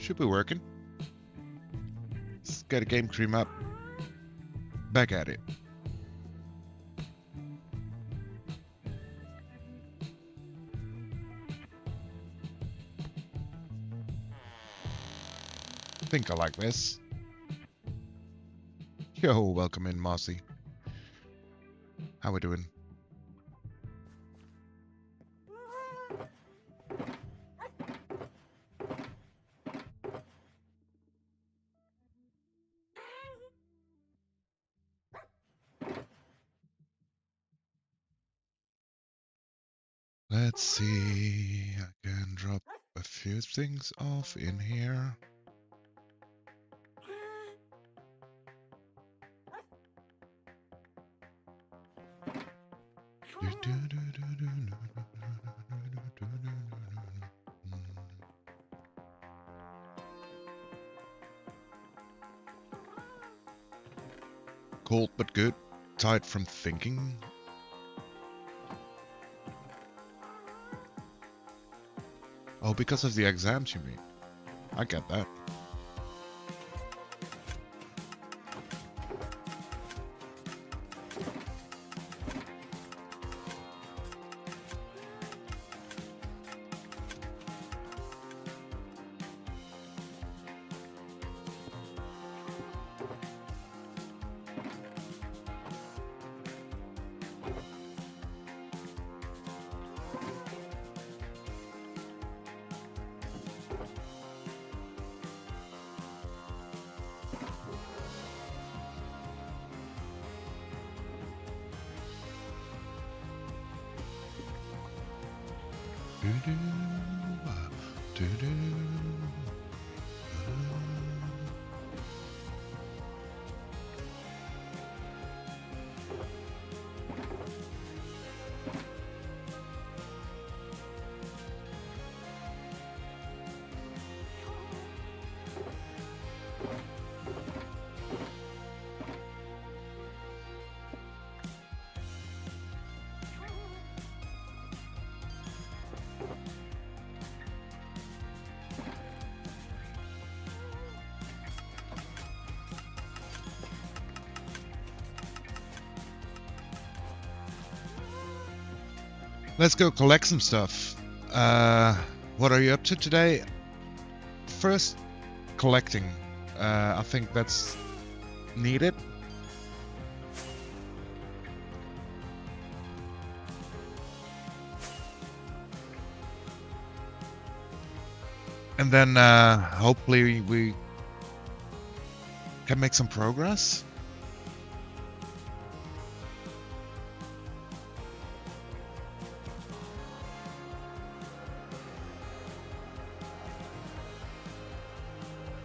Should be working. Let's get a game cream up. Back at it. I think I like this. Yo, welcome in, Marcy. How we doing? Let's see. I can drop a few things off in here. Cold but good. Tired from thinking. Oh, because of the exams, you mean? I get that. Let's go collect some stuff. What are you up to today? First, collecting. I think that's needed. And then hopefully we can make some progress.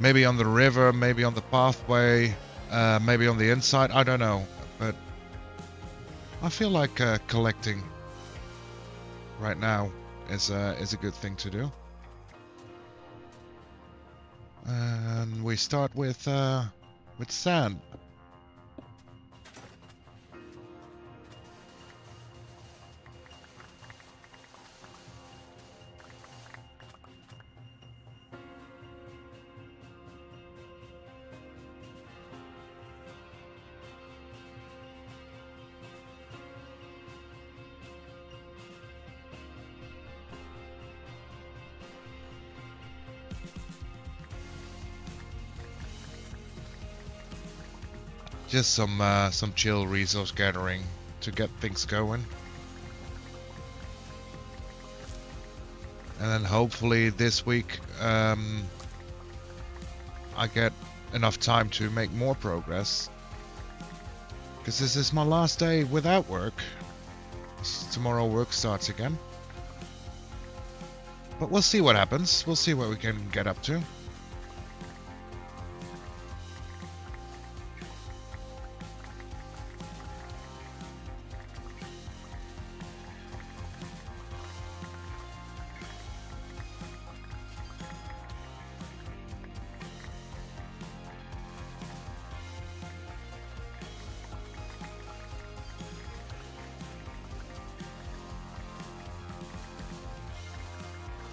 Maybe on the river, maybe on the pathway, maybe on the inside, I don't know. But I feel like collecting right now is a good thing to do. And we start with sand. Just some chill resource gathering to get things going. And then hopefully this week I get enough time to make more progress. Because this is my last day without work. Tomorrow work starts again. But we'll see what happens. We'll see what we can get up to.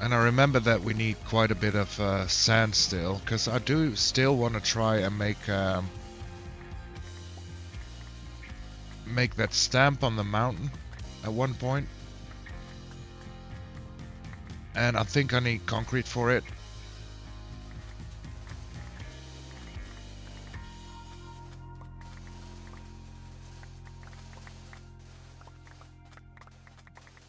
And I remember that we need quite a bit of sand still, because I do still want to try and make that stamp on the mountain at one point. And I think I need concrete for it.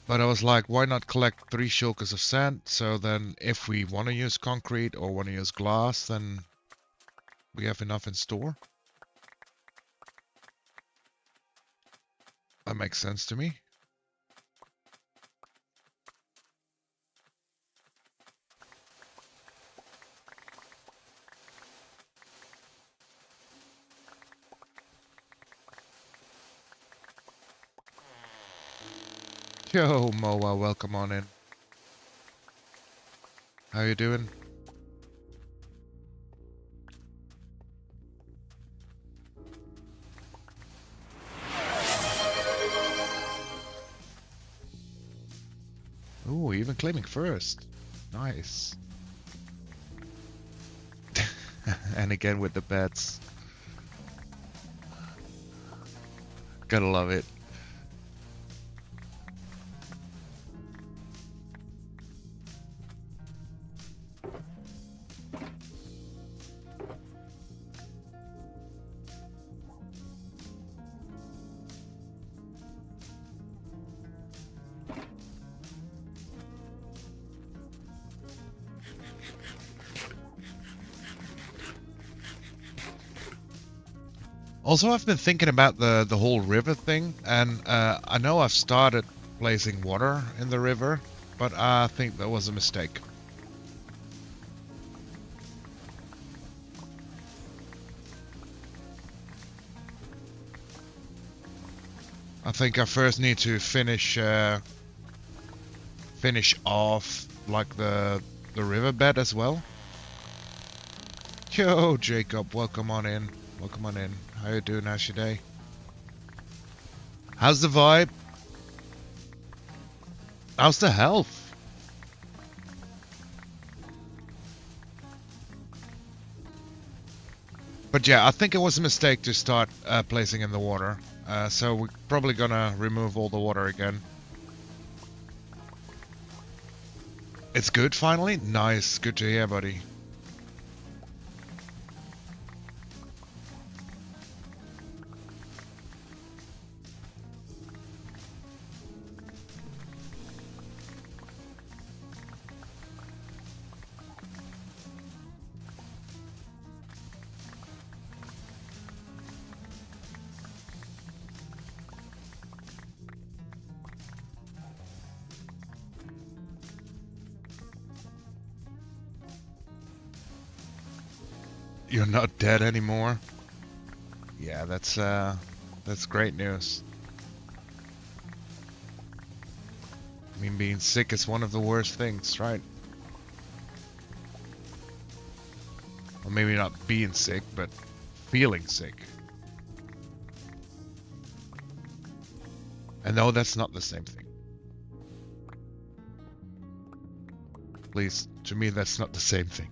But I was like, why not collect 3 shulkers of sand? So then if we want to use concrete or want to use glass, then we have enough in store. That makes sense to me. Yo, Moa, welcome on in. How you doing? Ooh, even claiming first. Nice. And again with the bets. Gotta love it. Also, I've been thinking about the whole river thing, and I know I've started placing water in the river, but I think that was a mistake. I think I first need to finish off like the riverbed as well. Yo, Jacob, welcome on in. Welcome on in. How you doing? How's your day? How's the vibe? How's the health? But yeah, I think it was a mistake to start placing in the water. So we're probably gonna remove all the water again. It's good finally? Nice. Good to hear, buddy. You're not dead anymore? Yeah, that's great news. I mean, being sick is one of the worst things, right? Well, maybe not being sick, but feeling sick. And no, that's not the same thing. Please, to me, that's not the same thing.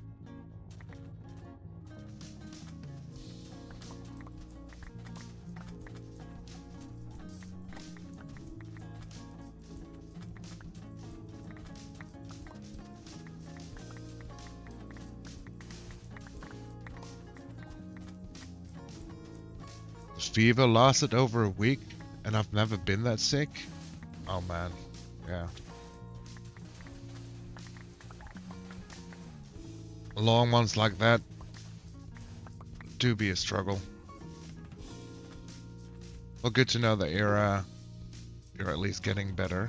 Fever lasted over a week, and I've never been that sick. Oh man, yeah. Long ones like that do be a struggle. Well, good to know that you're at least getting better.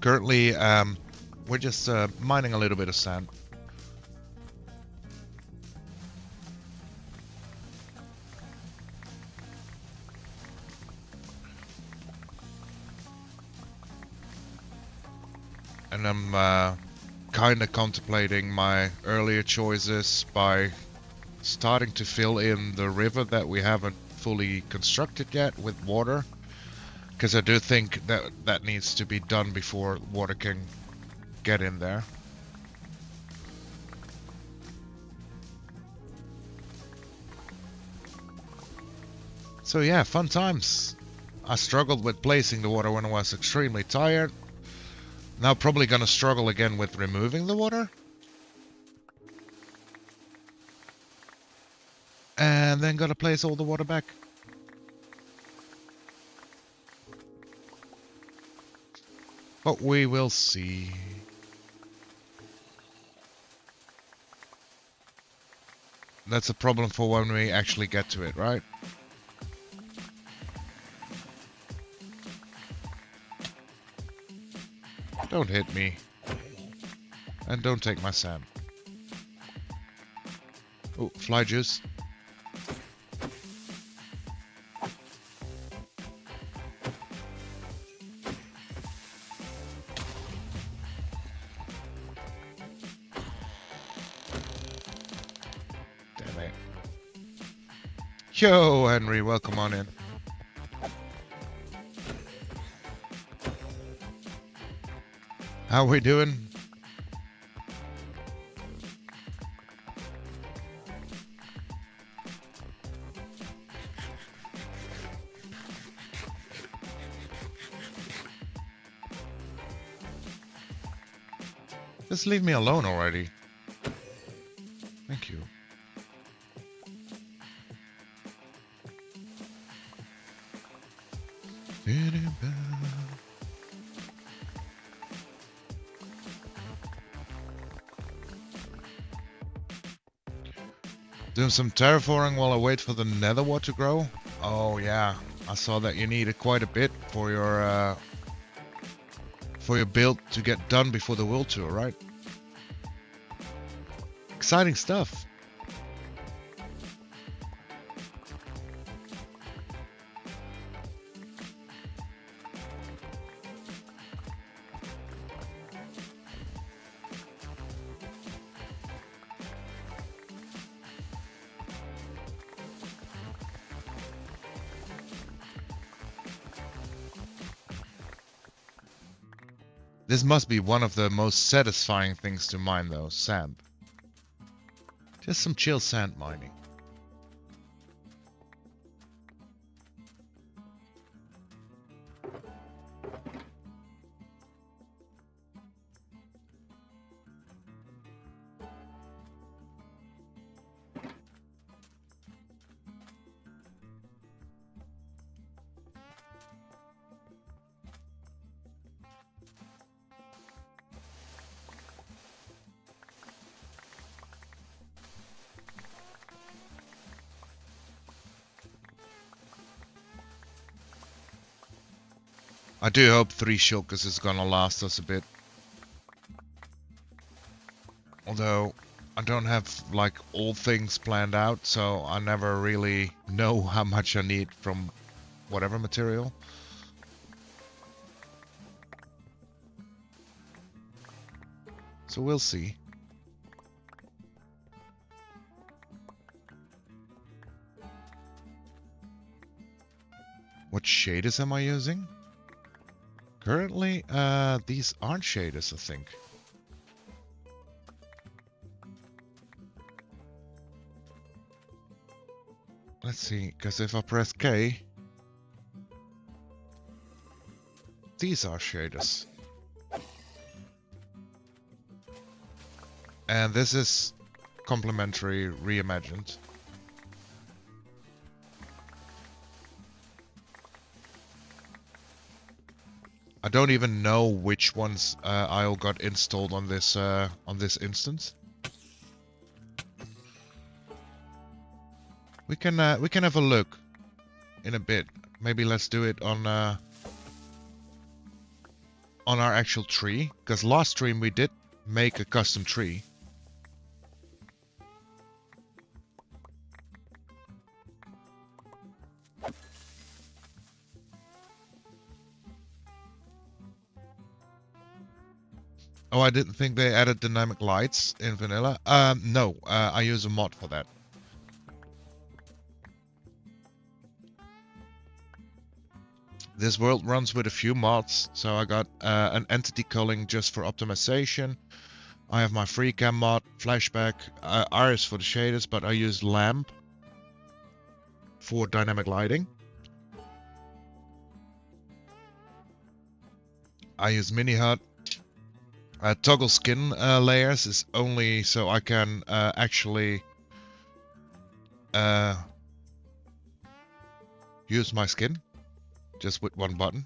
Currently, we're just mining a little bit of sand. and I'm kind of contemplating my earlier choices by starting to fill in the river that we haven't fully constructed yet with water, because I do think that that needs to be done before water can get in there. So yeah, fun times. I struggled with placing the water when I was extremely tired. Now probably gonna struggle again with removing the water. And then gotta place all the water back. But we will see. That's a problem for when we actually get to it, right? Don't hit me. And don't take my sand. Oh, fly juice. Damn it. Yo, Henry, welcome on in. How we doing? Just leave me alone already. Thank you. Doing some terraforming while I wait for the nether wart to grow. Oh yeah, I saw that you needed quite a bit for your build to get done before the world tour, right? Exciting stuff. This must be one of the most satisfying things to mine though, sand. Just some chill sand mining. I do hope 3 shulkers is gonna last us a bit. Although, I don't have like all things planned out, so I never really know how much I need from whatever material. So we'll see. What shaders am I using? Currently, these aren't shaders, I think. Let's see, because if I press K, these are shaders. And this is complementary reimagined. I don't even know which ones I all got installed on this instance. We can have a look in a bit. Maybe let's do it on our actual tree, because last stream we did make a custom tree. Oh, I didn't think they added dynamic lights in vanilla. No, I use a mod for that. This world runs with a few mods, so I got an entity culling just for optimization. I have my free cam mod, flashback, iris for the shaders, but I use lamp for dynamic lighting. I use mini HUD. Toggle skin layers is only so I can actually use my skin just with one button.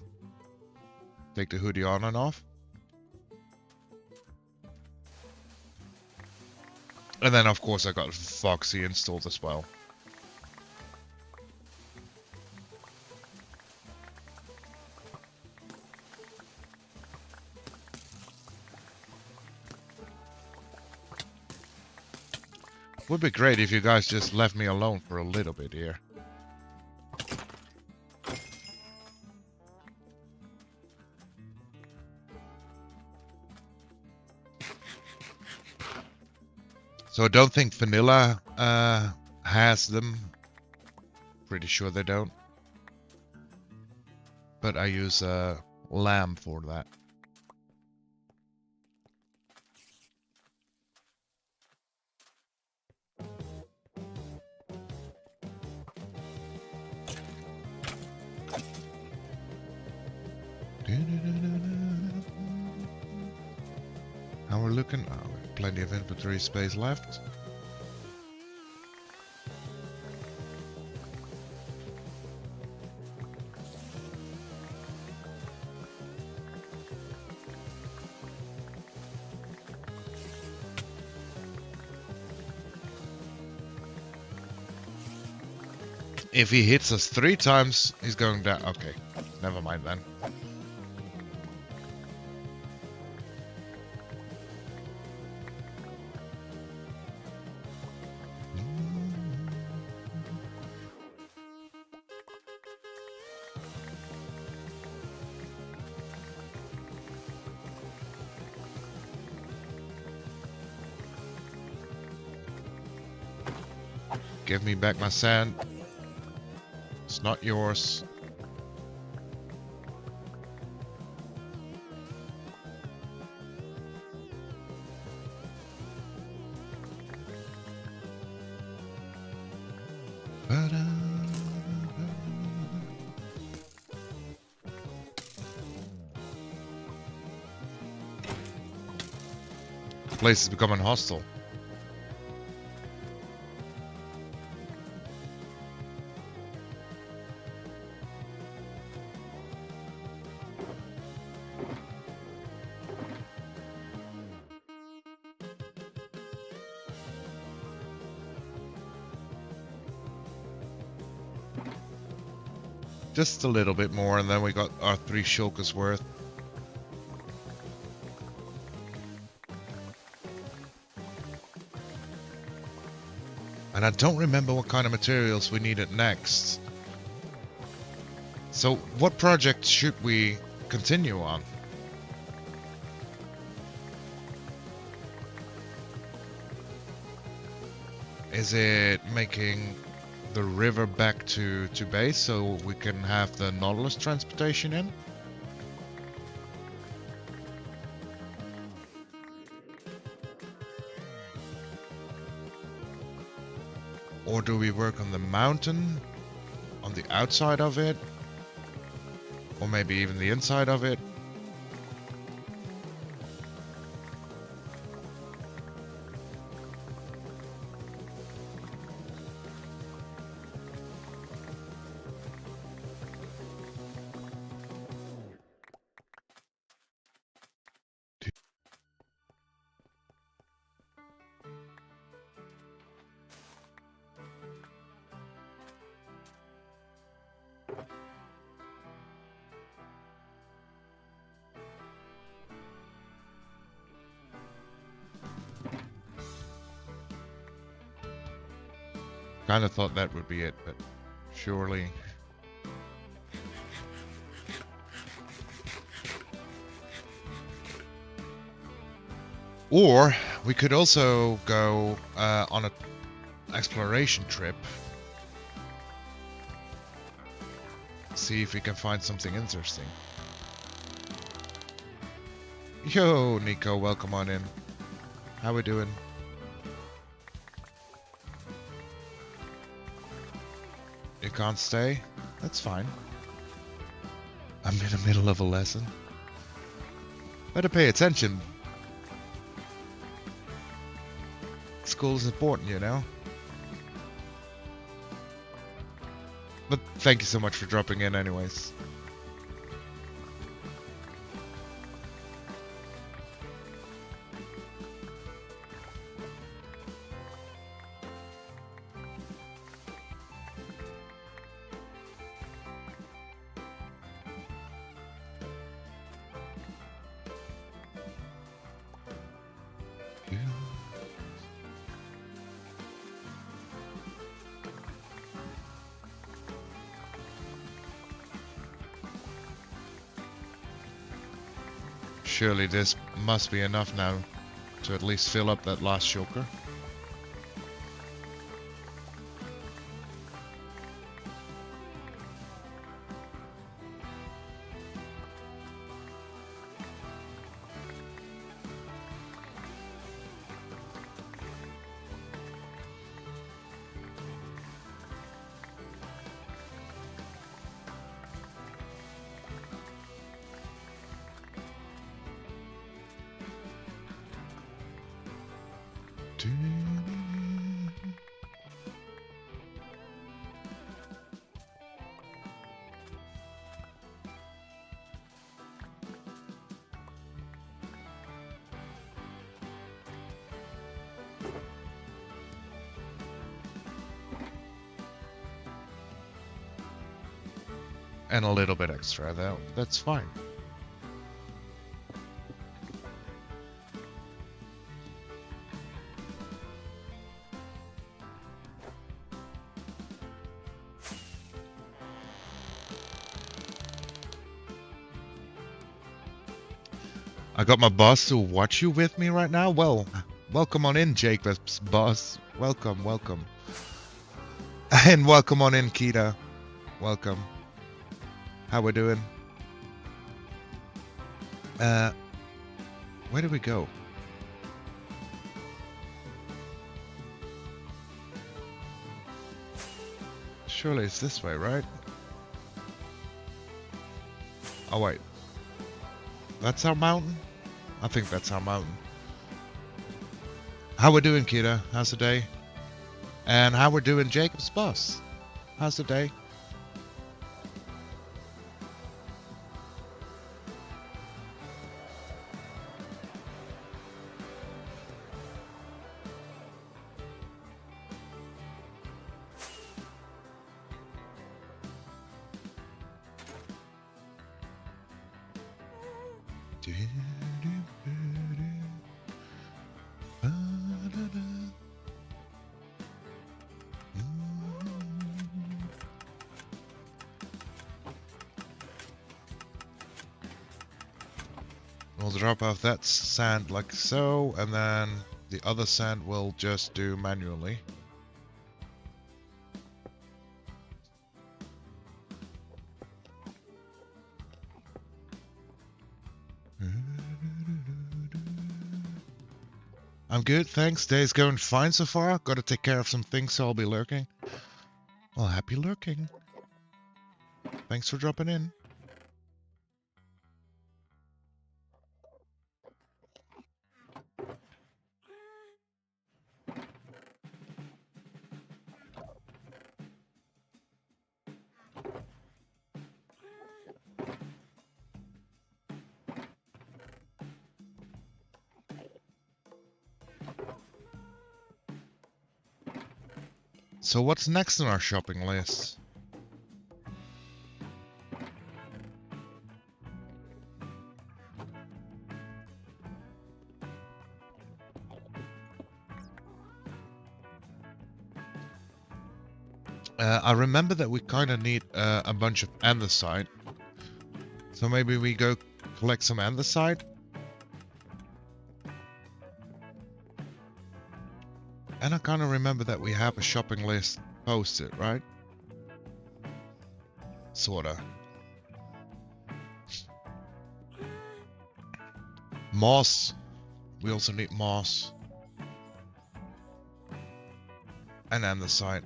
Take the hoodie on and off. And then of course I got Foxy installed as well. Would be great if you guys just left me alone for a little bit here. So I don't think vanilla has them. Pretty sure they don't. But I use lamb for that. How we're looking? Oh, we have plenty of inventory space left. If he hits us 3 times, he's going down. Okay, never mind then. Give me back my sand. It's not yours. The place is becoming hostile. Just a little bit more, and then we got our 3 shulkers worth. And I don't remember what kind of materials we needed next. So, what project should we continue on? Is it making the river back to base so we can have the Nautilus transportation in? Or do we work on the mountain, on the outside of it, or maybe even the inside of it? Kind of thought that would be it, but surely. Or we could also go on an exploration trip. See if we can find something interesting. Yo, Nico, welcome on in. How we doing? You can't stay? That's fine. I'm in the middle of a lesson. Better pay attention. School is important, you know? But thank you so much for dropping in anyways. Surely this must be enough now to at least fill up that last shulker. And a little bit extra, though. That's fine. I got my boss to watch you with me right now? Well, welcome on in, Jacob's boss. Welcome, welcome. And welcome on in, Kita. Welcome. How we doing? Where do we go? Surely it's this way, right? Oh wait. That's our mountain? I think that's our mountain. How we doing, Kita? How's the day? And how we're doing, Jacob's boss? How's the day? We'll drop off that sand like so, and then the other sand we'll just do manually. I'm good, thanks. Day's going fine so far. Gotta take care of some things, so I'll be lurking. Well, happy lurking. Thanks for dropping in. So what's next on our shopping list? I remember that we kind of need a bunch of andesite. So maybe we go collect some andesite? And I kind of remember that we have a shopping list posted, right? Sorta. Moss. We also need moss. And andesite.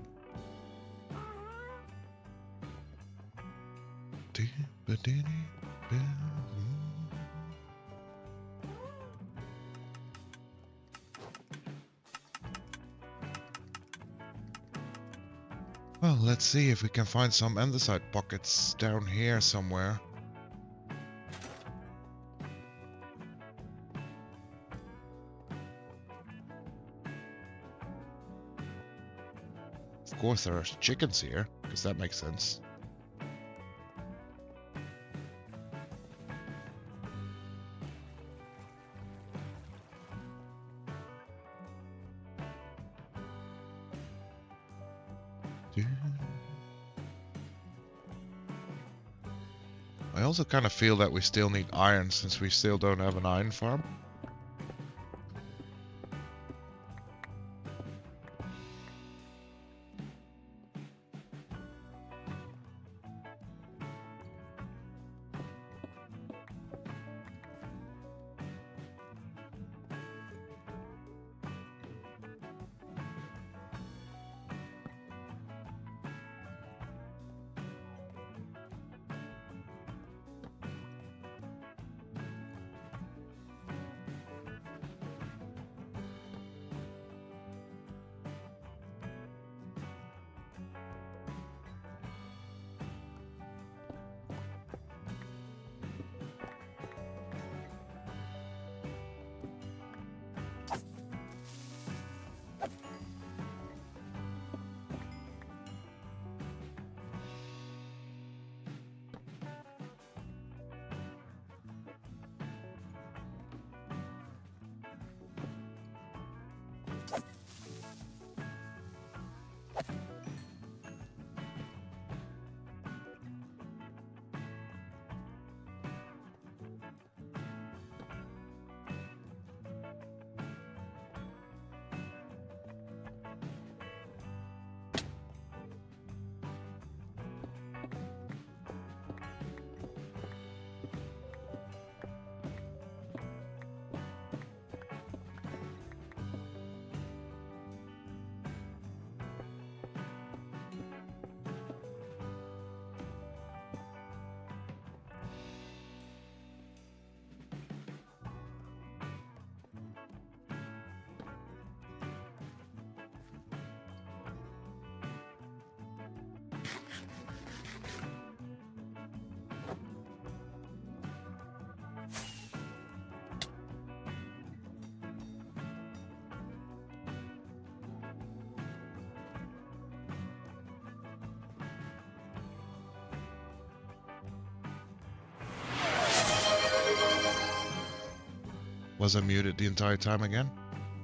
Well, let's see if we can find some andesite pockets down here somewhere. Of course there are chickens here, because that makes sense. I also kind of feel that we still need iron since we still don't have an iron farm. Was I muted the entire time again?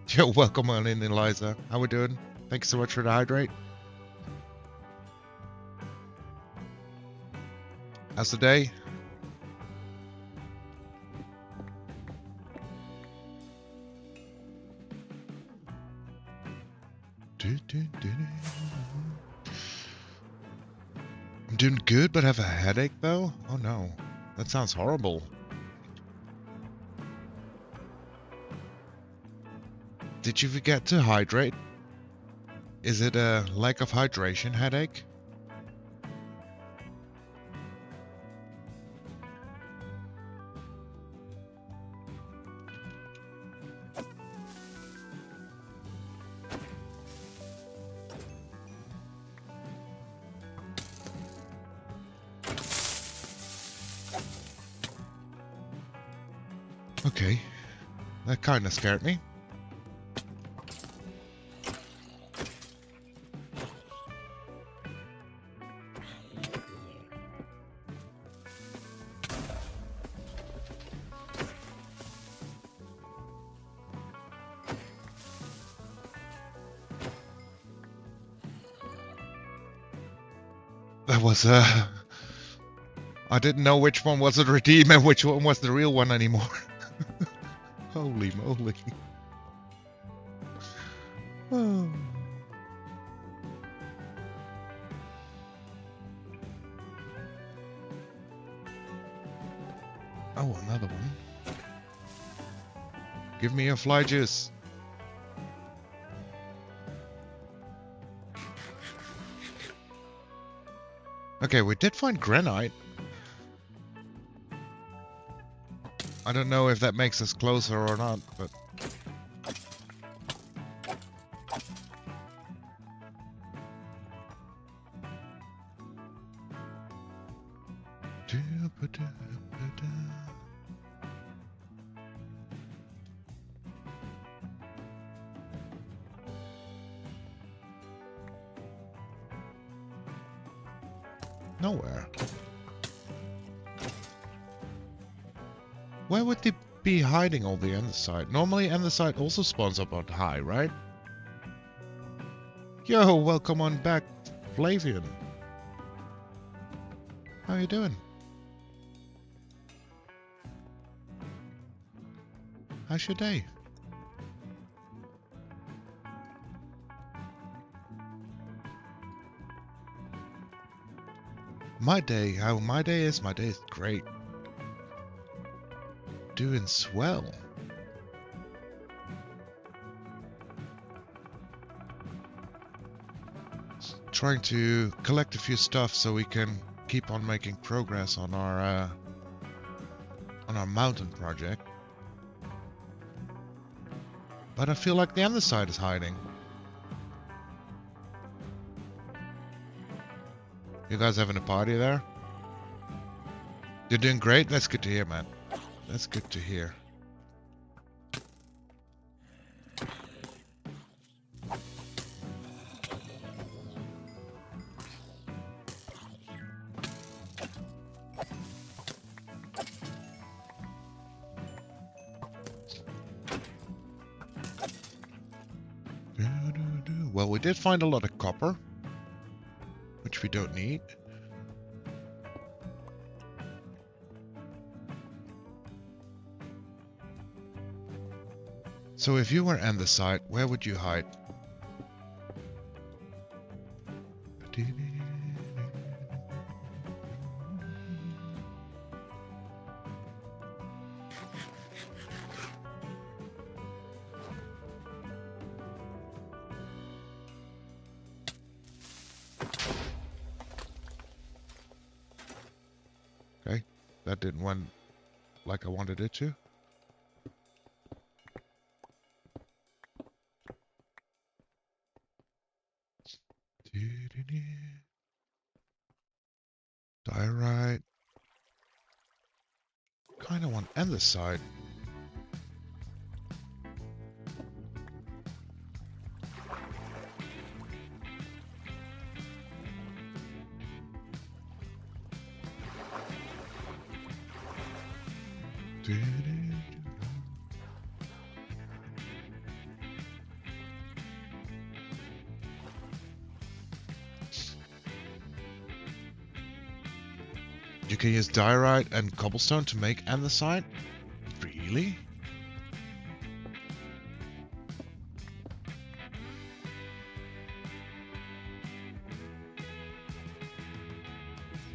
Yo, welcome on in, Eliza. How we doing? Thanks so much for the hydrate. How's the day? I'm doing good, but have a headache though? Oh no, that sounds horrible. Did you forget to hydrate? Is it a lack of hydration headache? Okay, that kind of scared me. That was I didn't know which one was a redeem and which one was the real one anymore. Holy moly. Oh. Another one. Give me your fly juice. Okay, we did find granite. I don't know if that makes us closer or not, but... Nowhere. Where would they be hiding all the andesite? Normally andesite also spawns up on high, right? Yo, welcome on back, Flavian. How you doing? How's your day? My day, how my day is great. Doing swell. Trying to collect a few stuff so we can keep on making progress on our mountain project. But I feel like the other side is hiding. You guys having a party there? You're doing great? That's good to hear, man. That's good to hear. Well, we did find a lot of copper, which we don't need. So if you were on the site, where would you hide? Okay, that didn't went like I wanted it to. Diorite. Kind of want on this side. You can use diorite and cobblestone to make andesite? Really?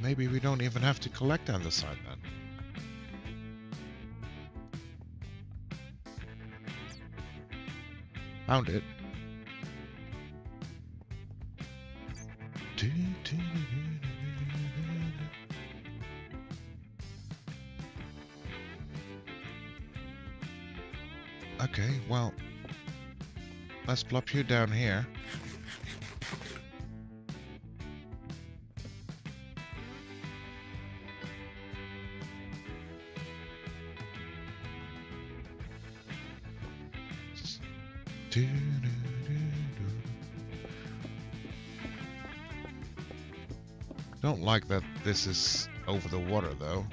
Maybe we don't even have to collect andesite then. Found it. Okay, well, let's plop you down here. Don't like that this is over the water though.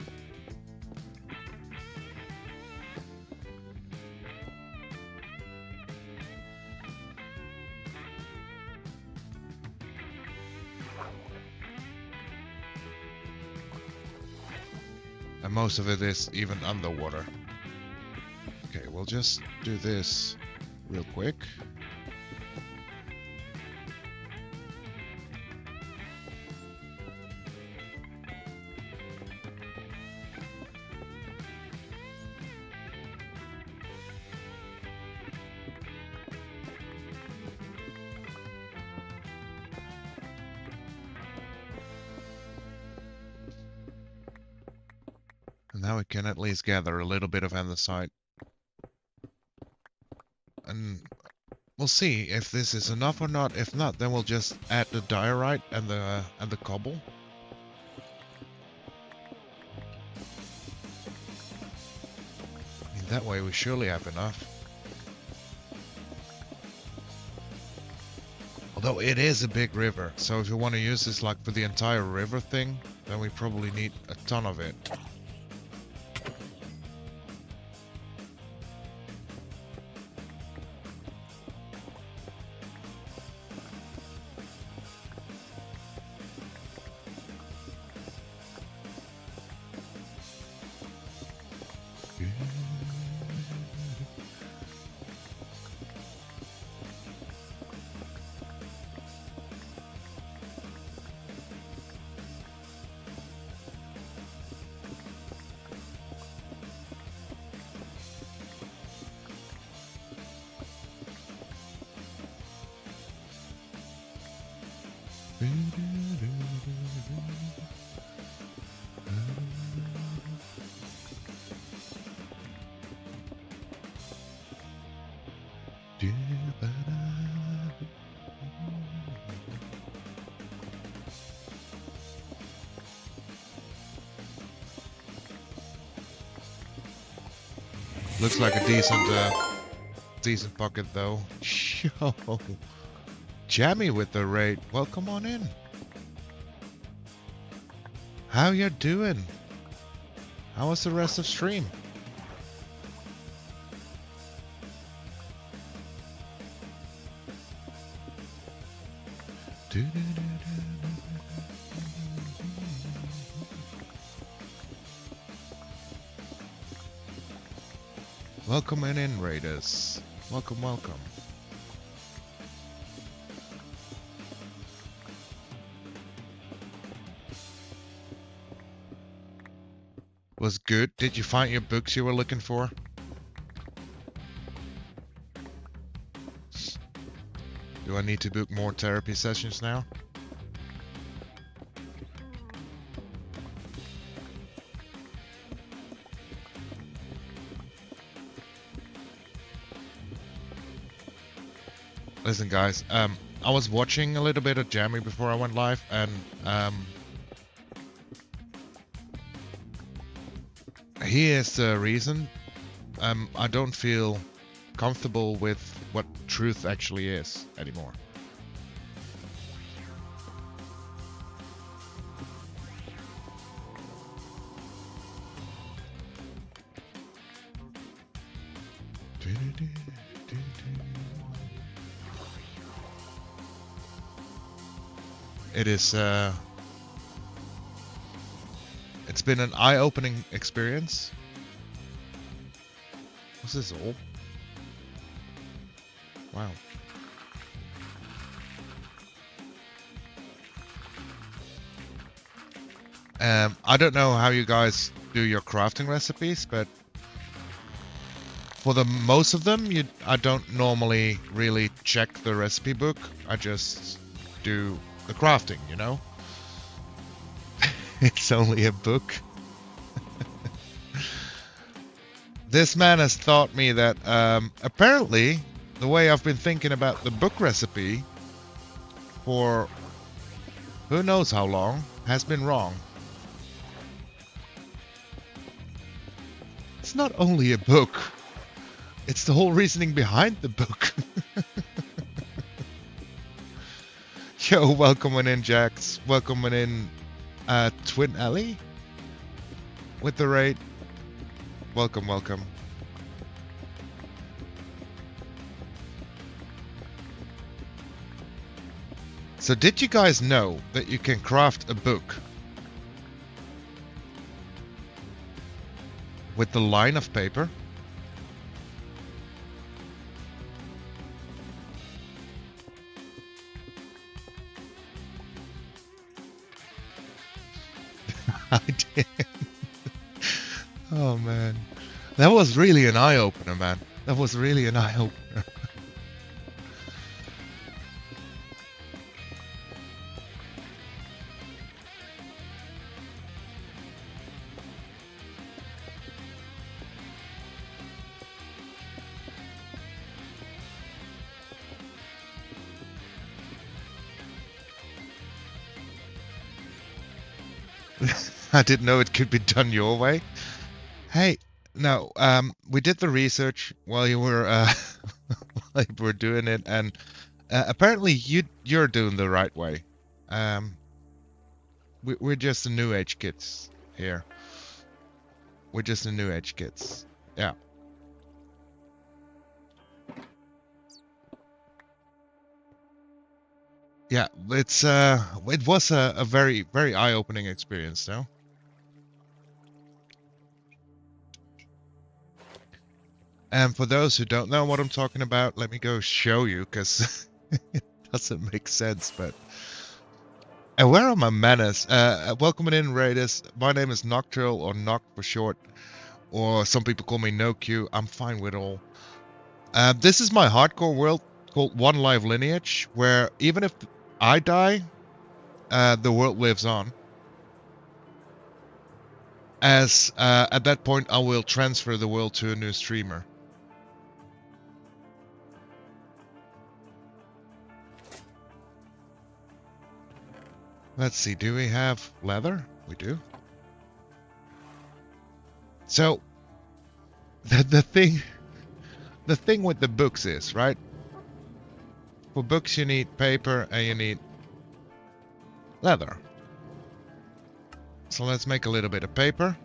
And most of it is even underwater. Okay, we'll just do this real quick. Now we can at least gather a little bit of andesite. And we'll see if this is enough or not. If not, then we'll just add the diorite and the cobble. I mean, that way we surely have enough. Although it is a big river, so if you want to use this like for the entire river thing, then we probably need a ton of it. Looks like a decent pocket though. Yo, Jammy with the raid. Welcome on in. How you doing? How was the rest of stream? Welcome in, raiders. Welcome, welcome. Was good. Did you find your books you were looking for? Do I need to book more therapy sessions now? Listen guys, I was watching a little bit of Jammy before I went live, and he is the reason I don't feel comfortable with what truth actually is anymore. It is it's been an eye-opening experience. What's this all? Wow. I don't know how you guys do your crafting recipes, but for the most of them, I don't normally really check the recipe book. I just do the crafting, you know? It's only a book. This man has taught me that apparently the way I've been thinking about the book recipe for who knows how long has been wrong. It's not only a book, it's the whole reasoning behind the book. Yo, welcoming in Jax, welcoming in Twin Alley with the raid. Welcome, welcome. So did you guys know that you can craft a book with the line of paper? I did. Oh man, that was really an eye-opener, man. That was really an eye-opener. I didn't know it could be done your way. Hey, no, we did the research while you were while you were doing it, and apparently you're doing the right way. Um, we're just the new age kids here. We're just the new age kids. Yeah. Yeah, it was a very very eye-opening experience, though. And for those who don't know what I'm talking about, let me go show you, because it doesn't make sense. But and where are my manners? Welcome in, Raiders. My name is Nocturnal, or Noct for short, or some people call me No Q. I'm fine with all. This is my hardcore world called One Live Lineage, where even if I die, the world lives on. As at that point, I will transfer the world to a new streamer. Let's see, do we have leather? We do. So, the thing with the books is, right? For books you need paper and you need leather. So let's make a little bit of paper.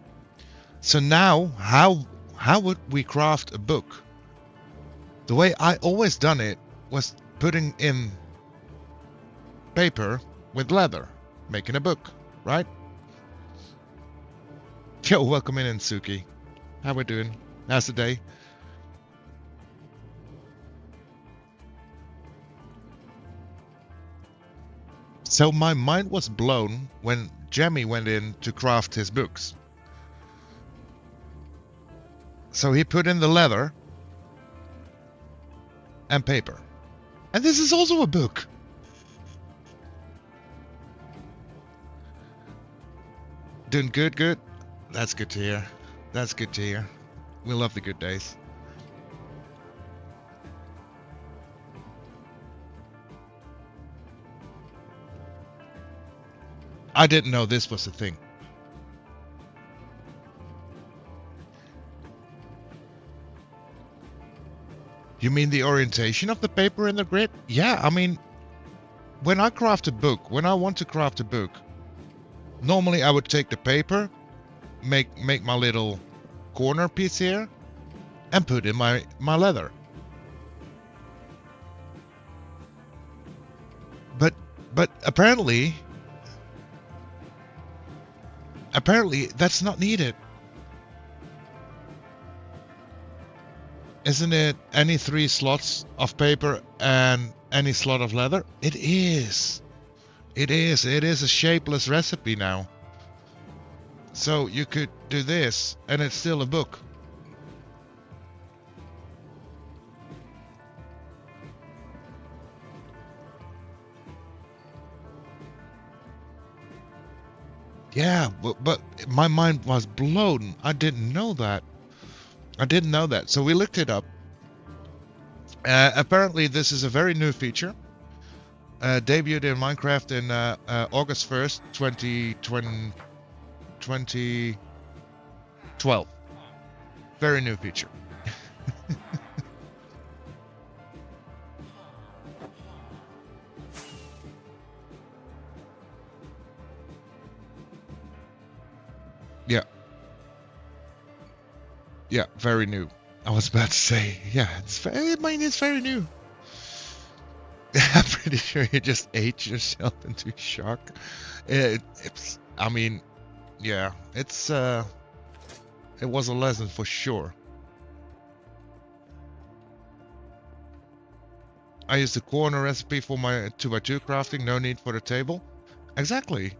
So now, how would we craft a book? The way I always done it was putting in paper with leather, making a book, right? Yo, welcome in, Suki. How we doing? How's the day? So my mind was blown when Jemmy went in to craft his books. So he put in the leather and paper. And this is also a book. Doing good, good. That's good to hear. That's good to hear. We love the good days. I didn't know this was a thing. You mean the orientation of the paper in the grid? Yeah, I mean, when I craft a book, when I want to craft a book, normally I would take the paper, make my little corner piece here, and put in my leather. But apparently that's not needed. Isn't it any 3 slots of paper and any slot of leather? It is. It is. It is a shapeless recipe now. So you could do this and it's still a book. Yeah, but my mind was blown. I didn't know that. So we looked it up. Apparently this is a very new feature. Debuted in Minecraft in August 1st, 2012. Very new feature. Yeah. Yeah, very new. I was about to say, yeah, it's very new. I'm pretty sure you just ate yourself into shock. I mean, yeah, it was a lesson for sure. I used the corner recipe for my 2x2 crafting, no need for the table. Exactly.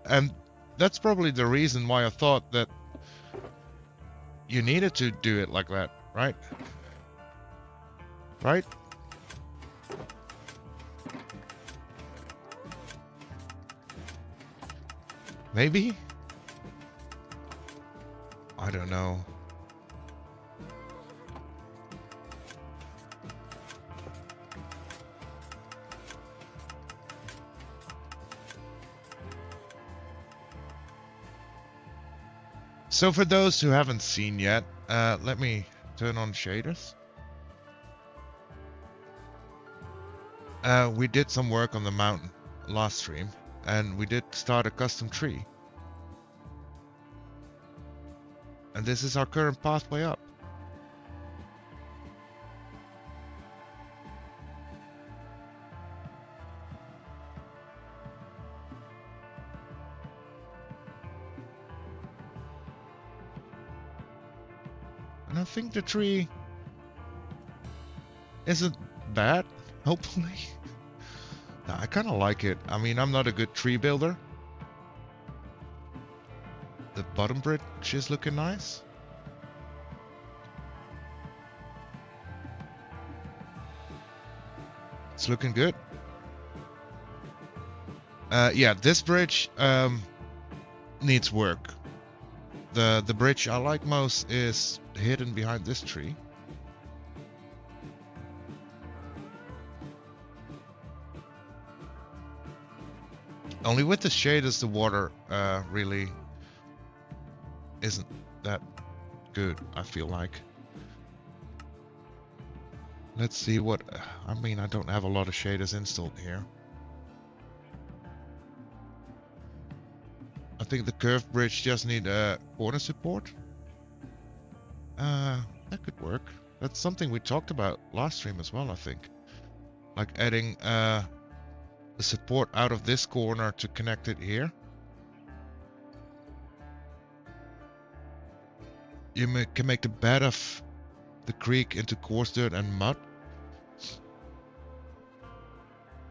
And that's probably the reason why I thought that you needed to do it like that, right? Right? Maybe? I don't know. So for those who haven't seen yet, let me turn on shaders. We did some work on the mountain last stream, and we did start a custom tree. And this is our current pathway up. And I think the tree isn't bad, hopefully. I kind of like it. I mean, I'm not a good tree builder. The bottom bridge is looking nice. It's looking good. Yeah, this bridge needs work. The bridge I like most is hidden behind this tree. Only with the shaders the water really isn't that good, I feel like. Let's see what... I mean, I don't have a lot of shaders installed here. I think the curved bridge just need a corner support. That could work. That's something we talked about last stream as well, I think. Like adding the support out of this corner to connect it here. You can make the bed of the creek into coarse dirt and mud.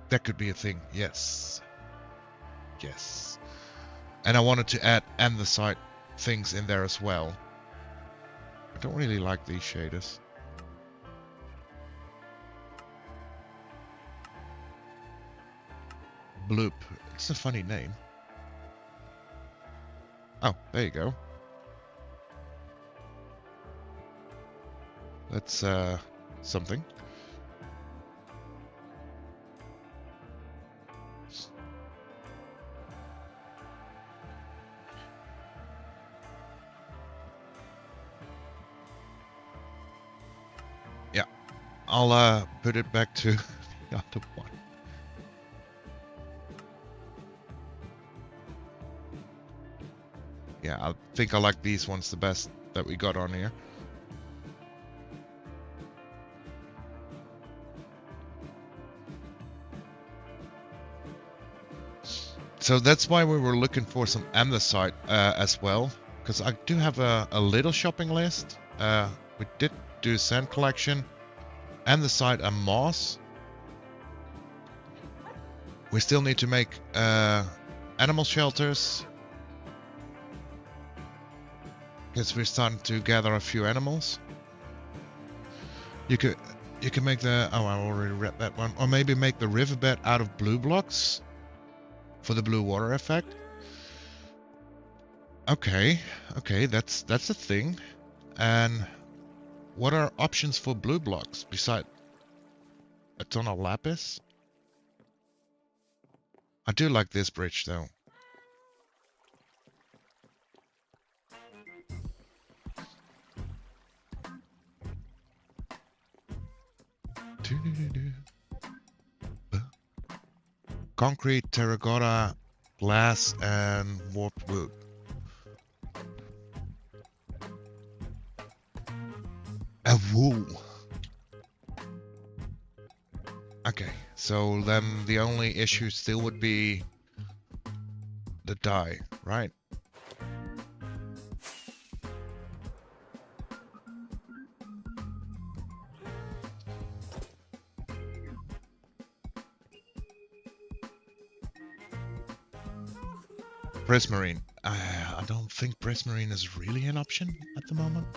That could be a thing, yes. Yes. And I wanted to add andesite things in there as well. I don't really like these shaders. Bloop. It's a funny name. Oh, there you go. That's something. Yeah, I'll put it back to the other one. Yeah, I think I like these ones the best that we got on here. So that's why we were looking for some andesite as well, because I do have a little shopping list. We did do sand collection, andesite and moss. We still need to make animal shelters, because we're starting to gather a few animals. You can make the... Oh, I already read that one. Or maybe make the riverbed out of blue blocks for the blue water effect. Okay, that's a thing. And what are options for blue blocks beside a ton of lapis? I do like this bridge though. Concrete, terracotta, glass, and warped wood. A wool. Okay, so then the only issue still would be the dye, right? Prismarine. I don't think prismarine is really an option at the moment.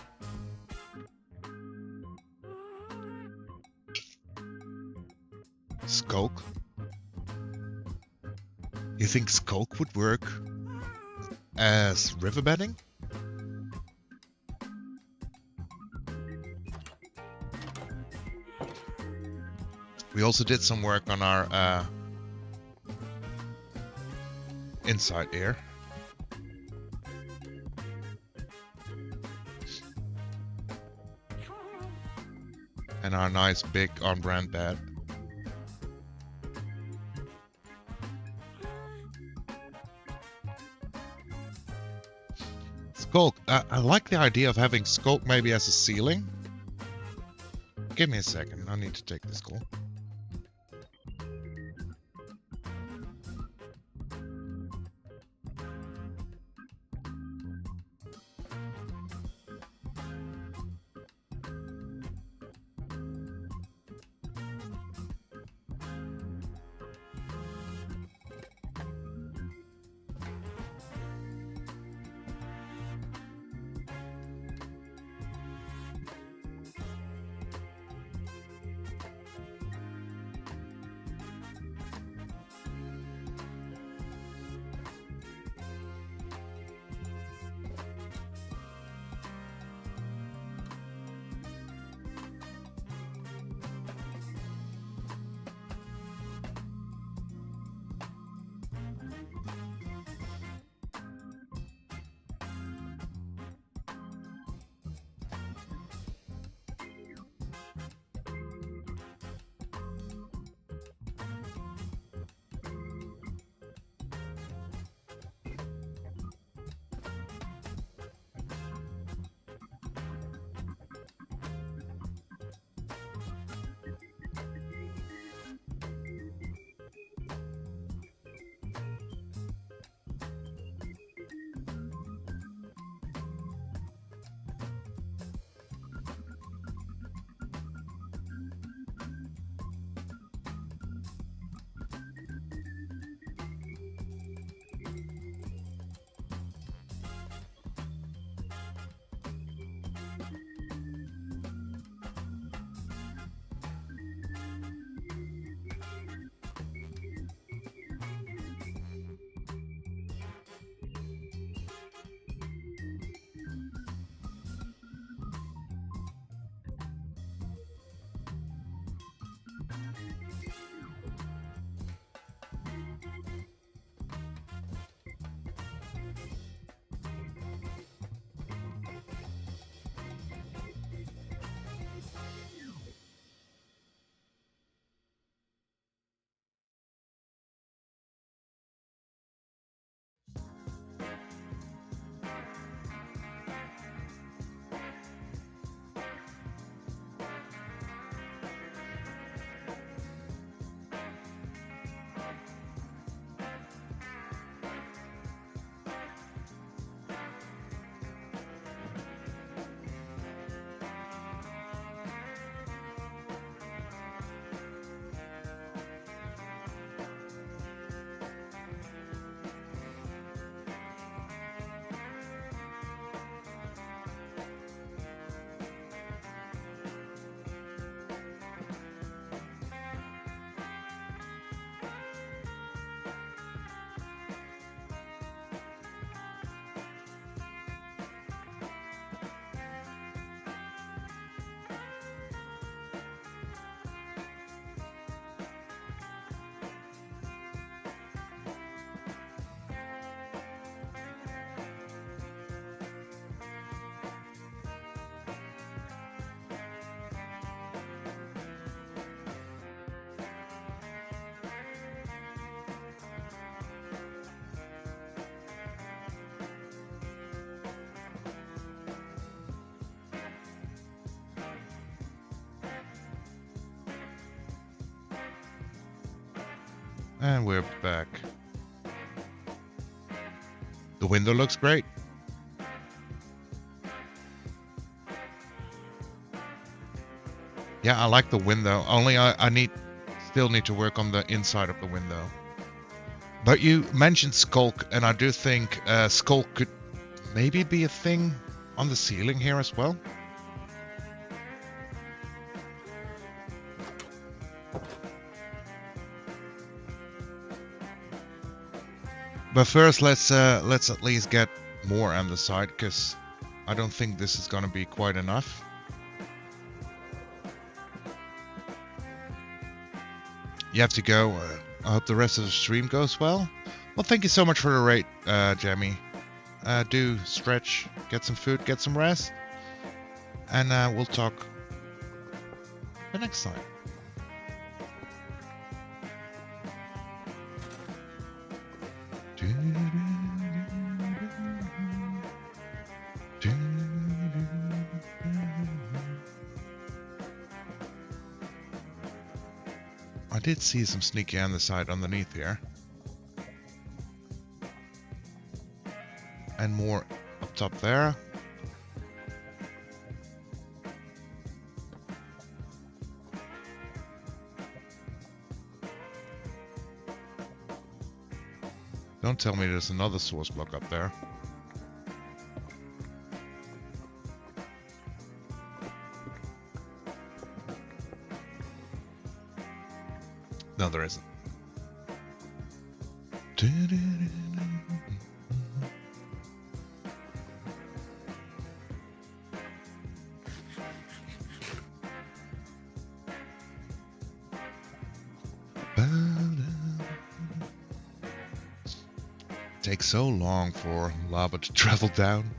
Skulk. You think skulk would work as riverbedding? We also did some work on our inside here. and our nice big on-brand bed. Skulk. I like the idea of having Skulk maybe as a ceiling. Give me a second. I need to take this call. And we're back. The window looks great. Yeah, I like the window. Only I still need to work on the inside of the window. But you mentioned Skulk, and I do think Skulk could maybe be a thing on the ceiling here as well. But first, let's at least get more on the side, because I don't think this is gonna be quite enough. You have to go. I hope the rest of the stream goes well. Well, thank you so much for the rate, Jamie. Do stretch, get some food, get some rest, and we'll talk for next time. I did see some sneaky andesite underneath here. And more up top there. Don't tell me there's another source block up there. No, there isn't. Takes so long for lava to travel down.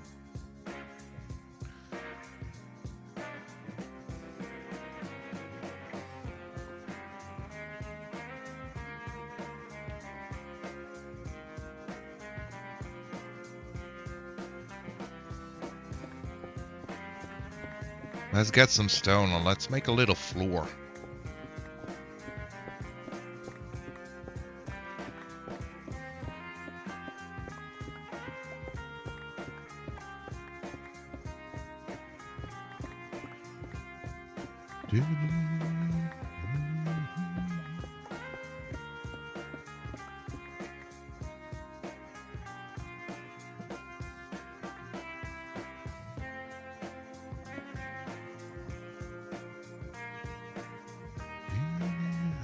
Let's get some stone and let's make a little floor.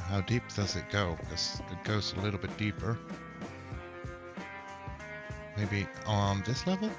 How deep does it go? Because it goes a little bit deeper. Maybe on this level?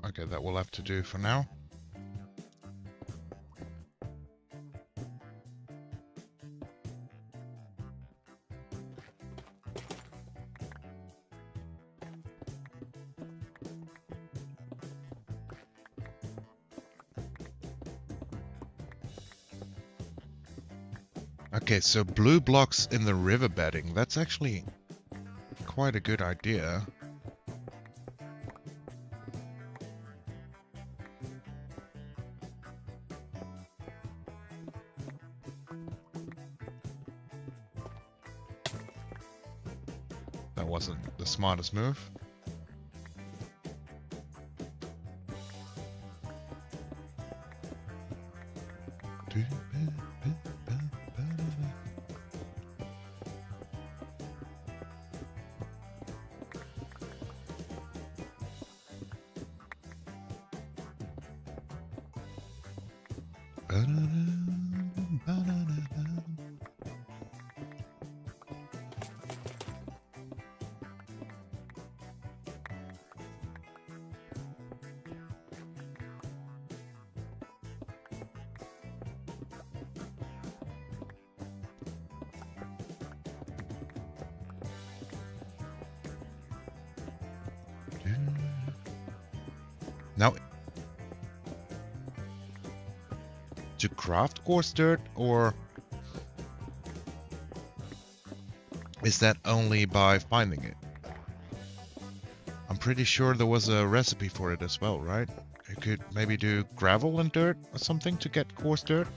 Okay, that will have to do for now. Okay, so blue blocks in the river bedding. That's actually quite a good idea. That wasn't the smartest move. Now, to craft coarse dirt, or is that only by finding it? I'm pretty sure there was a recipe for it as well, right? You could maybe do gravel and dirt or something to get coarse dirt.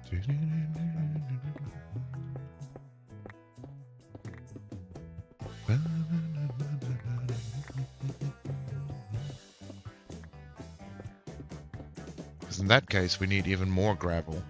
Because in that case, we need even more gravel.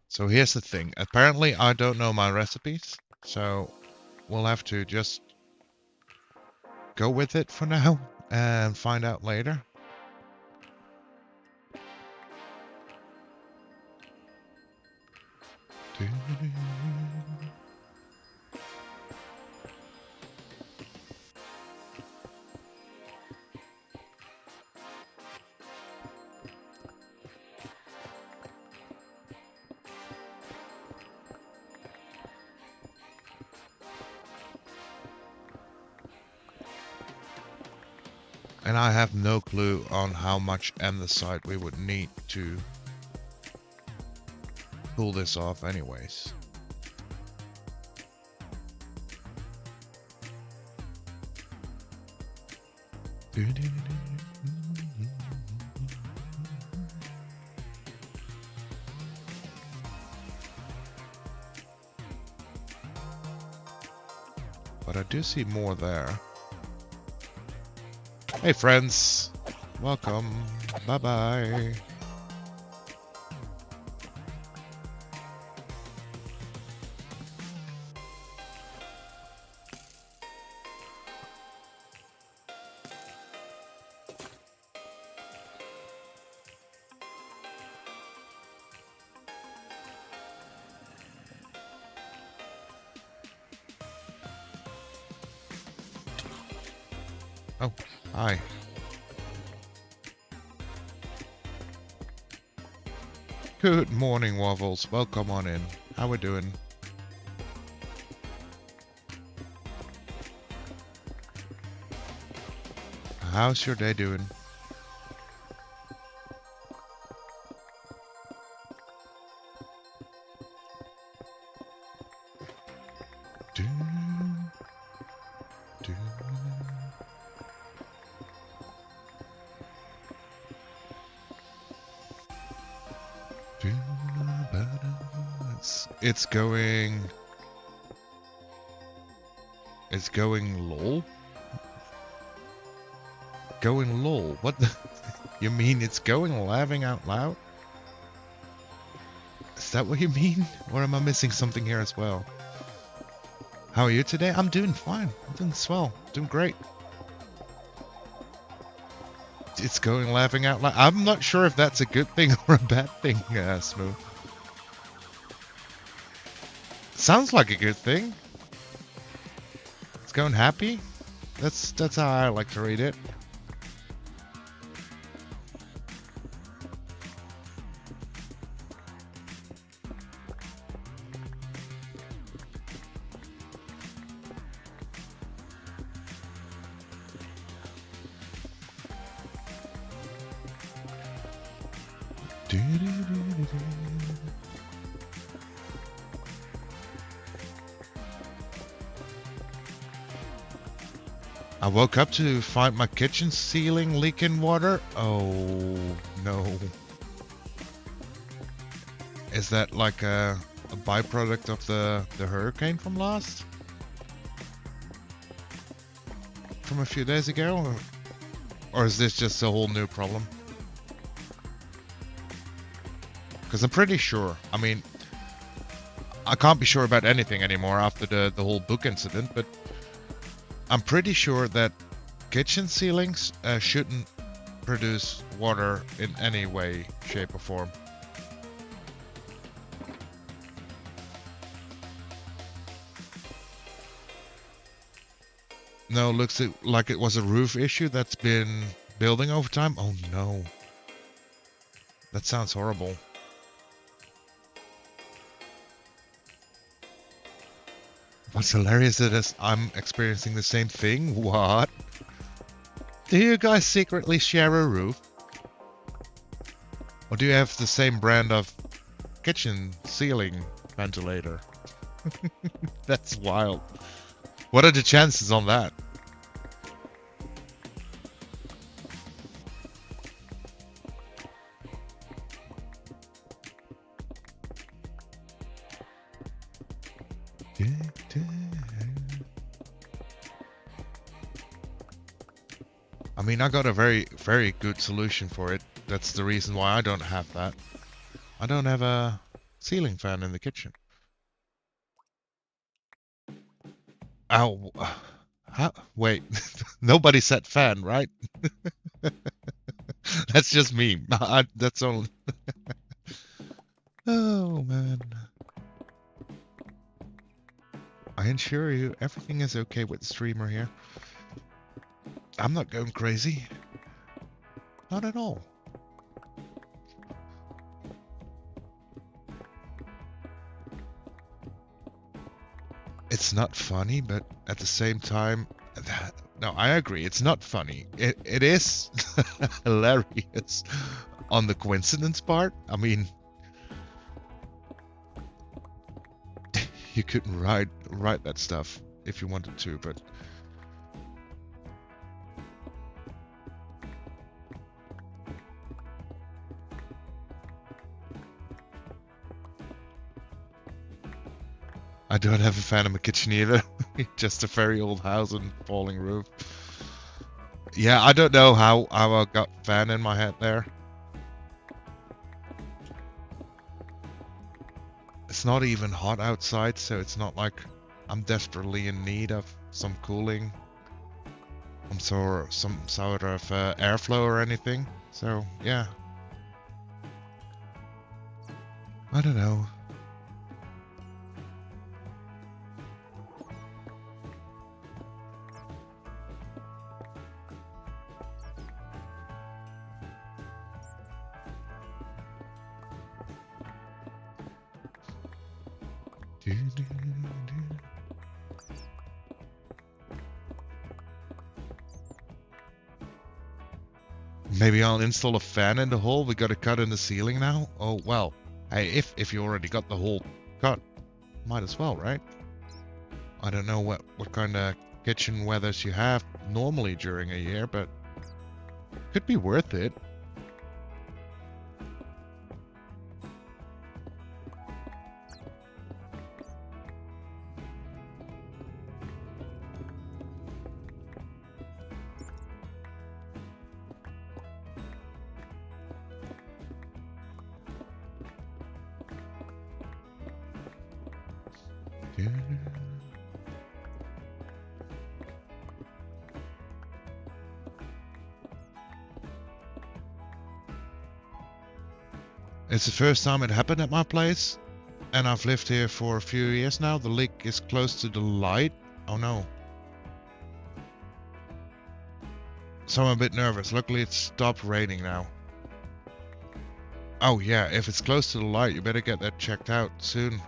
So here's the thing. Apparently I don't know my recipes, so we'll have to just go with it for now and find out later. And I have no clue on how much andesite we would need to pull this off anyways. But I do see more there. Hey friends, welcome, bye-bye. Oh, hi. Good morning, Waffles. Welcome on in. How we doing? How's your day doing? Do, do. It's going... It's going lol? Going lol? What the... You mean it's going laughing out loud? Is that what you mean? Or am I missing something here as well? How are you today? I'm doing fine. I'm doing swell. Doing great. It's going laughing out loud. I'm not sure if that's a good thing or a bad thing, Smooth. Sounds like a good thing. It's going happy. That's how I like to read it. I woke up to find my kitchen ceiling leaking water. Oh no. Is that like a byproduct of the hurricane from last? From a few days ago? Or is this just a whole new problem? Because I'm pretty sure, I mean, I can't be sure about anything anymore after the whole book incident, but I'm pretty sure that kitchen ceilings shouldn't produce water in any way, shape, or form. No, looks like it was a roof issue that's been building over time. Oh no. That sounds horrible. What's hilarious is I'm experiencing the same thing. What? Do you guys secretly share a roof? Or do you have the same brand of kitchen ceiling ventilator? That's wild. What are the chances on that? I mean, I got a very, very good solution for it. That's the reason why I don't have that. I don't have a ceiling fan in the kitchen. Ow. How? Wait. Nobody said fan, right? That's just me. That's only... Oh, man. I assure you, everything is okay with the streamer here. I'm not going crazy. Not at all. It's not funny, but at the same time, no, I agree. It's not funny. It is hilarious on the coincidence part. I mean, you couldn't write that stuff if you wanted to, but I don't have a fan in my kitchen either. Just a very old house and falling roof. Yeah, I don't know how I got fan in my head there. It's not even hot outside, so it's not like I'm desperately in need of some cooling. Some sort of airflow or anything. So, yeah. I don't know. Maybe I'll install a fan in the hole. We got a cut in the ceiling now. Oh well. Hey, if you already got the hole cut, might as well, right? I don't know what kind of kitchen weathers you have normally during a year, but could be worth it. It's the first time it happened at my place, and I've lived here for a few years now. The leak is close to the light. Oh no. So I'm a bit nervous. Luckily it stopped raining now. Oh yeah, if it's close to the light, you better get that checked out soon.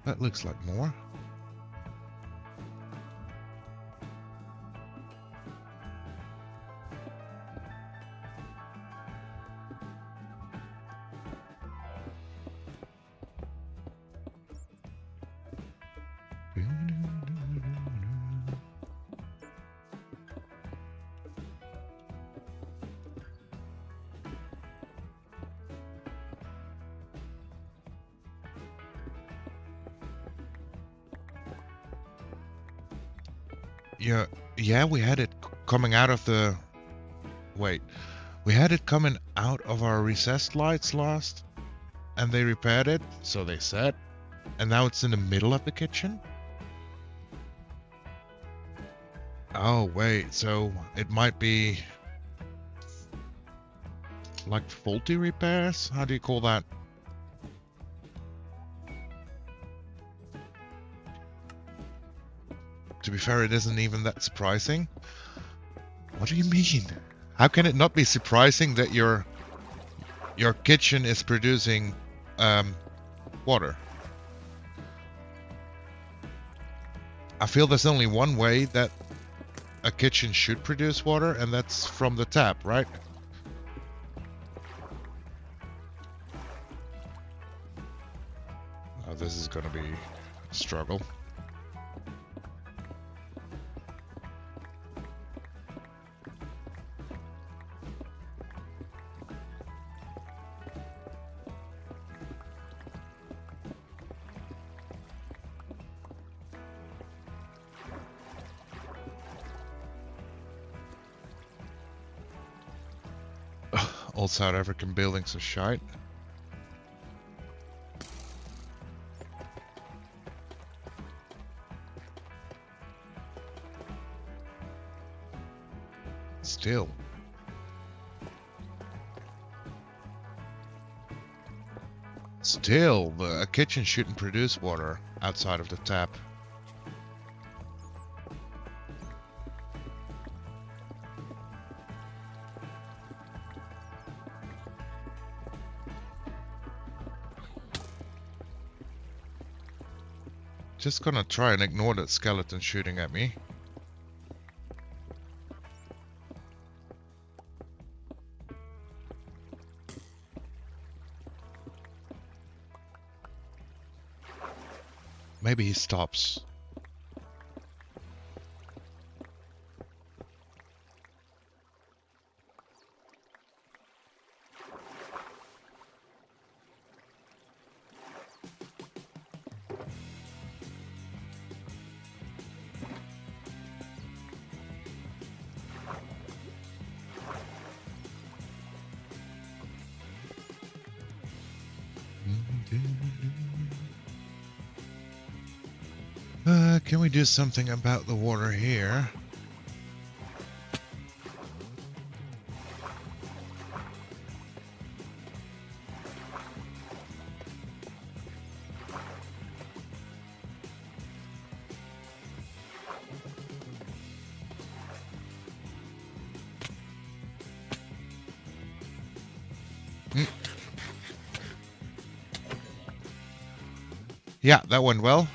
That looks like more. Yeah, we had it coming out of the... Wait. We had it coming out of our recessed lights last, and they repaired it, so they said, and now it's in the middle of the kitchen? Oh, wait, so it might be like faulty repairs? How do you call that? To be fair, it isn't even that surprising. What do you mean? How can it not be surprising that your kitchen is producing water? I feel there's only one way that a kitchen should produce water, and that's from the tap, right? Oh, this is gonna be a struggle. All South African buildings are shite. Still. A kitchen shouldn't produce water outside of the tap. Just gonna try and ignore that skeleton shooting at me. Maybe he stops. Can we do something about the water here? Yeah, that went well.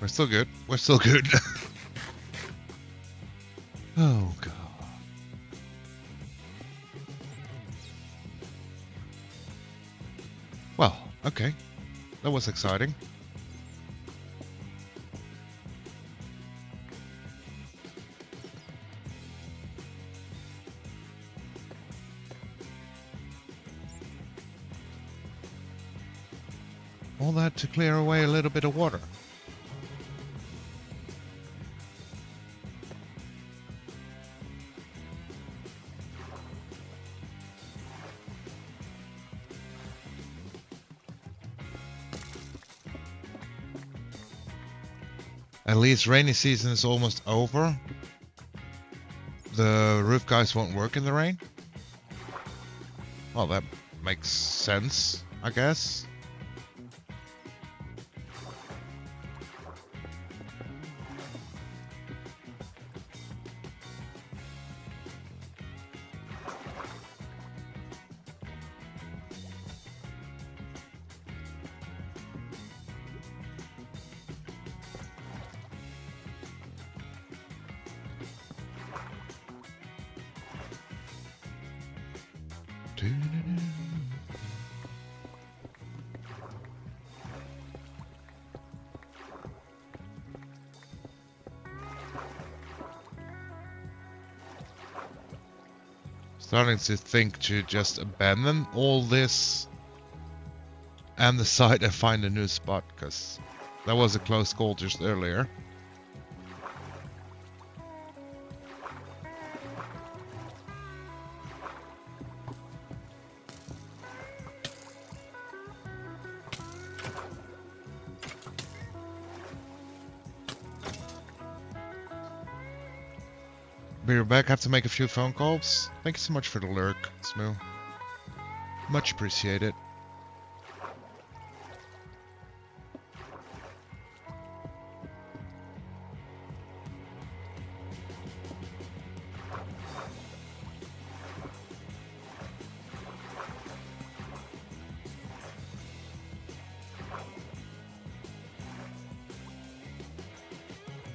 We're still good. We're still good. Oh, God. Well, okay. That was exciting. All that to clear away a little bit of water. At least rainy season is almost over. The roof guys won't work in the rain. Well, that makes sense, I guess. Starting to think to just abandon all this and the site and find a new spot, because that was a close call just earlier. Be right back. I have to make a few phone calls. Thank you so much for the lurk, Smoo. Much appreciated.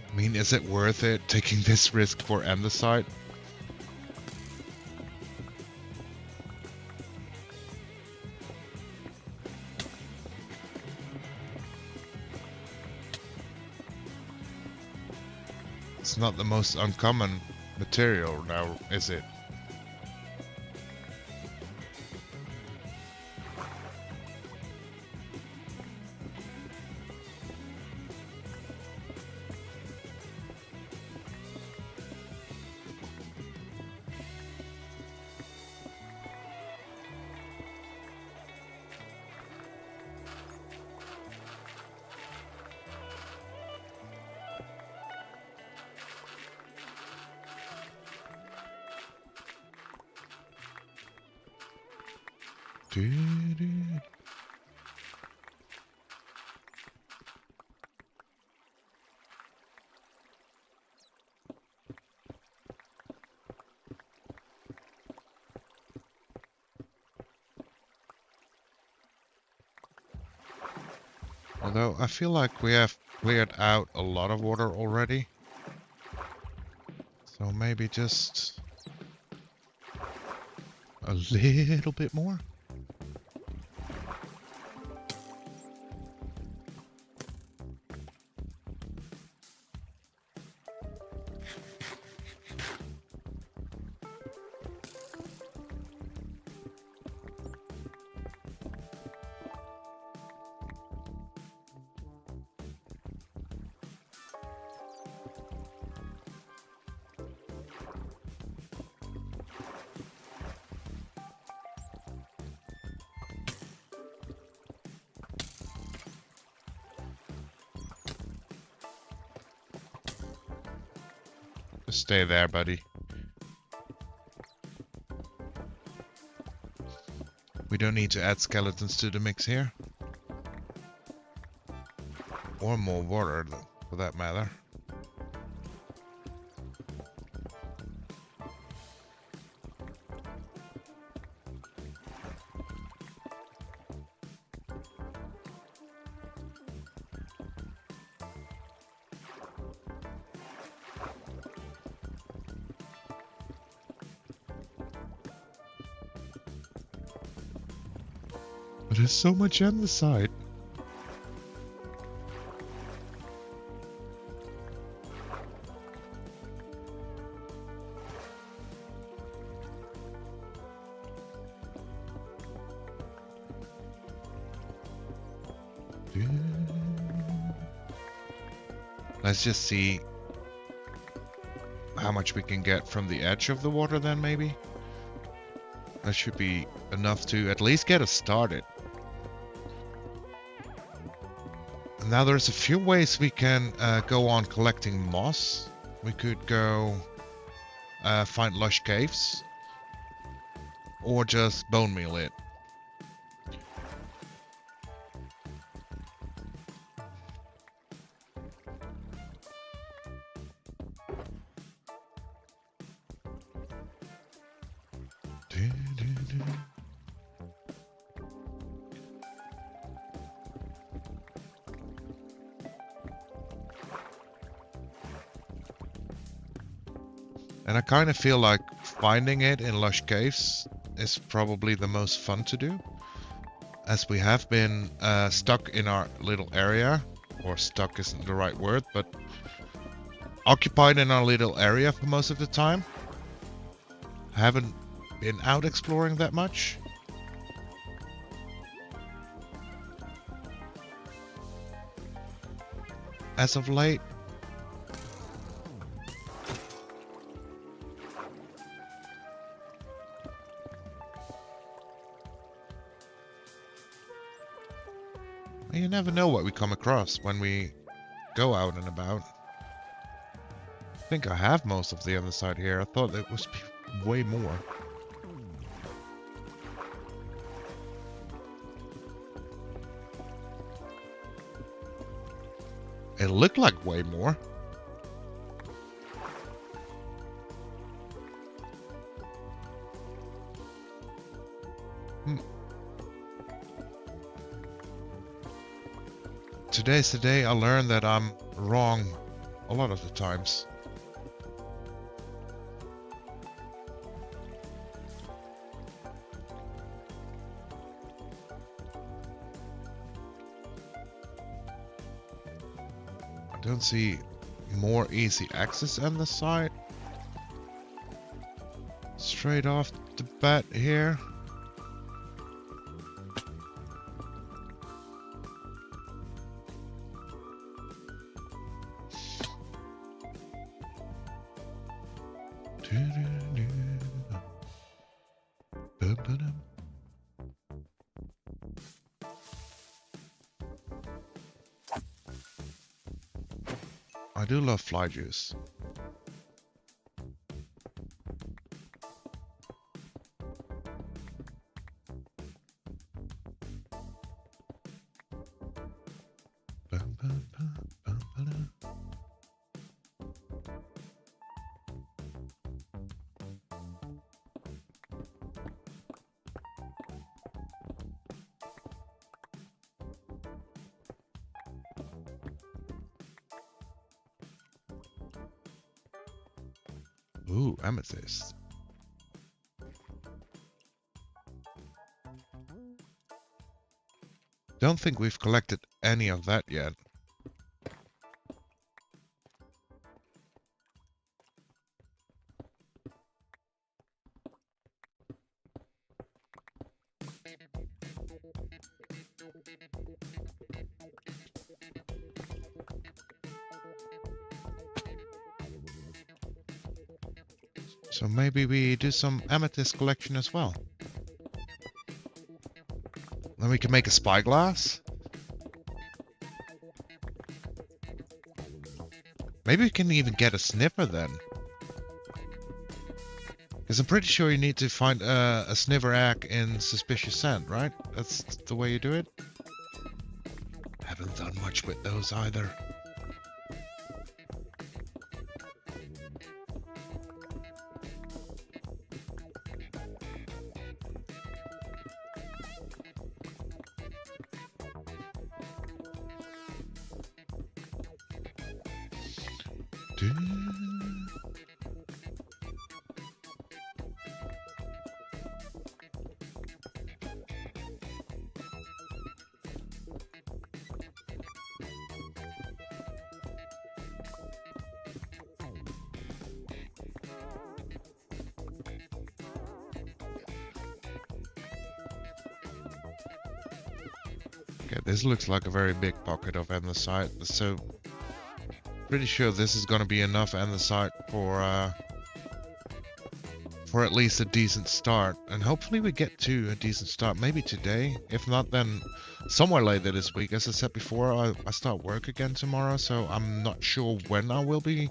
I mean, is it worth it taking this risk for andesite? It's not the most uncommon material now, is it? Although I feel like we have cleared out a lot of water already. So maybe just a little bit more. Just stay there, buddy. We don't need to add skeletons to the mix here. Or more water, for that matter. But there's so much on the side. Let's just see how much we can get from the edge of the water then, maybe. That should be enough to at least get us started. And now there's a few ways we can go on collecting moss. We could go find lush caves. Or just bone meal it. And I kind of feel like finding it in lush caves is probably the most fun to do, as we have been stuck in our little area, or stuck isn't the right word, but occupied in our little area for most of the time. Haven't been out exploring that much. As of late. You never know what we come across when we go out and about. I think I have most of the other side here. I thought there was way more. It looked like way more. Today's the day I learned that I'm wrong a lot of the times. I don't see more easy access on the side. Straight off the bat here. I do love fly juice. Ooh, amethyst. Don't think we've collected any of that yet. So maybe we do some amethyst collection as well. Then we can make a spyglass. Maybe we can even get a sniffer then. Because I'm pretty sure you need to find a sniffer egg in suspicious scent, right? That's the way you do it. Haven't done much with those either. Okay, this looks like a very big pocket of andesite, so pretty sure this is going to be enough andesite for at least a decent start, and hopefully we get to a decent start maybe today. If not, then somewhere later this week. As I said before, I start work again tomorrow, so I'm not sure when I will be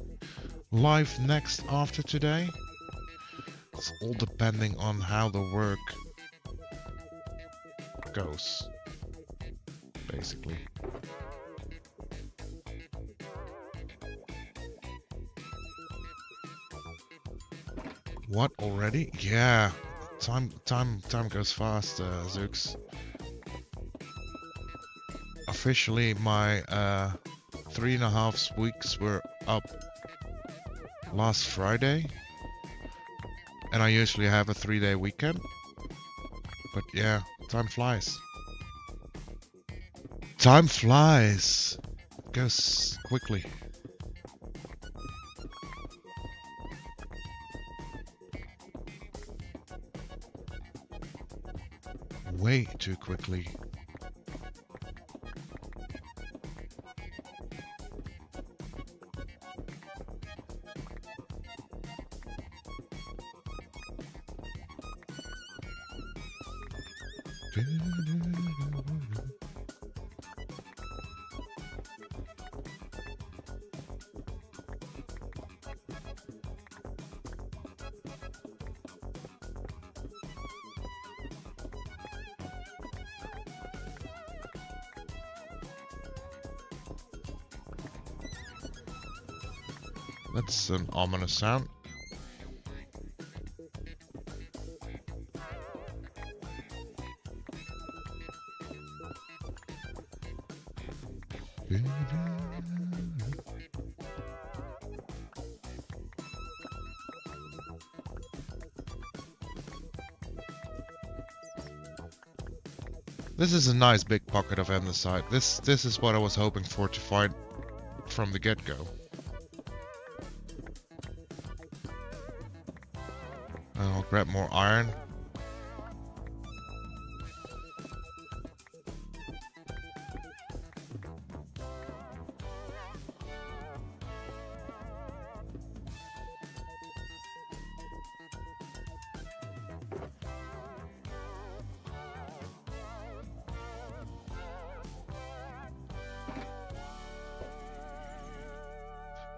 live next after today. It's all depending on how the work goes, basically. What, already? Yeah, time goes fast, Zooks. Officially, my 3.5 weeks were up last Friday, and I usually have a 3-day weekend, But yeah, time flies. Time flies. It goes quickly. Way too quickly. That's an ominous sound. This is a nice big pocket of andesite. This is what I was hoping for to find from the get-go. And I'll grab more iron.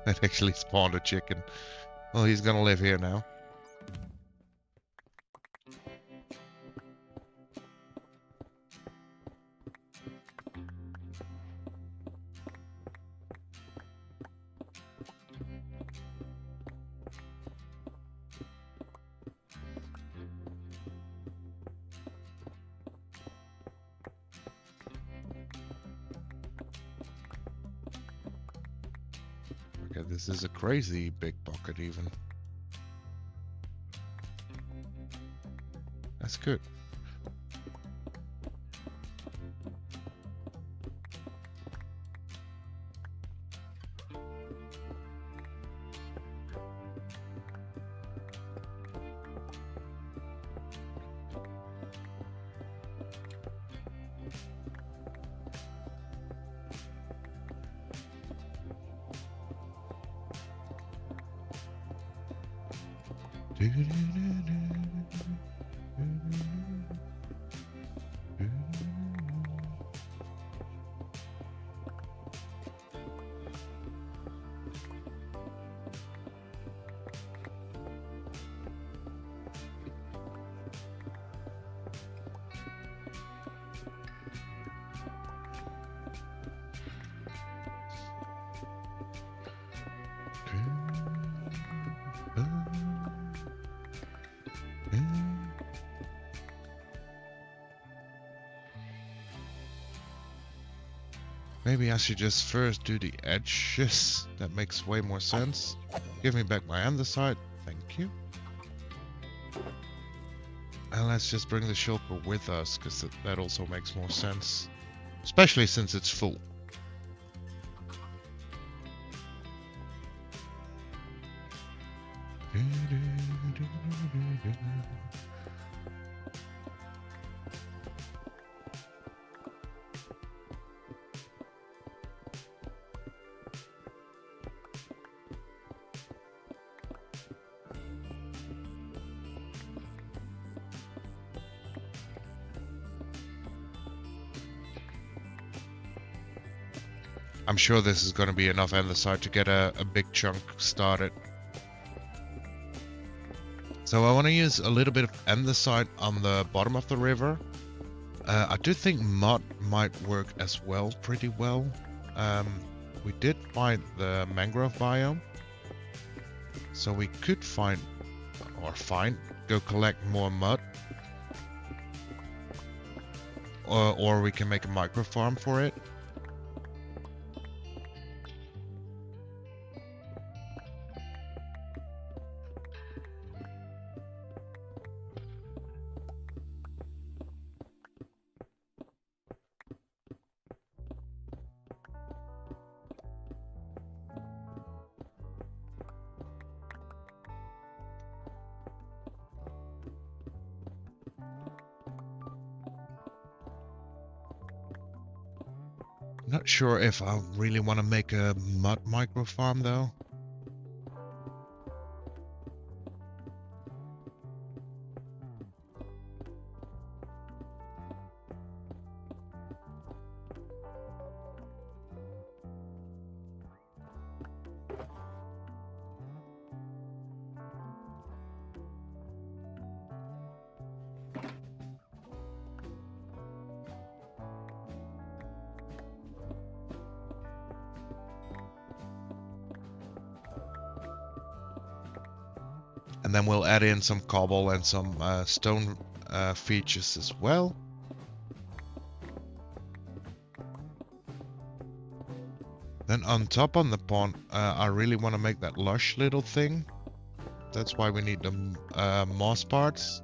That actually spawned a chicken. Well, he's gonna live here now. Okay, this is a crazy big pocket even. That's good. Maybe I should just first do the edges. That makes way more sense. Give me back my andesite. Thank you. And let's just bring the shulker with us, because that also makes more sense. Especially since it's full. I'm sure this is going to be enough andesite to get a big chunk started. So I want to use a little bit of andesite on the bottom of the river. I do think mud might work as well, pretty well. We did find the mangrove biome. So we could go collect more mud. Or we can make a micro farm for it. Not sure if I really want to make a mud micro farm though. And then we'll add in some cobble and some stone features as well. Then on top on the pond, I really want to make that lush little thing. That's why we need the moss parts.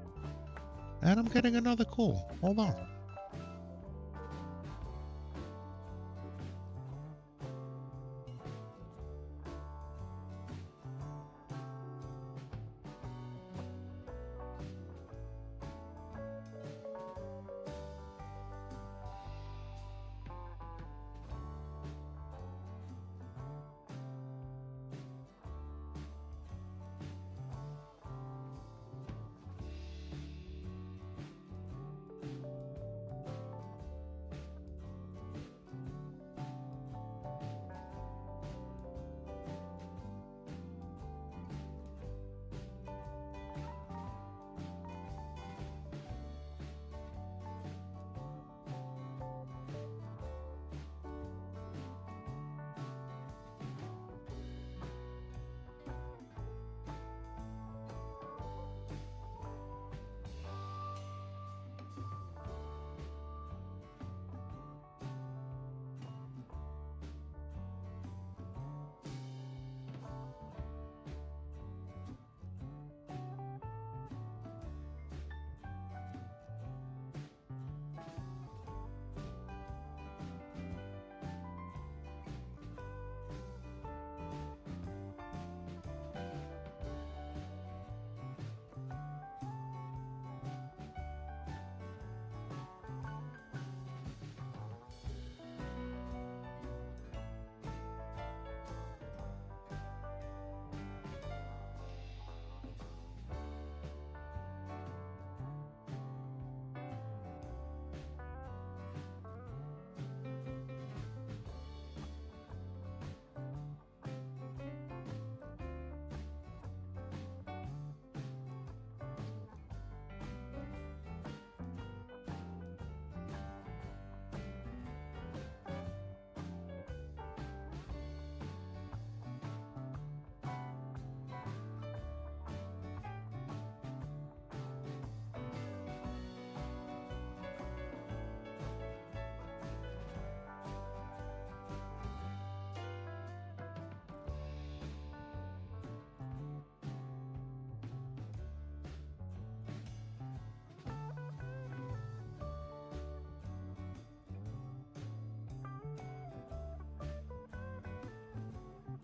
And I'm getting another coal. Hold on.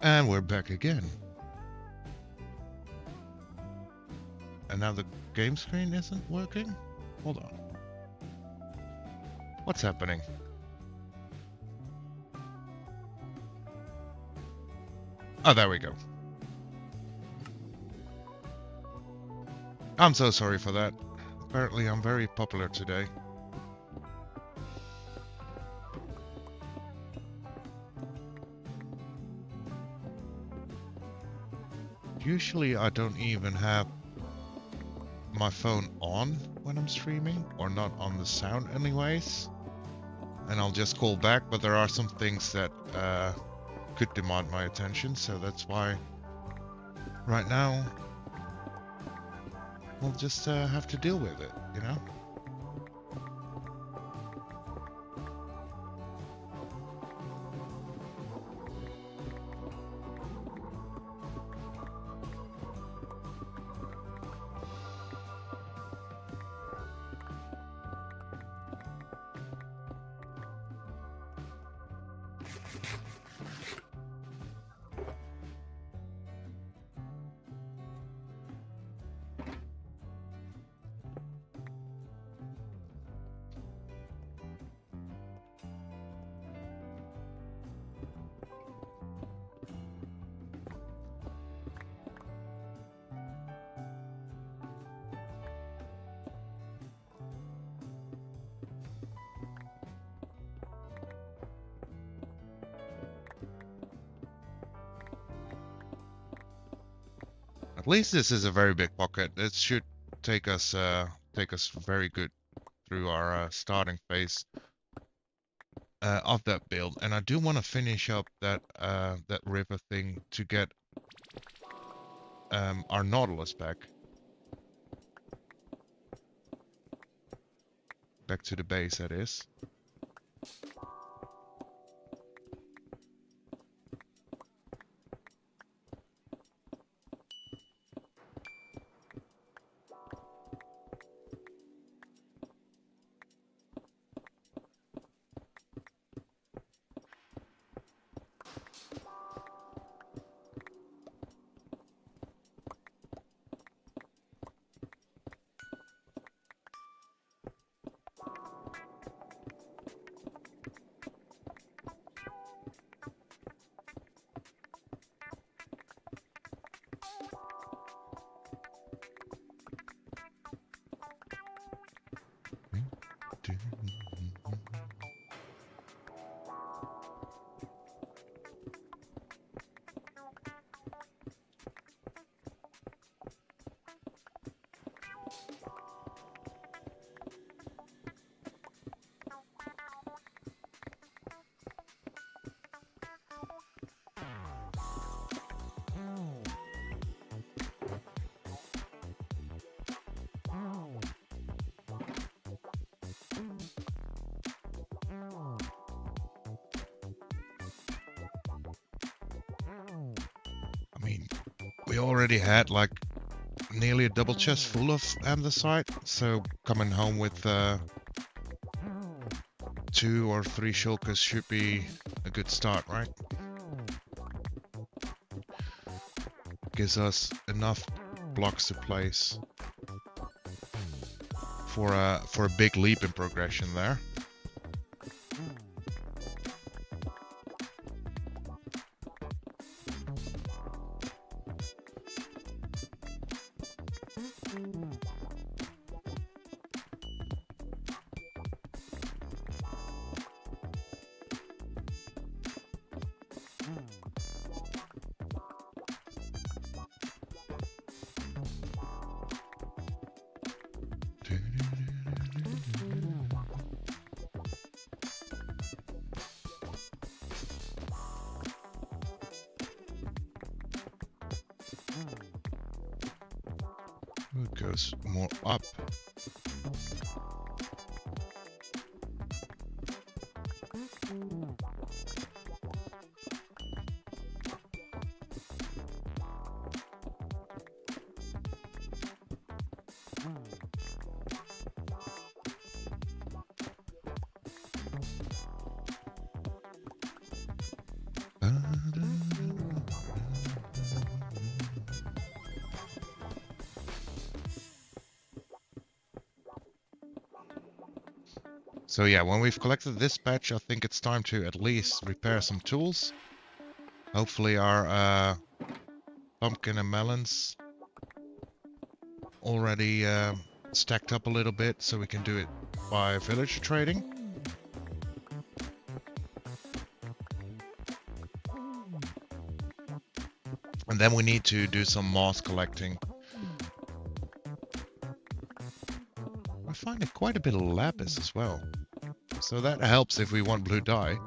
And we're back again. And now the game screen isn't working? Hold on. What's happening? Oh, there we go. I'm so sorry for that. Apparently I'm very popular today. Usually I don't even have my phone on when I'm streaming, or not on the sound anyways. And I'll just call back, but there are some things that could demand my attention, so that's why right now we'll just have to deal with it, you know? least this is a very big pocket. It should take us very good through our starting phase of that build. And I do want to finish up that that river thing to get our Nautilus back to the base, that is. I mean, we already had like nearly a double chest full of andesite, so coming home with 2 or 3 shulkers should be a good start, right? Gives us enough blocks to place for a big leap in progression there. It goes more up. So yeah, when we've collected this patch, I think it's time to at least repair some tools. Hopefully our pumpkin and melons already stacked up a little bit, so we can do it by villager trading. And then we need to do some moss collecting. I find quite a bit of lapis as well, so that helps if we want blue dye.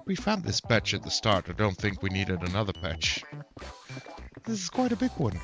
We found this patch at the start. I don't think we needed another patch. This is quite a big one.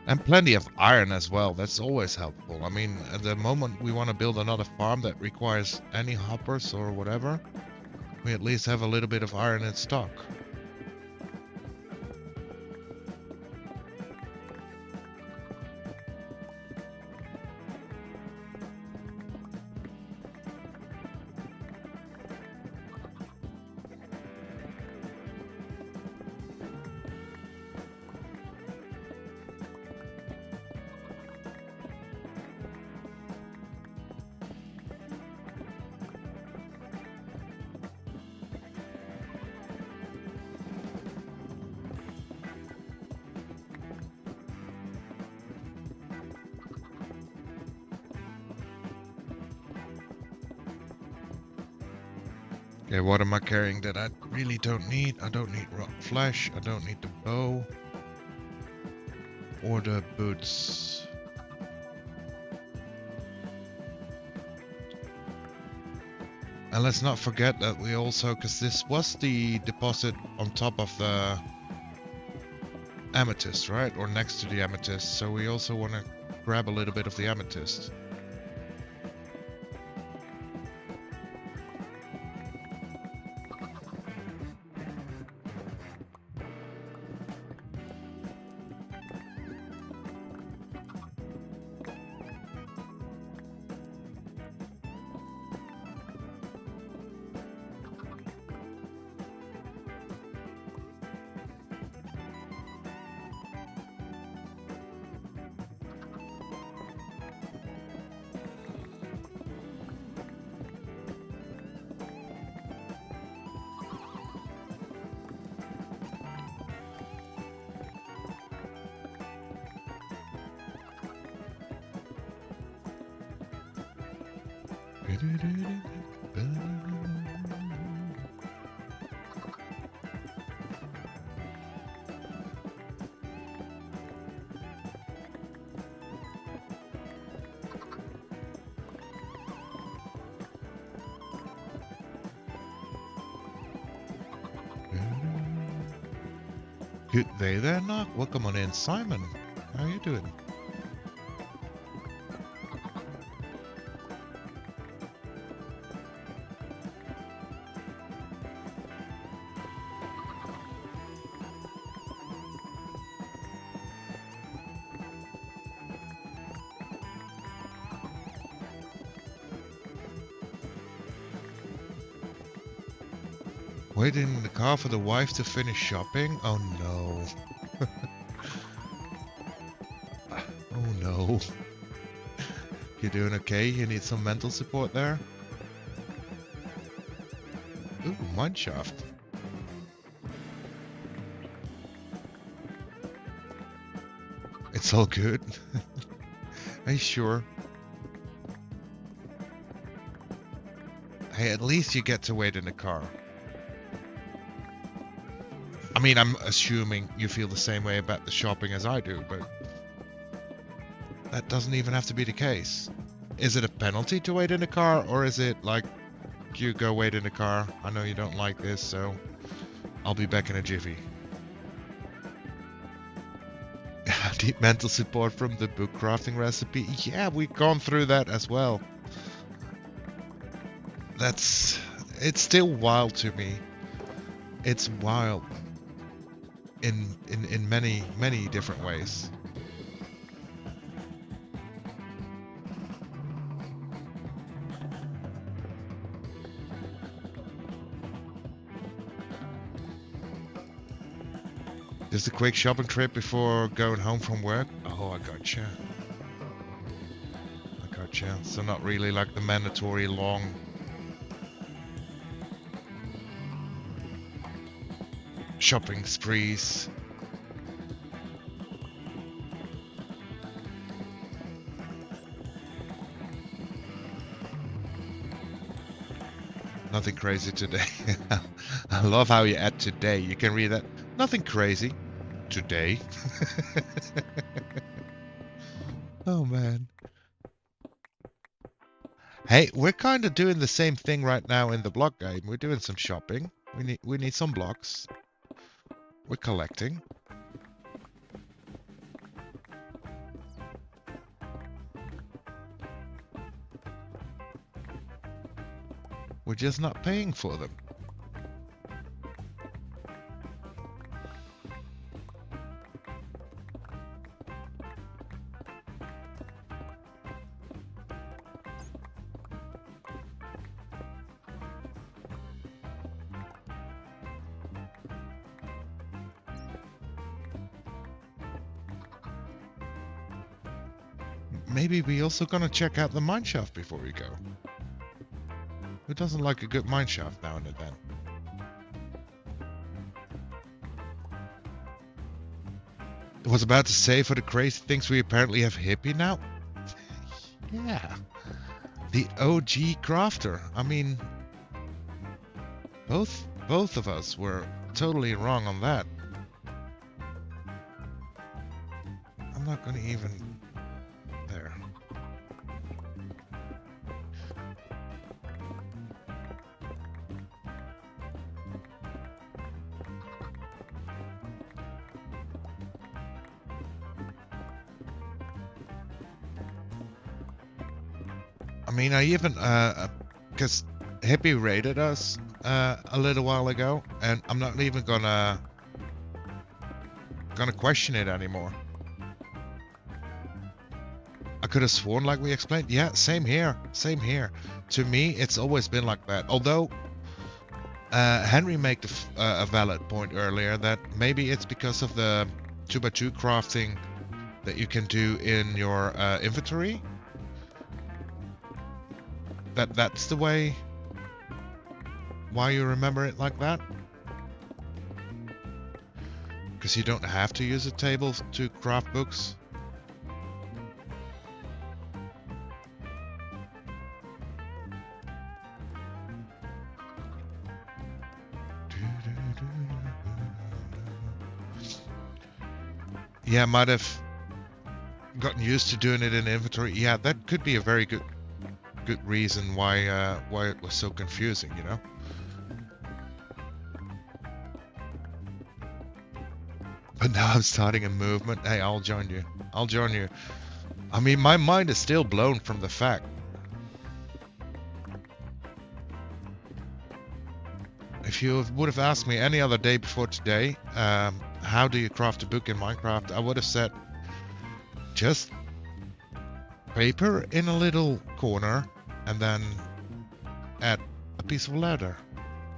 And plenty of iron as well. That's always helpful. I mean, at the moment we want to build another farm that requires any hoppers or whatever, we at least have a little bit of iron in stock. Okay, what am I carrying that I really don't need? I don't need rock flesh, I don't need the bow, or the boots. And let's not forget that we also, because this was the deposit on top of the amethyst, right? Or next to the amethyst, so we also want to grab a little bit of the amethyst. Good day there, Knock. Welcome on in, Simon. How are you doing? Waiting in the car for the wife to finish shopping? Oh no. Oh no. You doing okay? You need some mental support there? Ooh, mineshaft. It's all good. Are you sure? Hey, at least you get to wait in the car. I mean, I'm assuming you feel the same way about the shopping as I do, but that doesn't even have to be the case. Is it a penalty to wait in the car, or is it like, you go wait in the car, I know you don't like this, so I'll be back in a jiffy. I need mental support from the book crafting recipe. Yeah, we've gone through that as well. It's still wild to me. It's wild. In many different ways. Just a quick shopping trip before going home from work. Oh, I gotcha. I gotcha. So not really like the mandatory long shopping sprees. Nothing crazy today. I love how you add today. You can read that. Nothing crazy. Today. Oh man. Hey, we're kind of doing the same thing right now in the block game. We're doing some shopping. We need some blocks. We're collecting. We're just not paying for them. Maybe we also gonna check out the mineshaft before we go. Who doesn't like a good mineshaft now and then? I was about to say, for the crazy things, we apparently have Hippie now. Yeah. The OG crafter. I mean, both of us were totally wrong on that. I'm not gonna even... There. I mean, I even, because Hippie raided us a little while ago, and I'm not even gonna question it anymore. I could have sworn, like we explained. Yeah, same here. Same here. To me, it's always been like that. Although, Henry made a valid point earlier that maybe it's because of the 2x2 crafting that you can do in your inventory. That's the way why you remember it like that. Because you don't have to use a table to craft books. Yeah, might have gotten used to doing it in inventory. Yeah, that could be a very good reason why it was so confusing, you know. But now I'm starting a movement. Hey, I'll join you. I'll join you. I mean, my mind is still blown from the fact. If you would have asked me any other day before today, how do you craft a book in Minecraft, I would have said just paper in a little corner and then add a piece of leather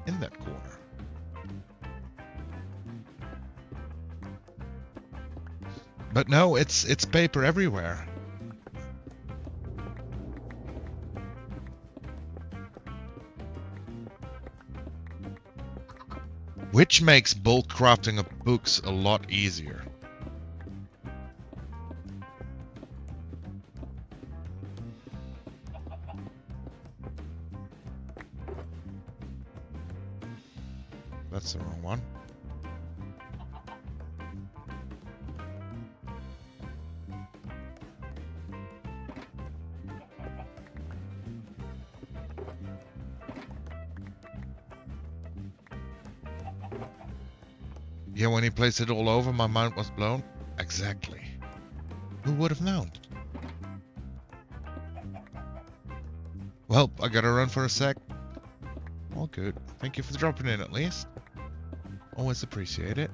in that corner. But no, it's paper everywhere. Which makes bulk crafting of books a lot easier. That's the wrong one. Yeah, when he placed it all over, my mind was blown. Exactly. Who would have known? Well, I gotta run for a sec. All good. Thank you for dropping in at least. Always appreciate it.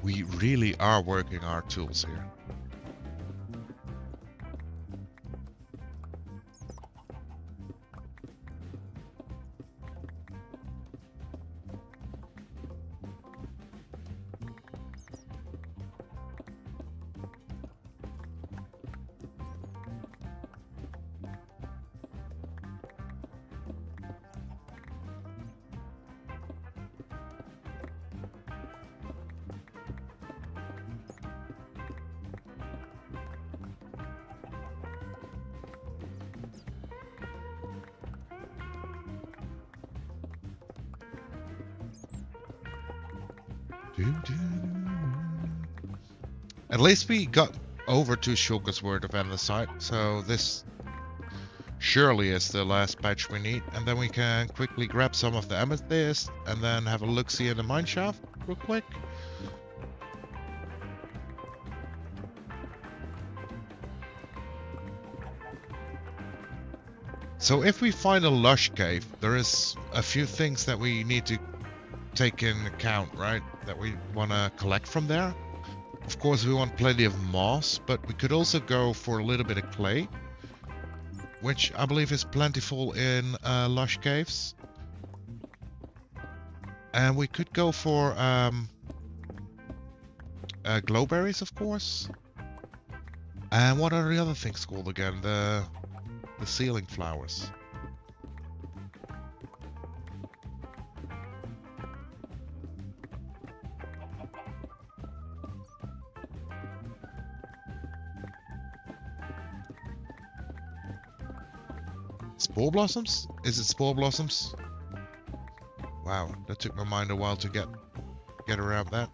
We really are working our tools here. At least we got over 2 shulkers worth of andesite, so this surely is the last patch we need. And then we can quickly grab some of the amethyst and then have a look-see in the mine shaft real quick. So if we find a lush cave, there is a few things that we need to take in account, right? That we want to collect from there. Of course, we want plenty of moss, but we could also go for a little bit of clay, which I believe is plentiful in lush caves. And we could go for glowberries, of course. And what are the other things called again? The ceiling flowers. Spore blossoms? Is it spore blossoms? Wow, that took my mind a while to get around that.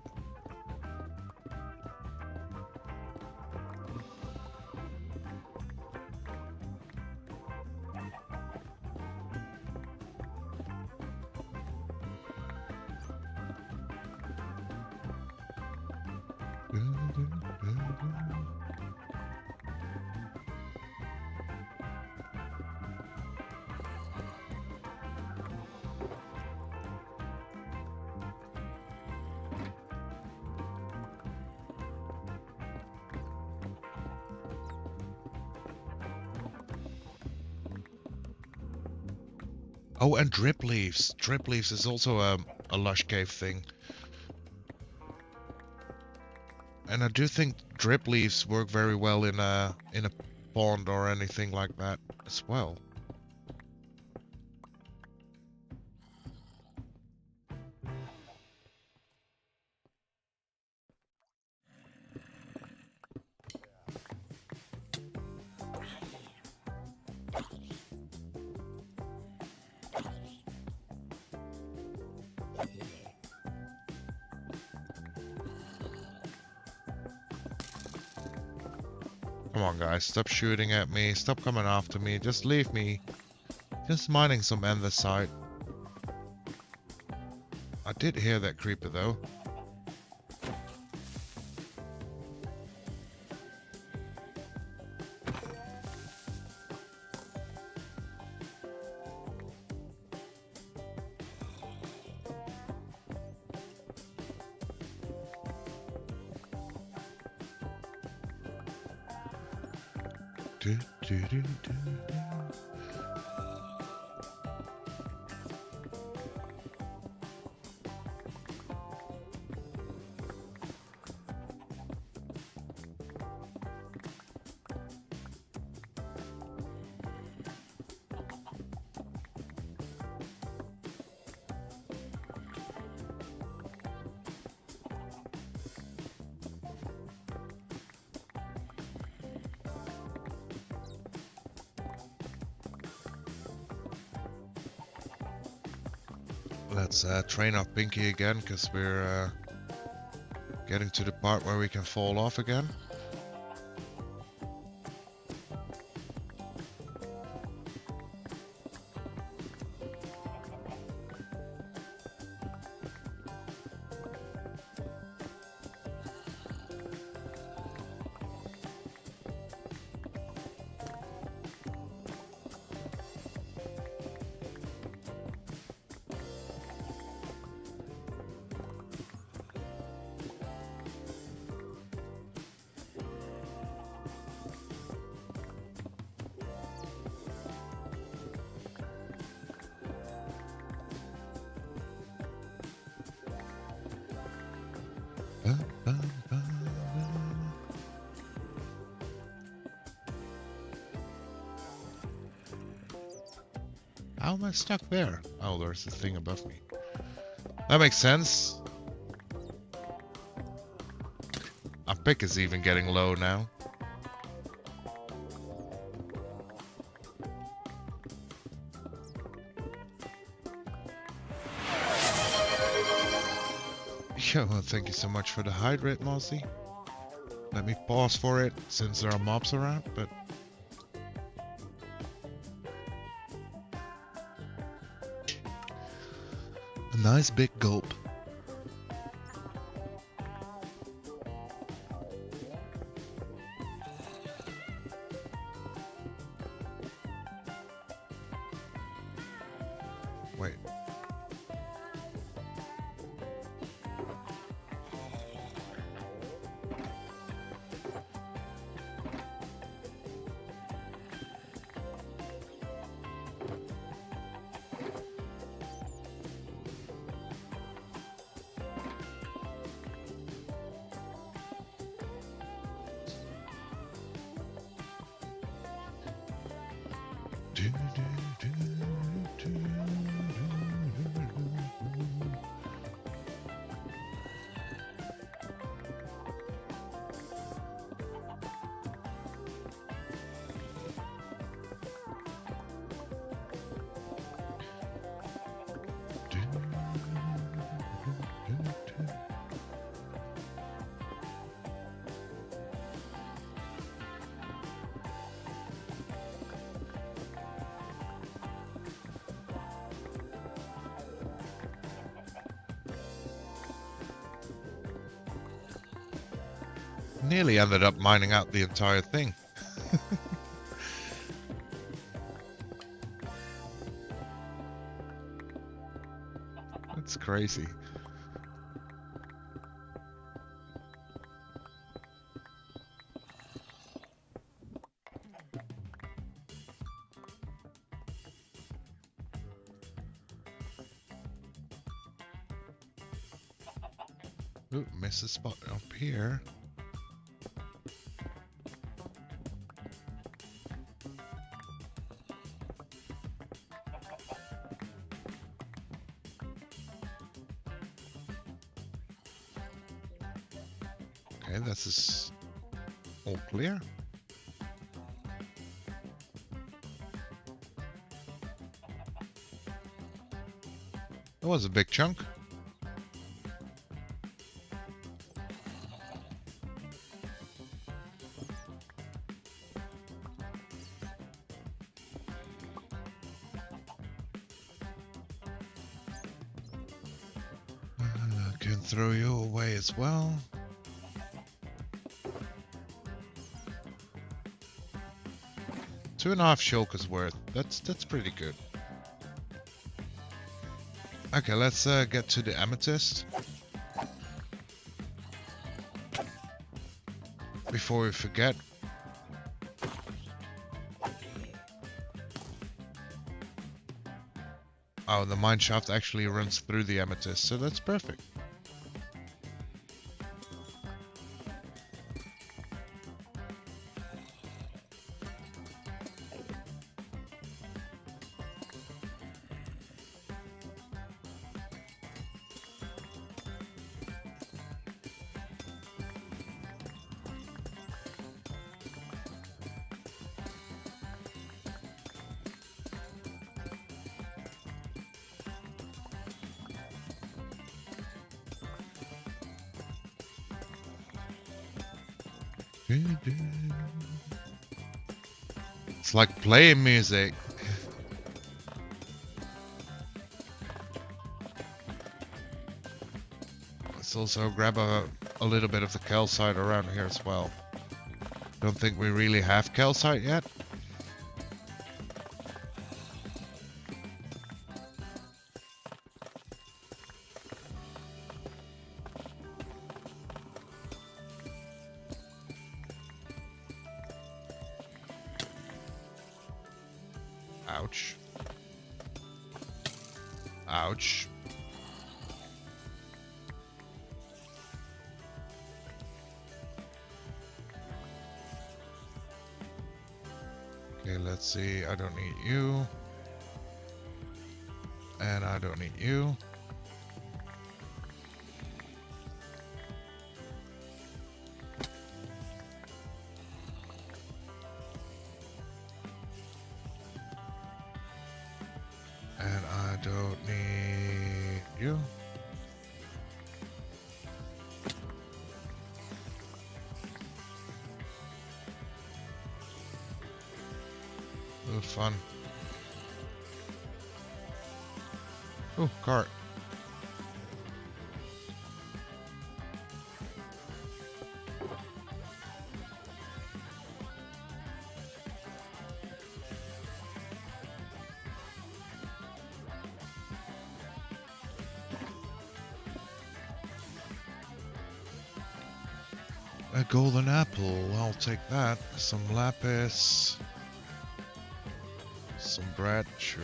Oh, and drip leaves. Drip leaves is also a lush cave thing. And I do think drip leaves work very well in a pond or anything like that as well. Come on, guys, stop shooting at me, stop coming after me, just leave me. Just mining some andesite. I did hear that creeper, though. Let's train our Pinky again, because we're getting to the part where we can fall off again. How am I stuck there? Oh, there's a thing above me. That makes sense. Our pick is even getting low now. Yo, thank you so much for the hydrate, Mossy. Let me pause for it since there are mobs around, but a nice big gulp. Wait. Nearly ended up mining out the entire thing. That's crazy. Ooh, missed a spot up here. Okay, this is all clear. That was a big chunk. Can throw you away as well. Two and a half shulkers worth. That's pretty good. Okay, let's get to the amethyst before we forget. Oh, the mine shaft actually runs through the amethyst, so that's perfect. It's like playing music. Let's also grab a little bit of the calcite around here as well. Don't think we really have calcite yet. Ouch. Ouch. Okay, let's see. I don't need you. And I don't need you. And I don't need you. of fun. Oh, cart. A golden apple, I'll take that. Some lapis. Some bread, sure.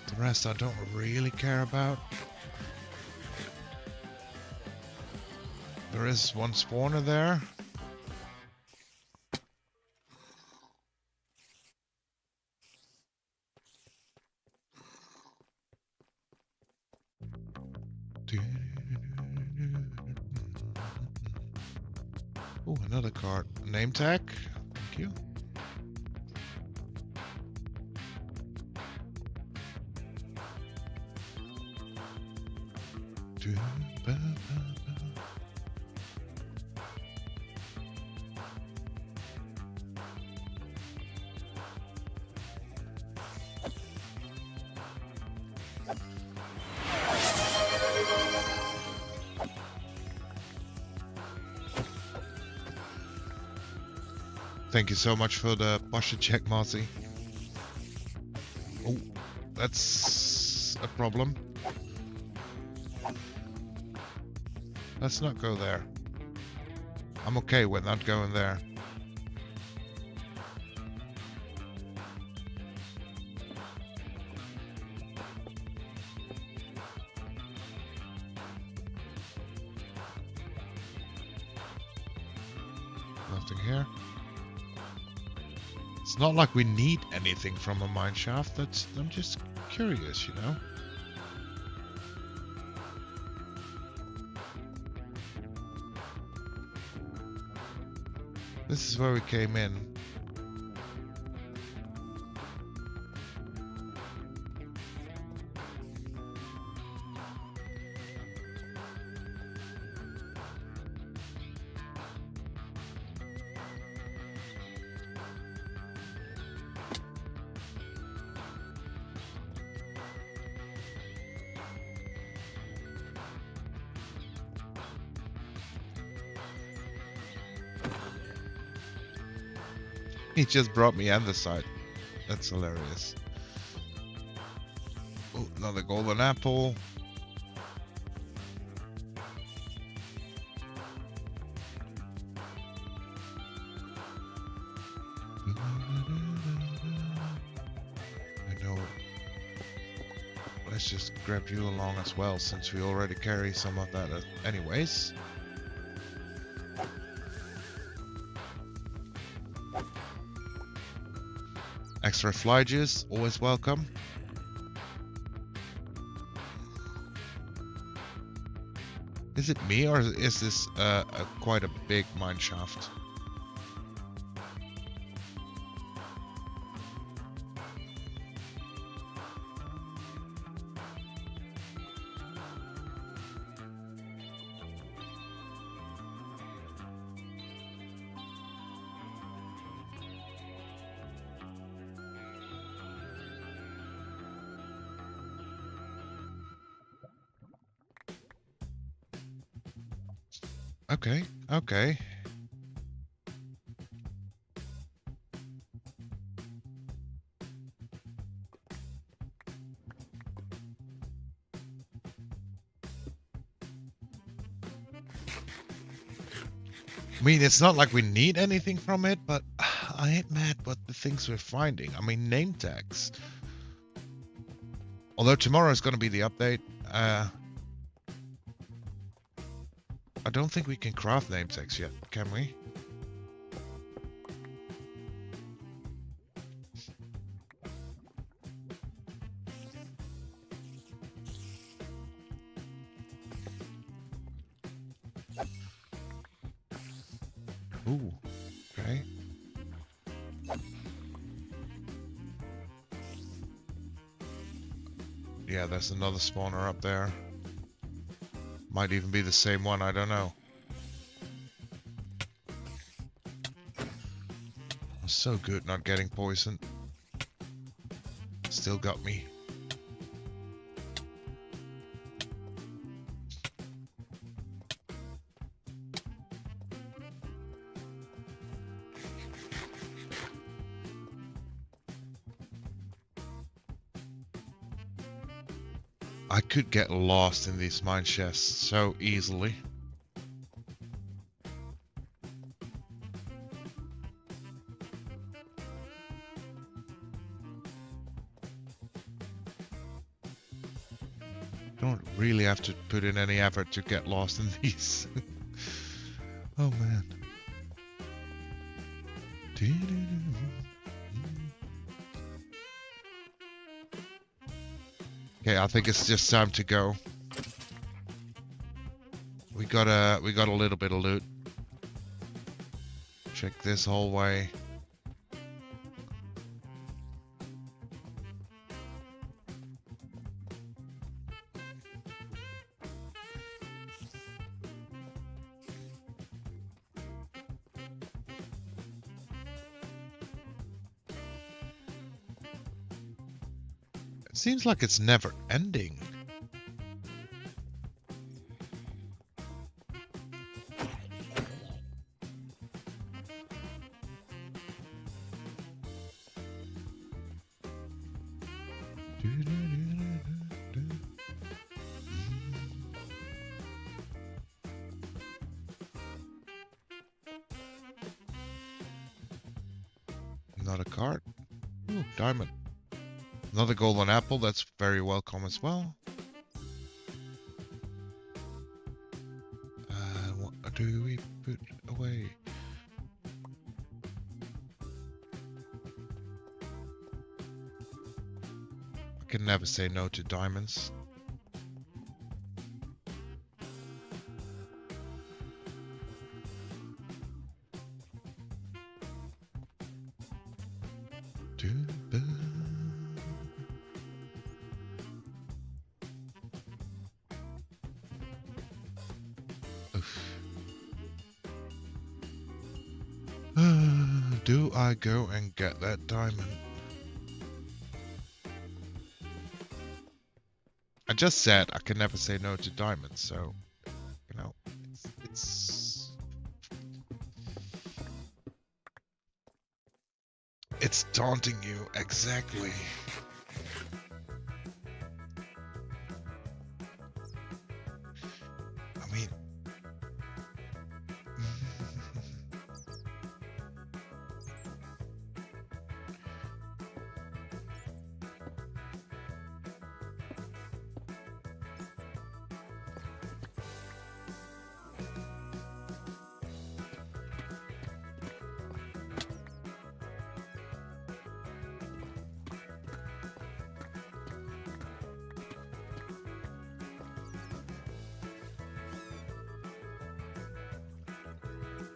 The rest I don't really care about. There is one spawner there. Oh, another card. Name tag. Thank you. Thank you so much for the posture check, Marty. Oh, that's a problem. Let's not go there. I'm okay with not going there. Nothing here. It's not like we need anything from a mine shaft. I'm just curious, you know. This is where we came in. He just brought me andesite. That's hilarious. Oh, another golden apple. I know. Let's just grab you along as well, since we already carry some of that anyways. Extra fly juice, always welcome. Is it me, or is this quite a big mine shaft? Okay, okay. I mean, it's not like we need anything from it, but I ain't mad with the things we're finding. I mean, name tags. Although tomorrow is going to be the update. I don't think we can craft name tags yet, can we? Ooh, okay. Yeah, there's another spawner up there. Might even be the same one, I don't know. So good not getting poisoned. Still got me. I could get lost in these mine chests so easily. Don't really have to put in any effort to get lost in these. Oh man. Okay, I think it's just time to go. We got a little bit of loot. Check this hallway. It seems like it's never ending. Not a card. Ooh, diamond. Another golden apple, that's very welcome as well. What do we put away? I can never say no to diamonds. Do I go and get that diamond? I just said I can never say no to diamonds, so you know, it's taunting you, exactly. I mean,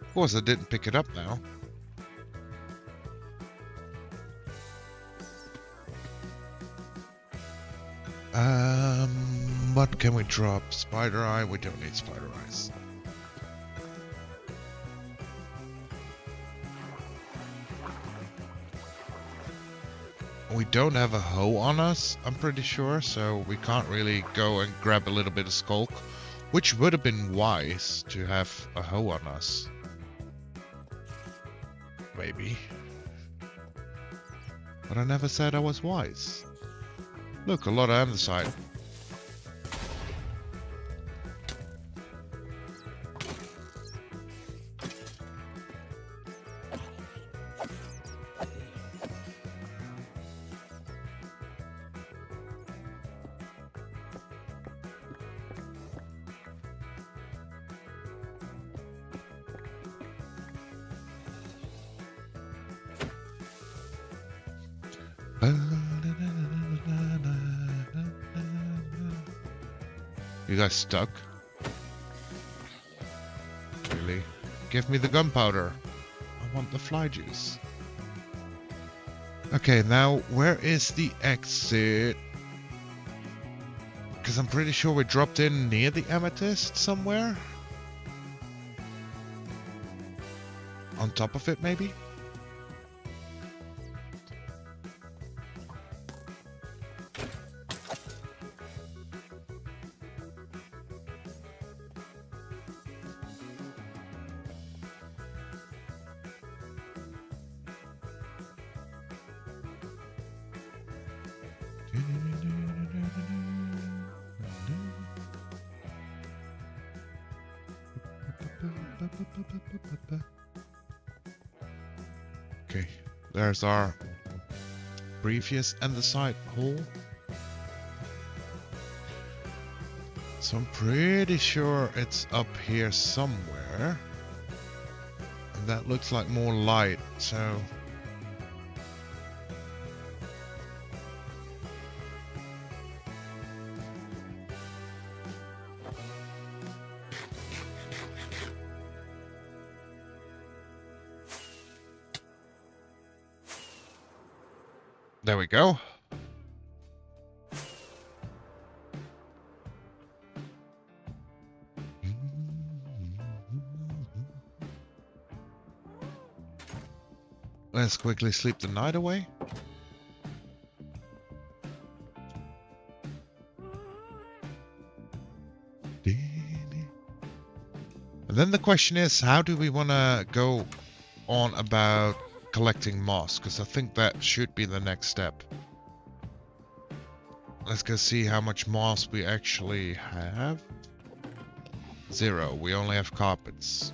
of course I didn't pick it up now. What can we drop? Spider eye? We don't need spider eyes. We don't have a hoe on us, I'm pretty sure, so we can't really go and grab a little bit of skulk, which would have been wise to have a hoe on us. Maybe. But I never said I was wise. Look, a lot of andesite. You guys stuck? Really? Give me the gunpowder. I want the fly juice. Okay, now where is the exit? Because I'm pretty sure we dropped in near the amethyst somewhere. On top of it, maybe? Okay, there's our previous andesite hole. So I'm pretty sure it's up here somewhere. And that looks like more light, so... There we go. Let's quickly sleep the night away. And then the question is, how do we want to go on about collecting moss? Because I think that should be the next step. Let's go see how much moss we actually have. 0. We only have carpets.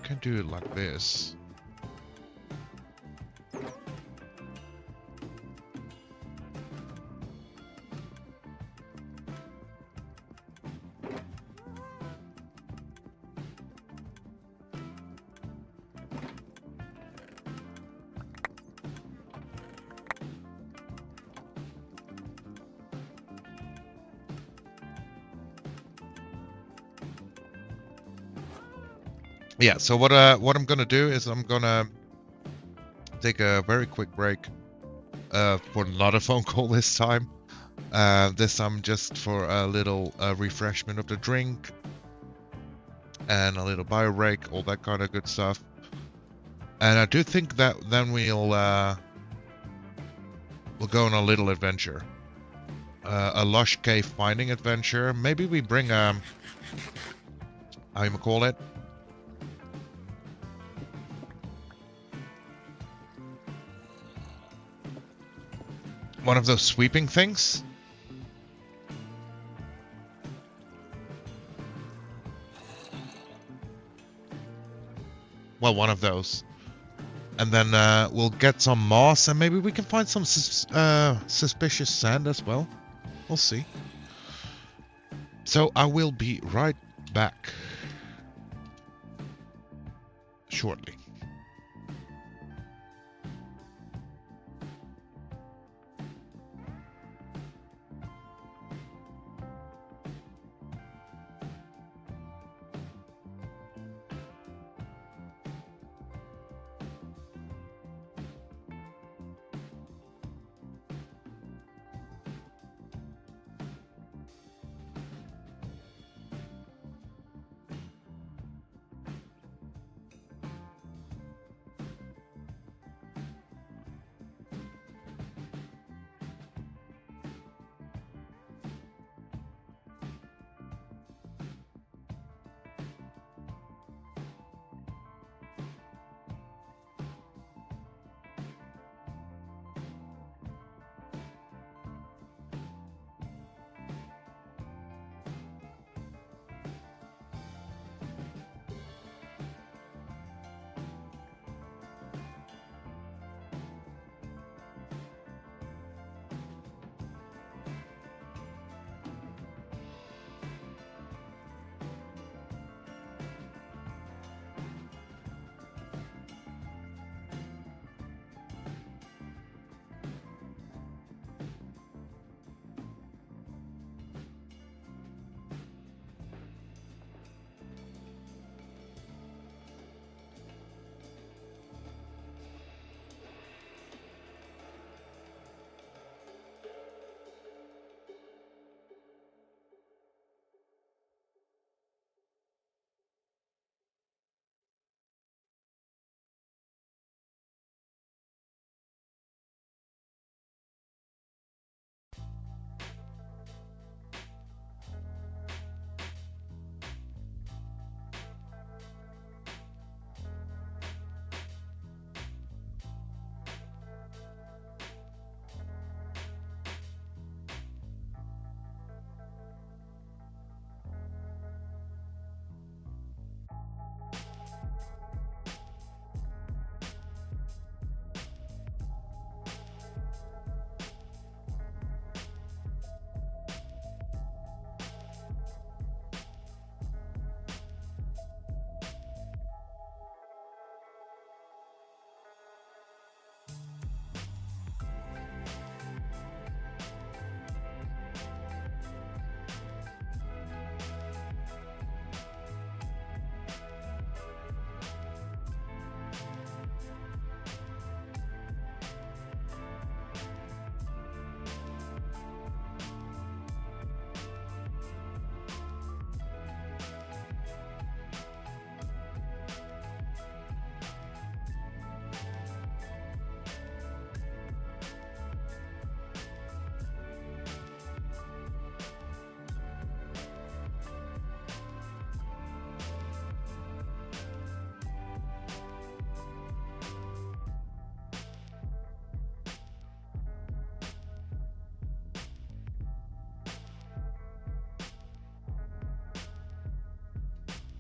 We can do it like this. Yeah, so what I'm gonna do is I'm gonna take a very quick break for not a phone call this time. This time just for a little refreshment of the drink and a little bio break, all that kind of good stuff. And I do think that then we'll go on a little adventure, a lush cave finding adventure. Maybe we bring how you call it. One of those sweeping things? Well, one of those. And then we'll get some moss and maybe we can find some suspicious sand as well. We'll see. So I will be right back shortly.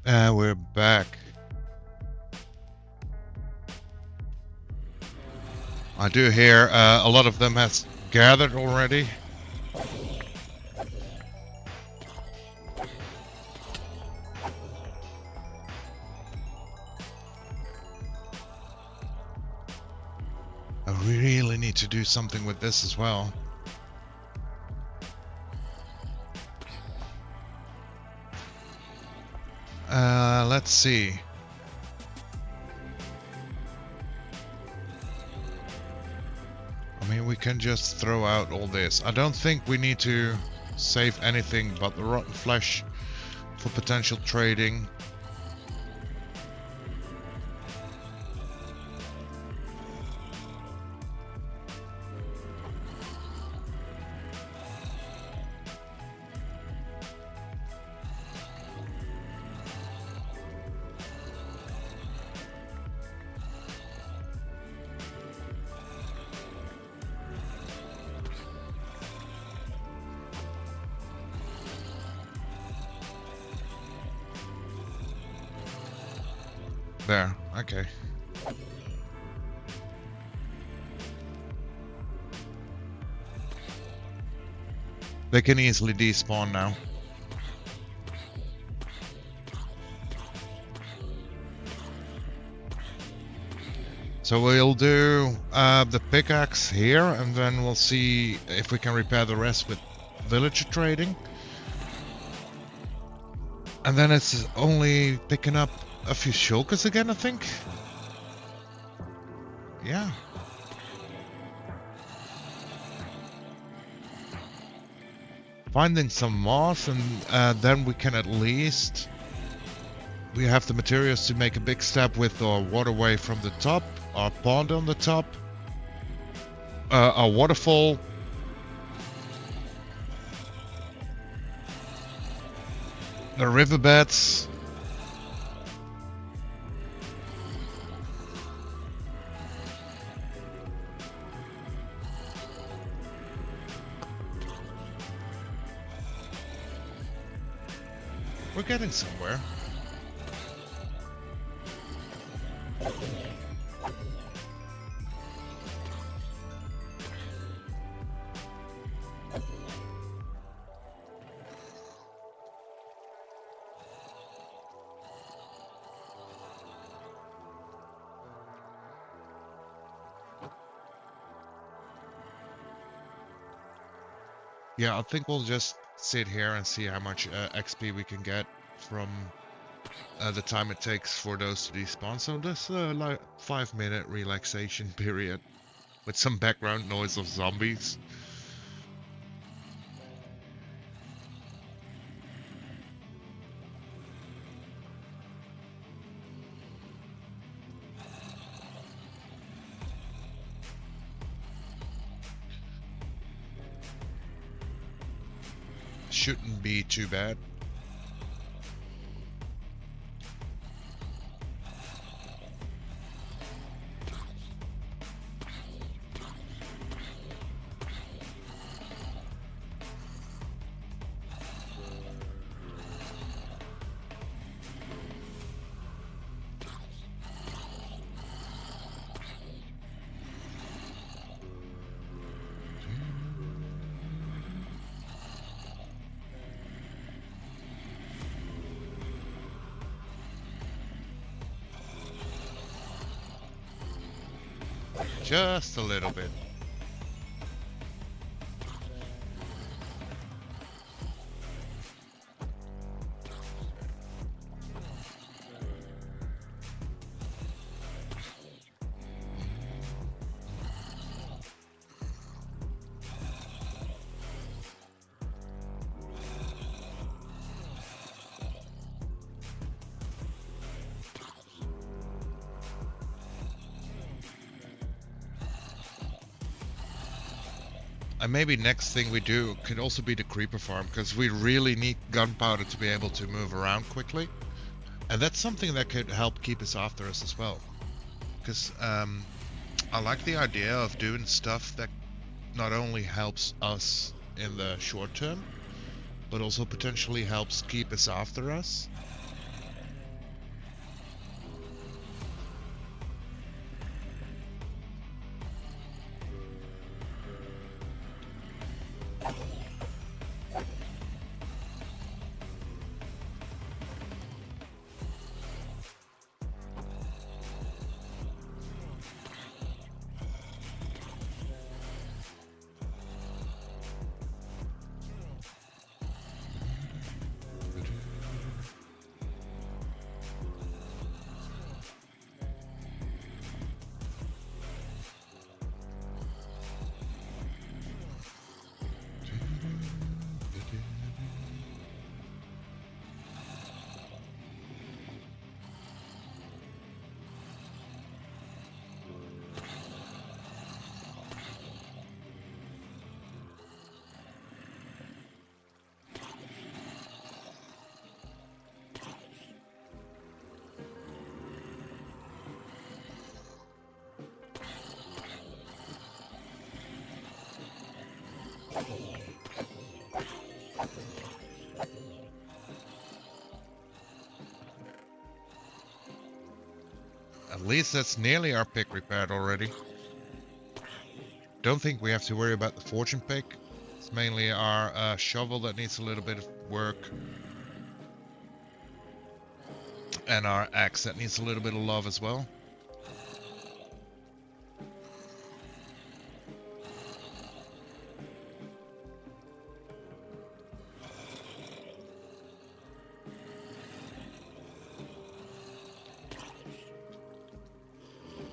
We're back. I do hear a lot of them has gathered already. I really need to do something with this as well. Let's see. I mean, we can just throw out all this. I don't think we need to save anything but the rotten flesh for potential trading. There, okay. They can easily despawn now. So we'll do the pickaxe here, and then we'll see if we can repair the rest with villager trading. And then it's only picking up a few shulkers again, I think. Yeah. Finding some moss, and then we can at least... We have the materials to make a big step with our waterway from the top, our pond on the top, our waterfall. The riverbeds. We're getting somewhere. Yeah, I think we'll just sit here and see how much XP we can get from the time it takes for those to despawn. So this like 5-minute relaxation period with some background noise of zombies. Shouldn't be too bad. Just a little bit. And maybe next thing we do could also be the creeper farm, because we really need gunpowder to be able to move around quickly. And that's something that could help keep us after us as well. Because I like the idea of doing stuff that not only helps us in the short term, but also potentially helps keep us after us. At least that's nearly our pick repaired already. Don't think we have to worry about the fortune pick. It's mainly our shovel that needs a little bit of work. And our axe that needs a little bit of love as well.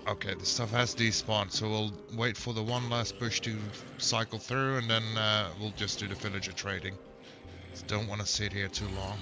Okay, the stuff has despawned, so we'll wait for the one last bush to cycle through, and then we'll just do the villager trading. Just don't want to sit here too long.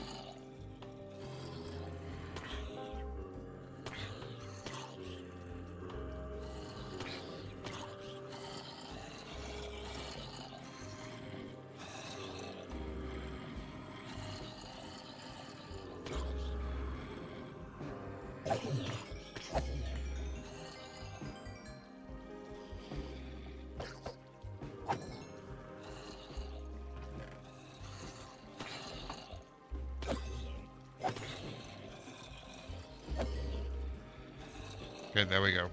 Okay, there we go.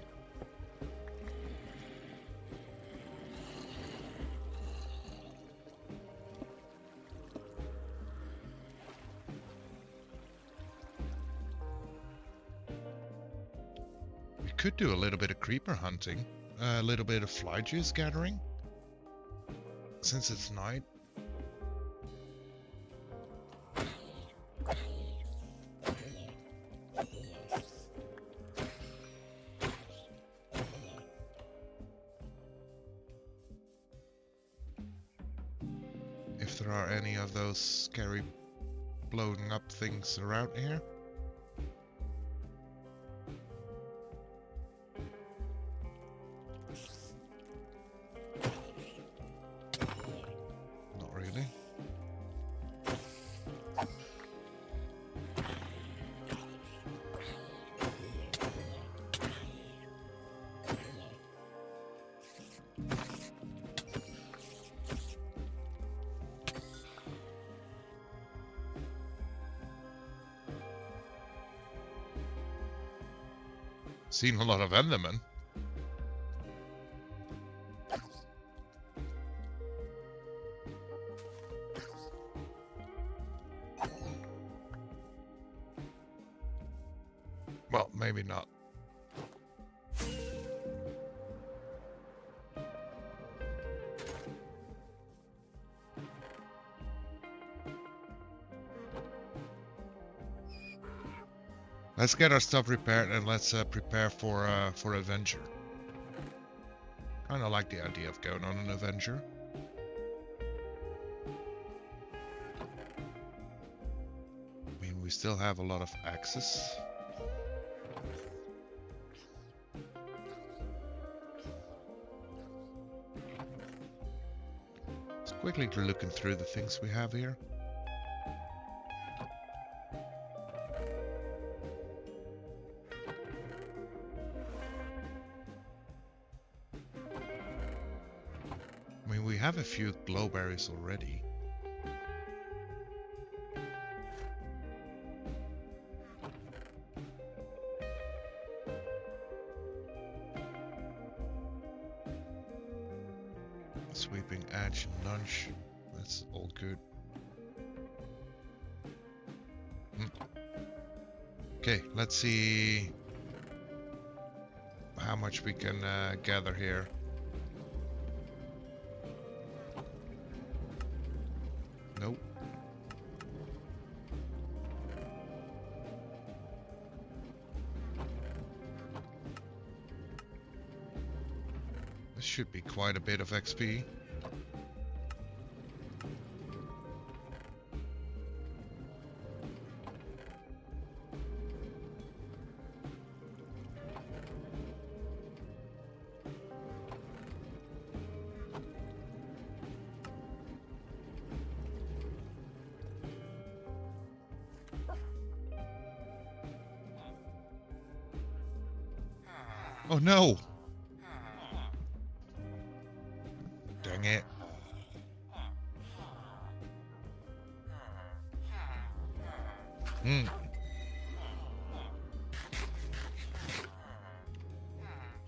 We could do a little bit of creeper hunting, a little bit of fly juice gathering, since it's night. If there are any of those scary blowing up things around here. Not really. Seen a lot of Endermen. Well, maybe not. Let's get our stuff repaired and let's prepare for Avenger. Kind of like the idea of going on an Avenger. I mean, we still have a lot of axes. Let's quickly looking through the things we have here. I mean, we have a few glowberries already. Sweeping edge and lunch. That's all good. Okay, let's see how much we can gather here. Nope. This should be quite a bit of XP. Oh no! Dang it. Hmm.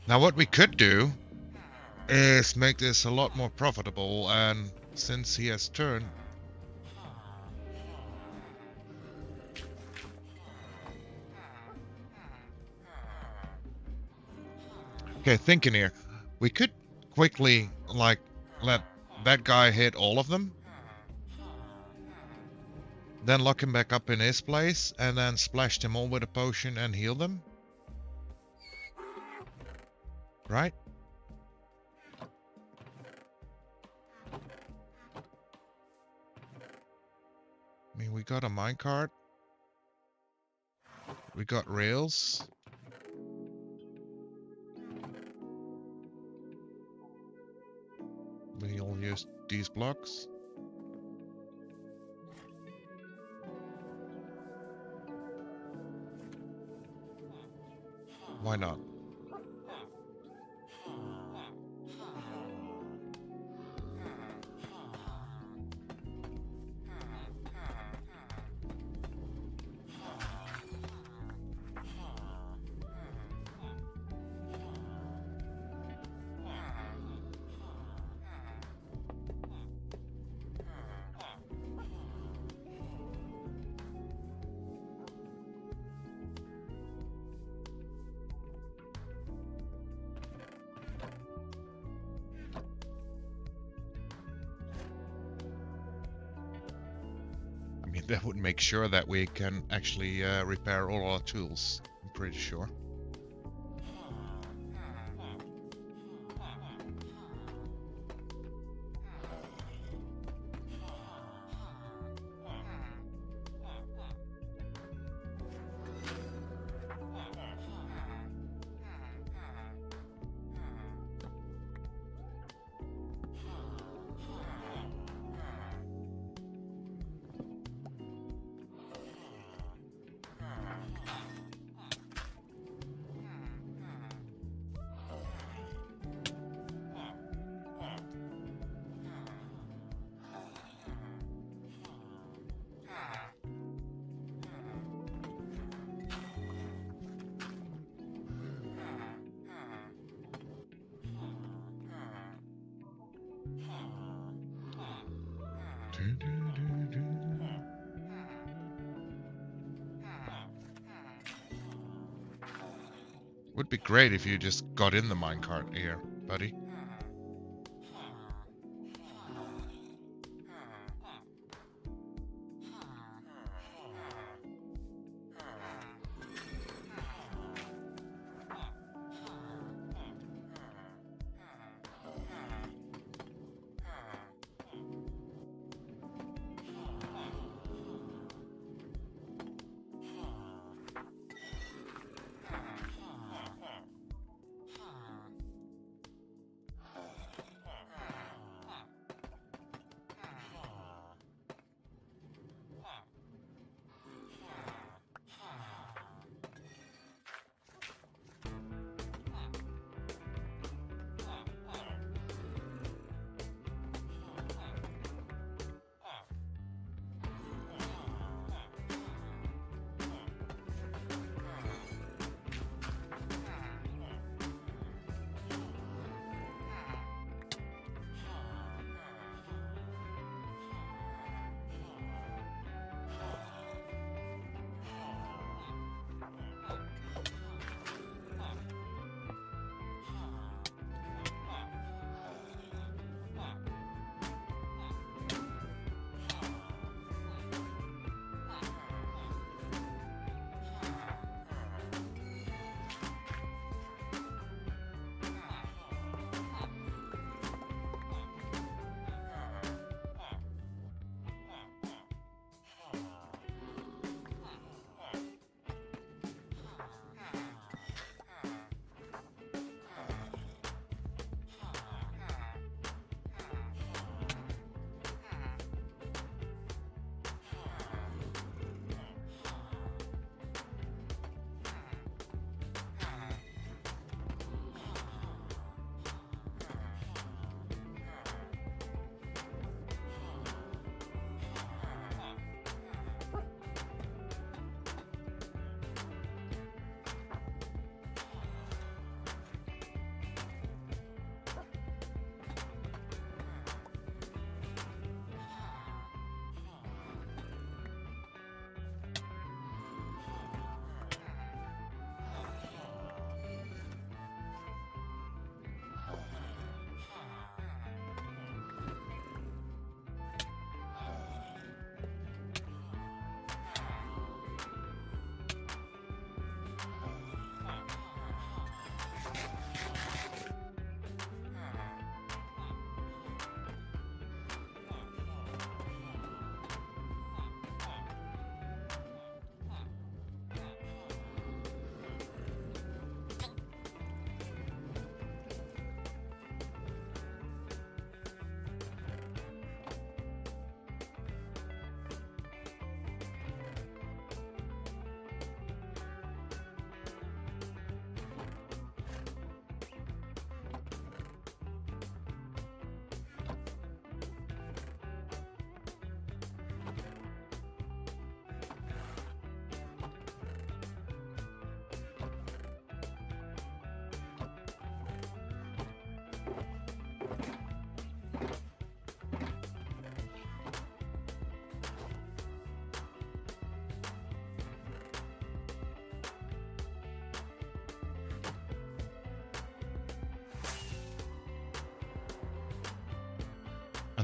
Now what we could do is make this a lot more profitable, and since he has turned... Okay, thinking here. We could quickly, like, let that guy hit all of them. Then lock him back up in his place, and then splash them all with a potion and heal them. Right? I mean, we got a minecart. We got rails. We'll use these blocks. Why not? I mean, that would make sure that we can actually repair all our tools. I'm pretty sure. Would be great if you just got in the minecart here, buddy.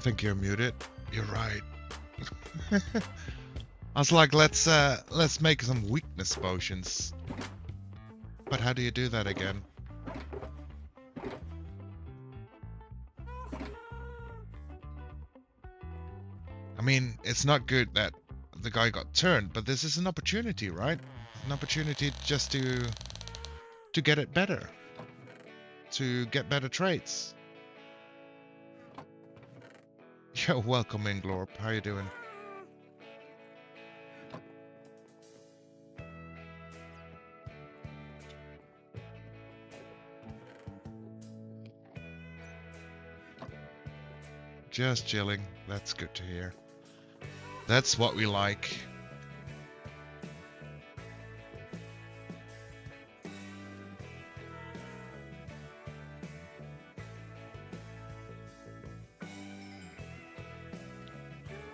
think you're muted. You're right. I was like, let's make some weakness potions. But how do you do that again? I mean, it's not good that the guy got turned, but this is an opportunity, right? An opportunity just to get it better. To get better traits. Yo, welcome in, Glorp. How you doing? Just chilling. That's good to hear. That's what we like.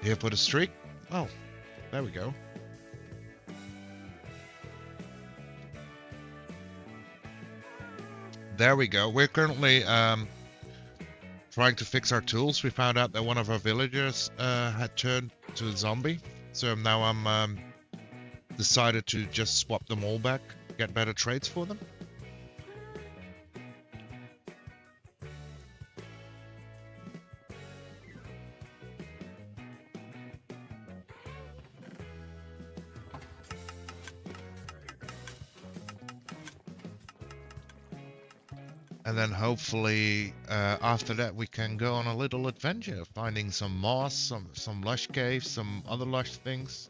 Here for the streak? Oh, there we go. There we go. We're currently trying to fix our tools. We found out that one of our villagers had turned to a zombie. So now I'm decided to just swap them all back, get better traits for them. And then hopefully after that we can go on a little adventure, finding some moss, some lush caves, some other lush things.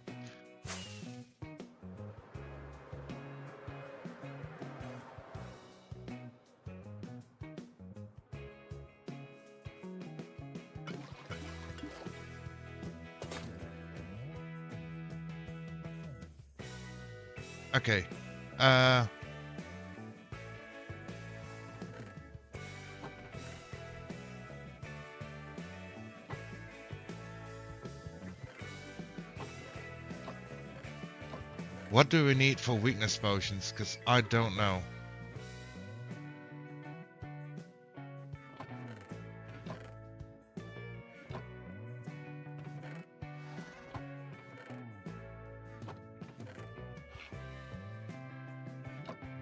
Okay. What do we need for weakness potions? Because I don't know.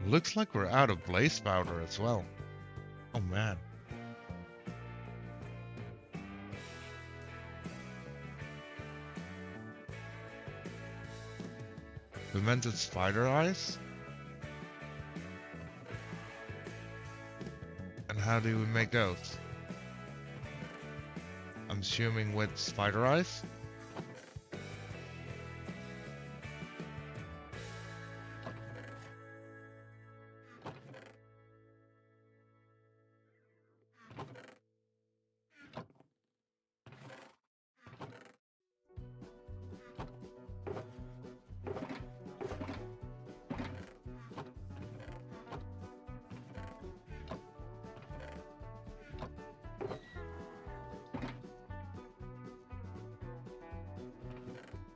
Looks like we're out of blaze powder as well. Oh man. Fermented spider eyes? And how do we make those? I'm assuming with spider eyes?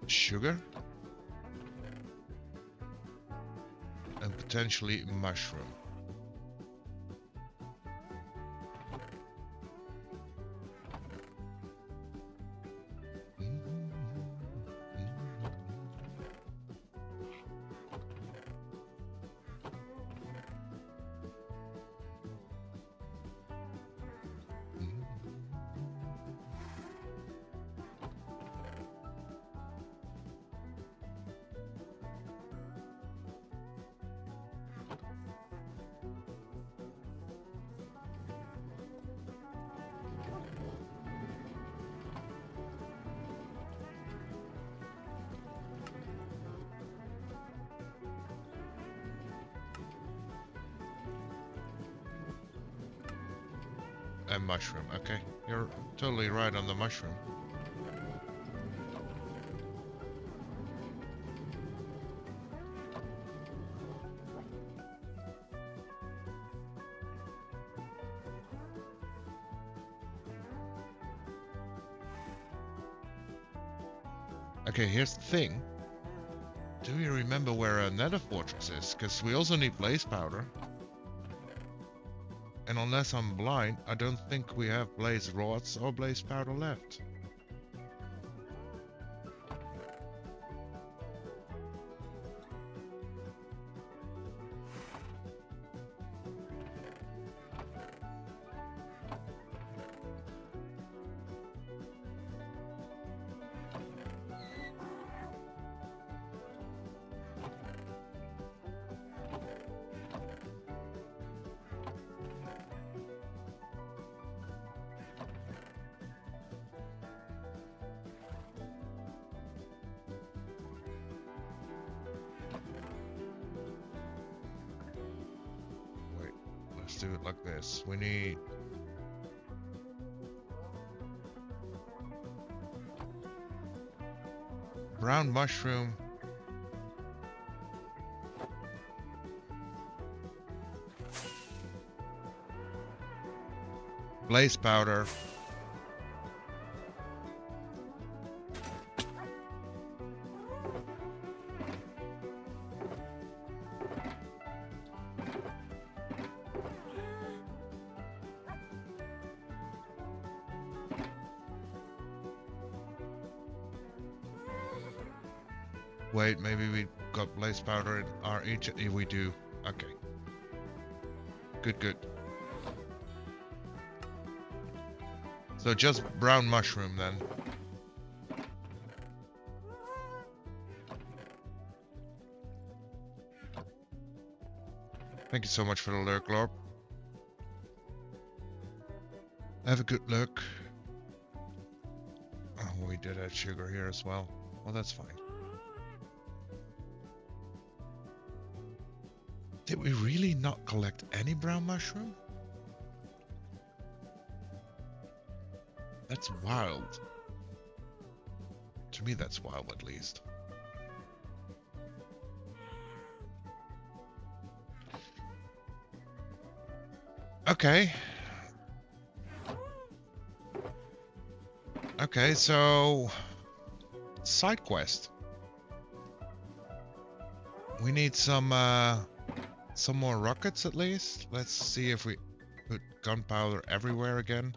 Sugar and potentially mushroom. And mushroom. Okay, you're totally right on the mushroom. Okay, here's the thing. Do you remember where a nether fortress is? Because we also need blaze powder. And unless I'm blind, I don't think we have blaze rods or blaze powder left. Let's do it like this. We need brown mushroom, blaze powder, wait, maybe we got blaze powder in our ancient. Yeah, we do. Okay. Good, good. So just brown mushroom then. Thank you so much for the lurk, Lord. Have a good look. Oh, we did add sugar here as well. Well, that's fine. Did we really not collect any brown mushroom? That's wild. To me, that's wild at least. Okay. Okay, so side quest. We need some more rockets at least. Let's see if we put gunpowder everywhere again.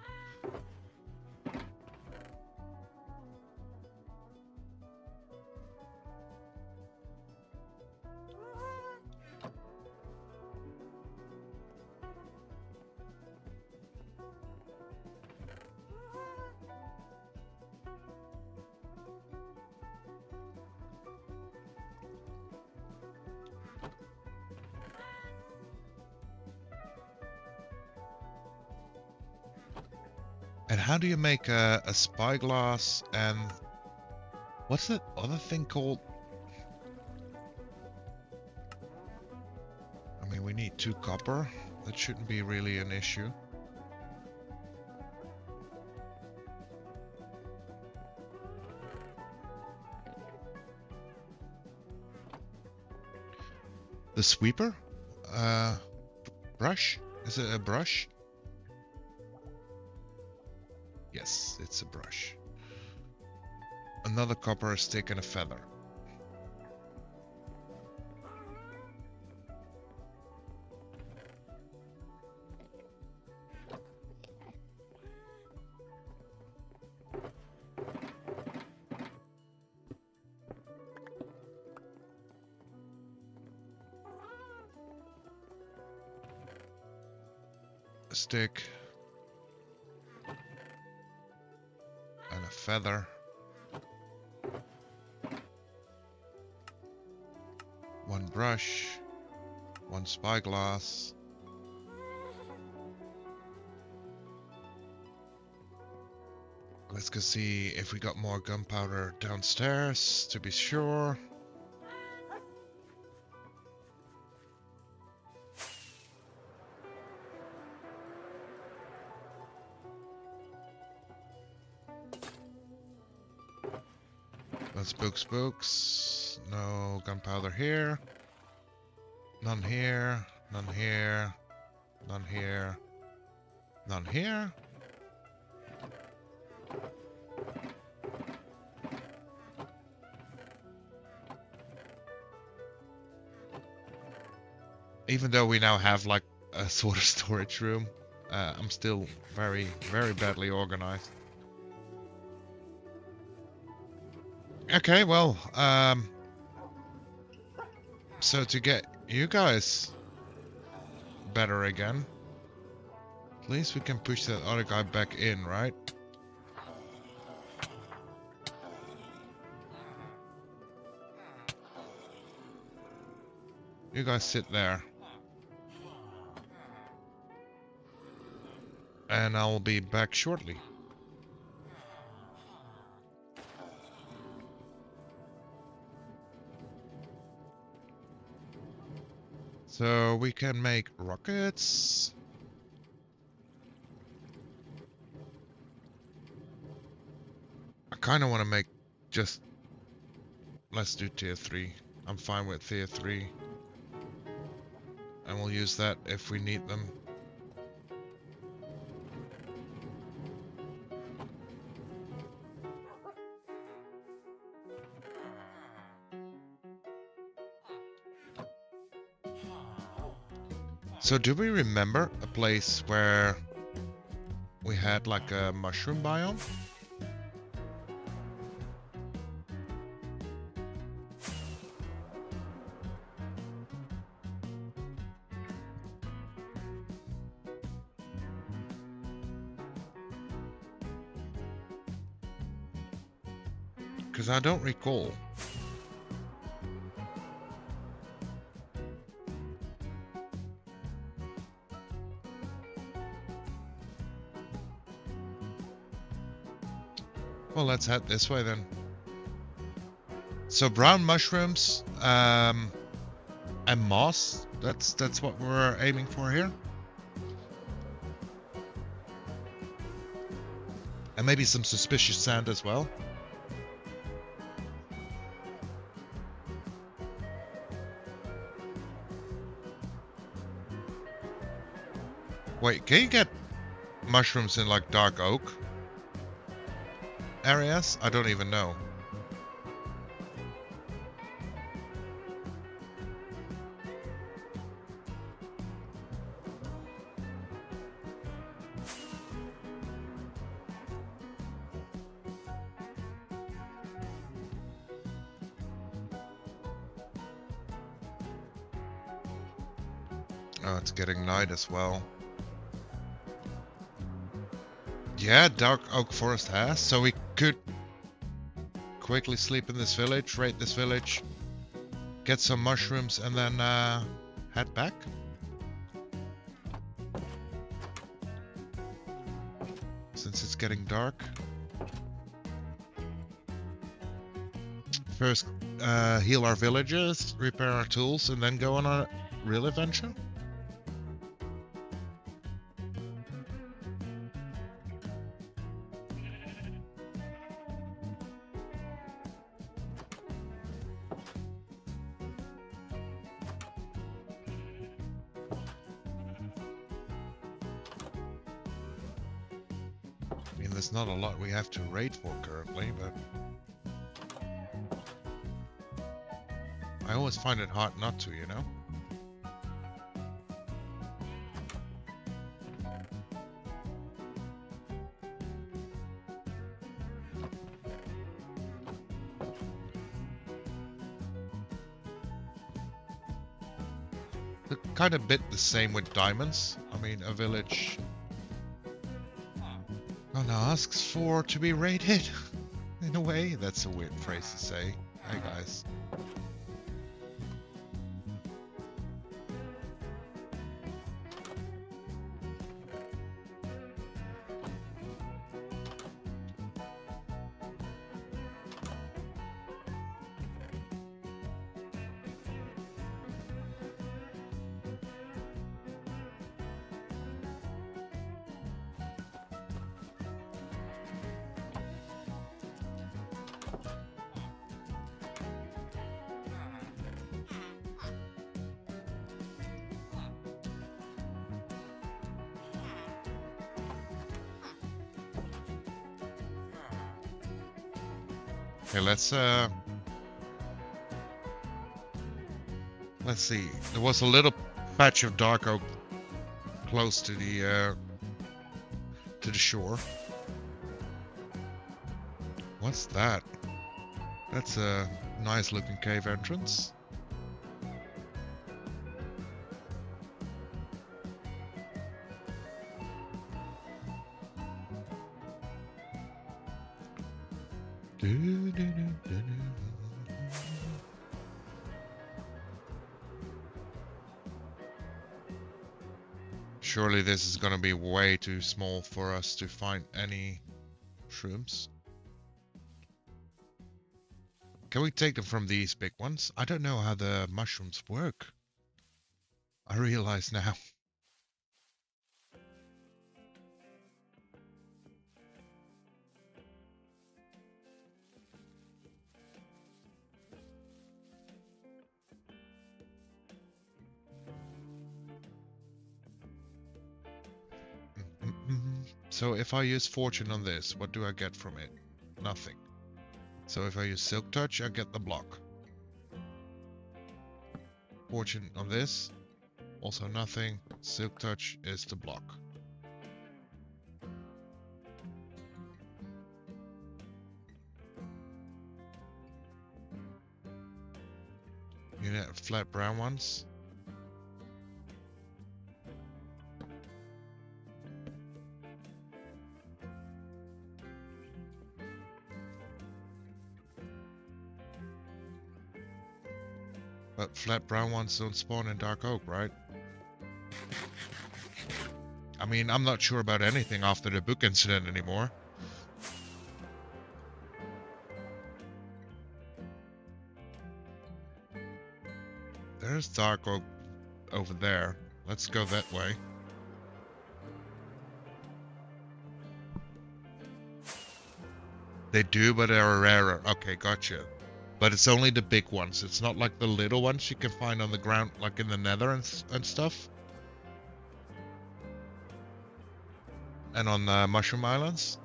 And how do you make a spyglass and what's that other thing called? I mean, we need 2 copper. That shouldn't be really an issue. The sweeper? Brush? Is it a brush? Yes, it's a brush. Another copper stick and a feather. A stick. And a feather. One brush. One spyglass. Let's go see if we got more gunpowder downstairs to be sure. Spooks. No gunpowder here. None here. None here. None here. None here. Even though we now have like a sort of storage room. I'm still very, very badly organized. Okay, well, so to get you guys better again, at least we can push that other guy back in, right? You guys sit there. And I'll be back shortly. So we can make rockets. I kind of want to make just... Let's do tier 3. I'm fine with tier 3. And we'll use that if we need them. So do we remember a place where we had like a mushroom biome? Because I don't recall. Well, let's head this way then. So brown mushrooms and moss. That's what we're aiming for here. And maybe some suspicious sand as well. Wait, can you get mushrooms in like dark oak areas? I don't even know. Oh, it's getting night as well. Yeah, dark oak forest has, so we could quickly sleep in this village, raid this village, get some mushrooms, and then head back. Since it's getting dark. First, heal our villagers, repair our tools, and then go on a real adventure. I mean, there's not a lot we have to raid for currently, but I always find it hard not to, you know? Kind of bit the same with diamonds. I mean, a village kind of asks for to be raided. In a way, that's a weird phrase to say. Hey guys. Okay, let's see. There was a little patch of dark oak close to the to the shore. What's that? That's a nice looking cave entrance. Surely this is gonna be way too small for us to find any shrooms. Can we take them from these big ones? I don't know how the mushrooms work. I realize now. So if I use fortune on this, what do I get from it? Nothing. So if I use silk touch, I get the block. Fortune on this, also nothing. Silk touch is the block. You need flat brown ones. But flat brown ones don't spawn in dark oak, right? I mean, I'm not sure about anything after the book incident anymore. There's dark oak over there. Let's go that way. They do, but they're rarer. Okay, gotcha. But it's only the big ones. It's not like the little ones you can find on the ground, like in the nether and stuff. And on Mushroom Islands.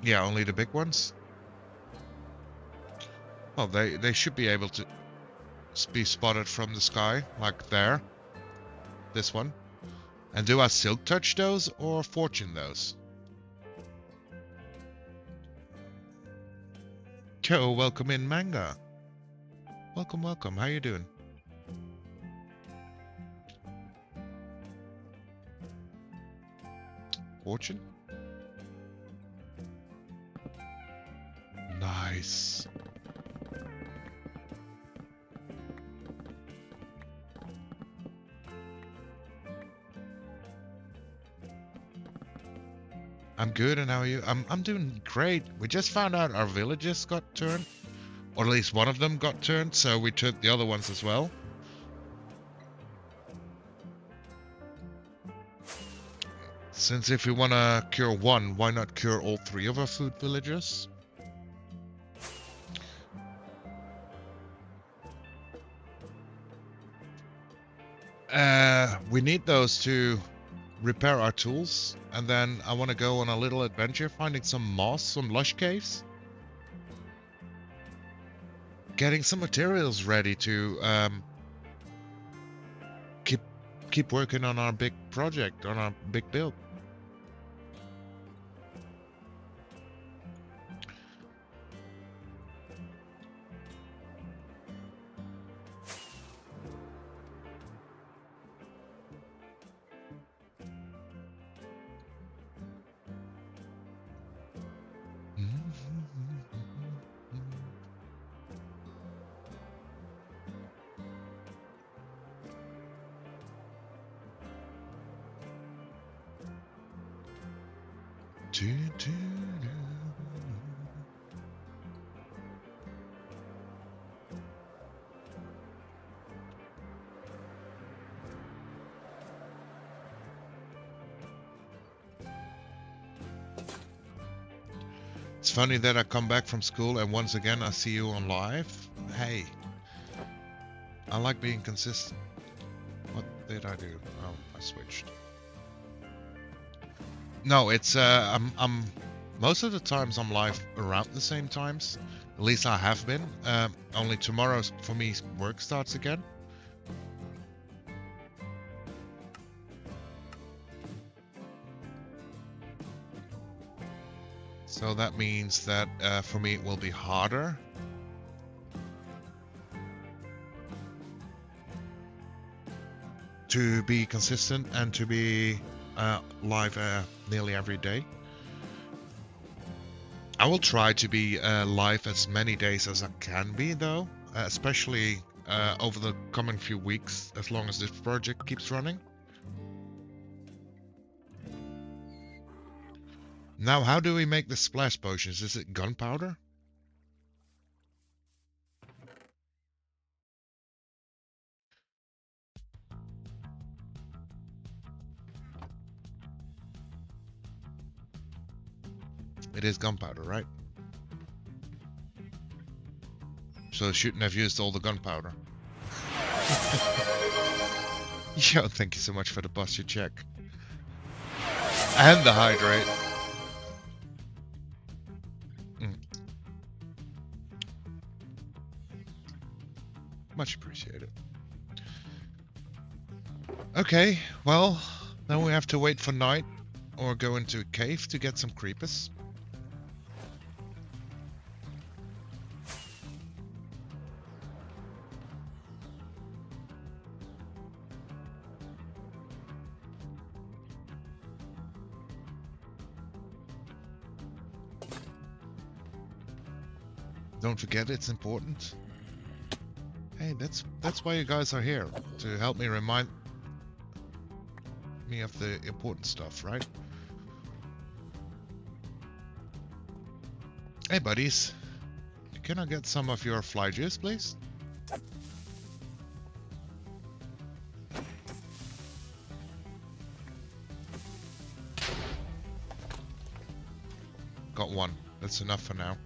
Yeah, only the big ones. Well, they should be able to be spotted from the sky, like there. This one. And do I silk touch those or fortune those? Yo, welcome in, Manga. Welcome, welcome. How you doing? Fortune? Nice. I'm good, and how are you? I'm doing great. We just found out our villages got turned, or at least one of them got turned, so we took the other ones as well. Since if we want to cure one, why not cure all three of our food villages? We need those to repair our tools, and then I want to go on a little adventure finding some moss, some lush caves. Getting some materials ready to keep working on our big project, on our big build. It's funny that I come back from school and once again I see you on live. Hey, I like being consistent. What did I do? Oh, I switched. No, it's I'm Most of the times I'm live around the same times. At least I have been. Only tomorrow for me work starts again. So that means that for me it will be harder. To be consistent and to be live nearly every day. I will try to be live as many days as I can be, though, especially over the coming few weeks, as long as this project keeps running. Now, how do we make the splash potions? Is it gunpowder? It is gunpowder, right? So I shouldn't have used all the gunpowder. Yo, thank you so much for the posture check. And the hydrate. Much appreciated. Okay, well, then we have to wait for night or go into a cave to get some creepers. Don't forget it's important. Hey, that's why you guys are here, to help me remind me of the important stuff, right? Hey buddies, can I get some of your fly juice, please? Got one, that's enough for now.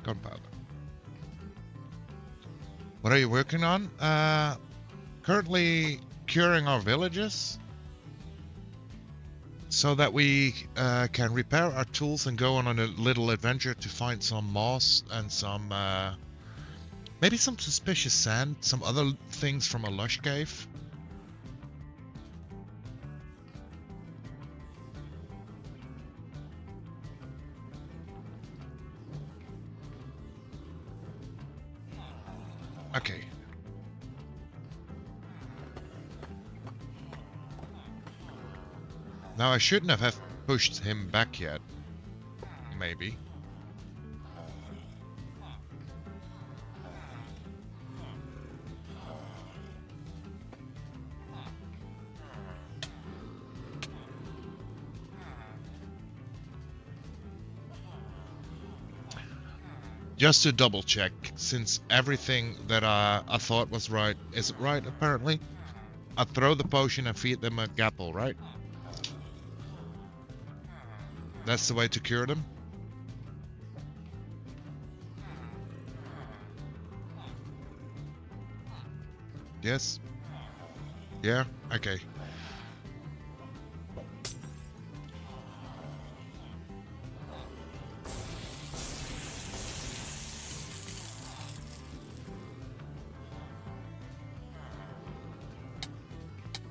Gunpowder. What are you working on? Currently curing our villages so that we can repair our tools and go on a little adventure to find some moss and some maybe some suspicious sand, some other things from a lush cave. Okay. Now I shouldn't have pushed him back yet. Maybe. Just to double check, since everything that I thought was right isn't right, apparently. I throw the potion and feed them a gapple, right? That's the way to cure them? Yes? Yeah? Okay.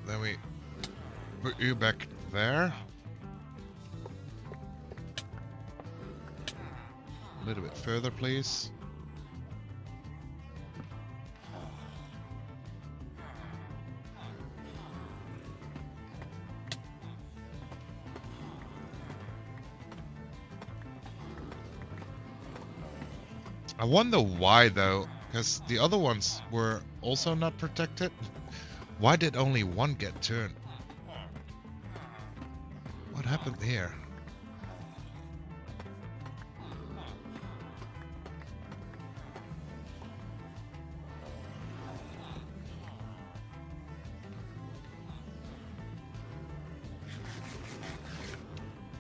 Then we put you back there. A little bit further, please. I wonder why though, because the other ones were also not protected. Why did only one get turned? What happened here?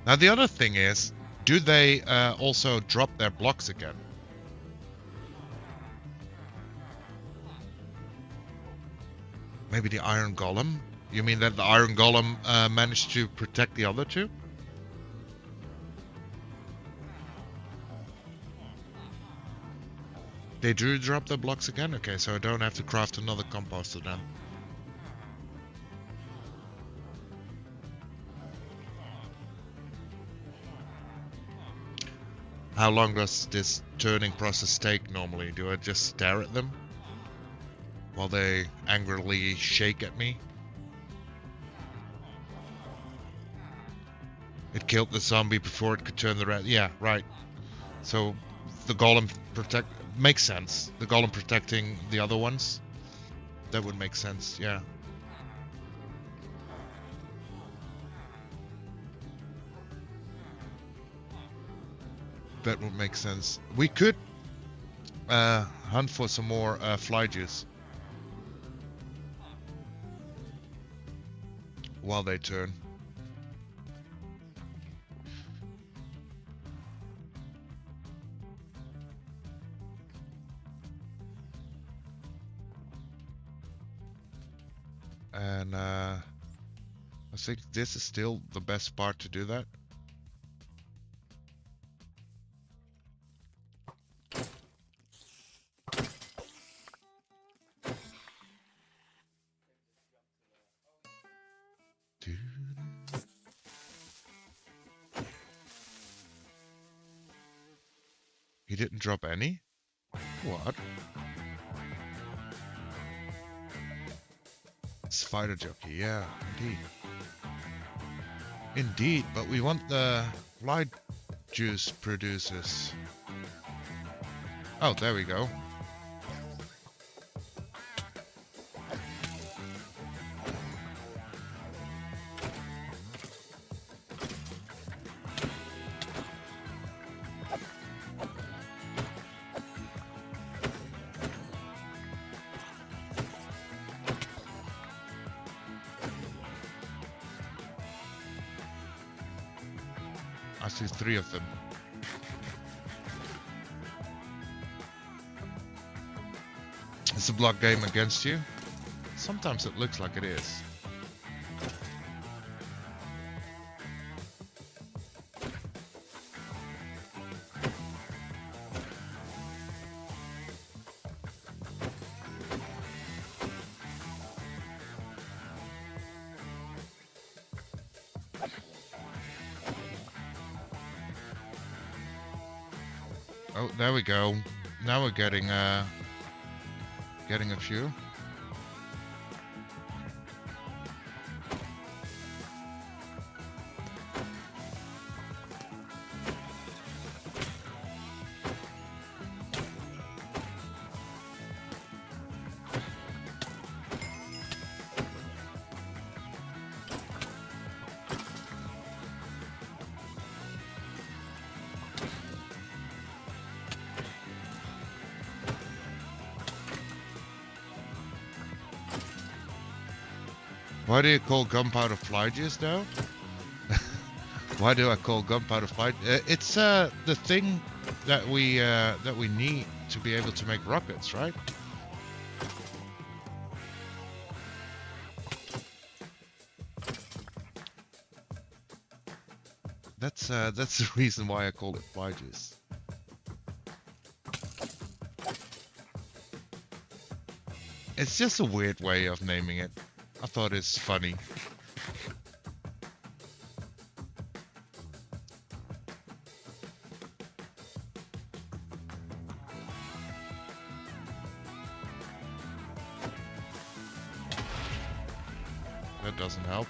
Now the other thing is, do they also drop their blocks again? Maybe the iron golem? You mean that the iron golem managed to protect the other two? They do drop their blocks again? Okay, so I don't have to craft another composter then. How long does this turning process take normally? Do I just stare at them while they angrily shake at me? It killed the zombie before it could turn the red. Yeah, right. So the golem makes sense. The golem protecting the other ones. That would make sense, yeah. That would make sense. We could hunt for some more fly juice while they turn. And I think this is still the best part to do that. He didn't drop any? What? Spider jockey, yeah, indeed. Indeed, but we want the light juice producers. Oh, there we go. I see 3 of them. It's a block game against you. Sometimes it looks like it is. Oh, there we go. Now we're getting a few. Why do you call gunpowder fly juice now? Why do I call gunpowder fly? It's the thing that we need to be able to make rockets, right? That's the reason why I call it fly juice. It's just a weird way of naming it. I thought it's funny. That doesn't help.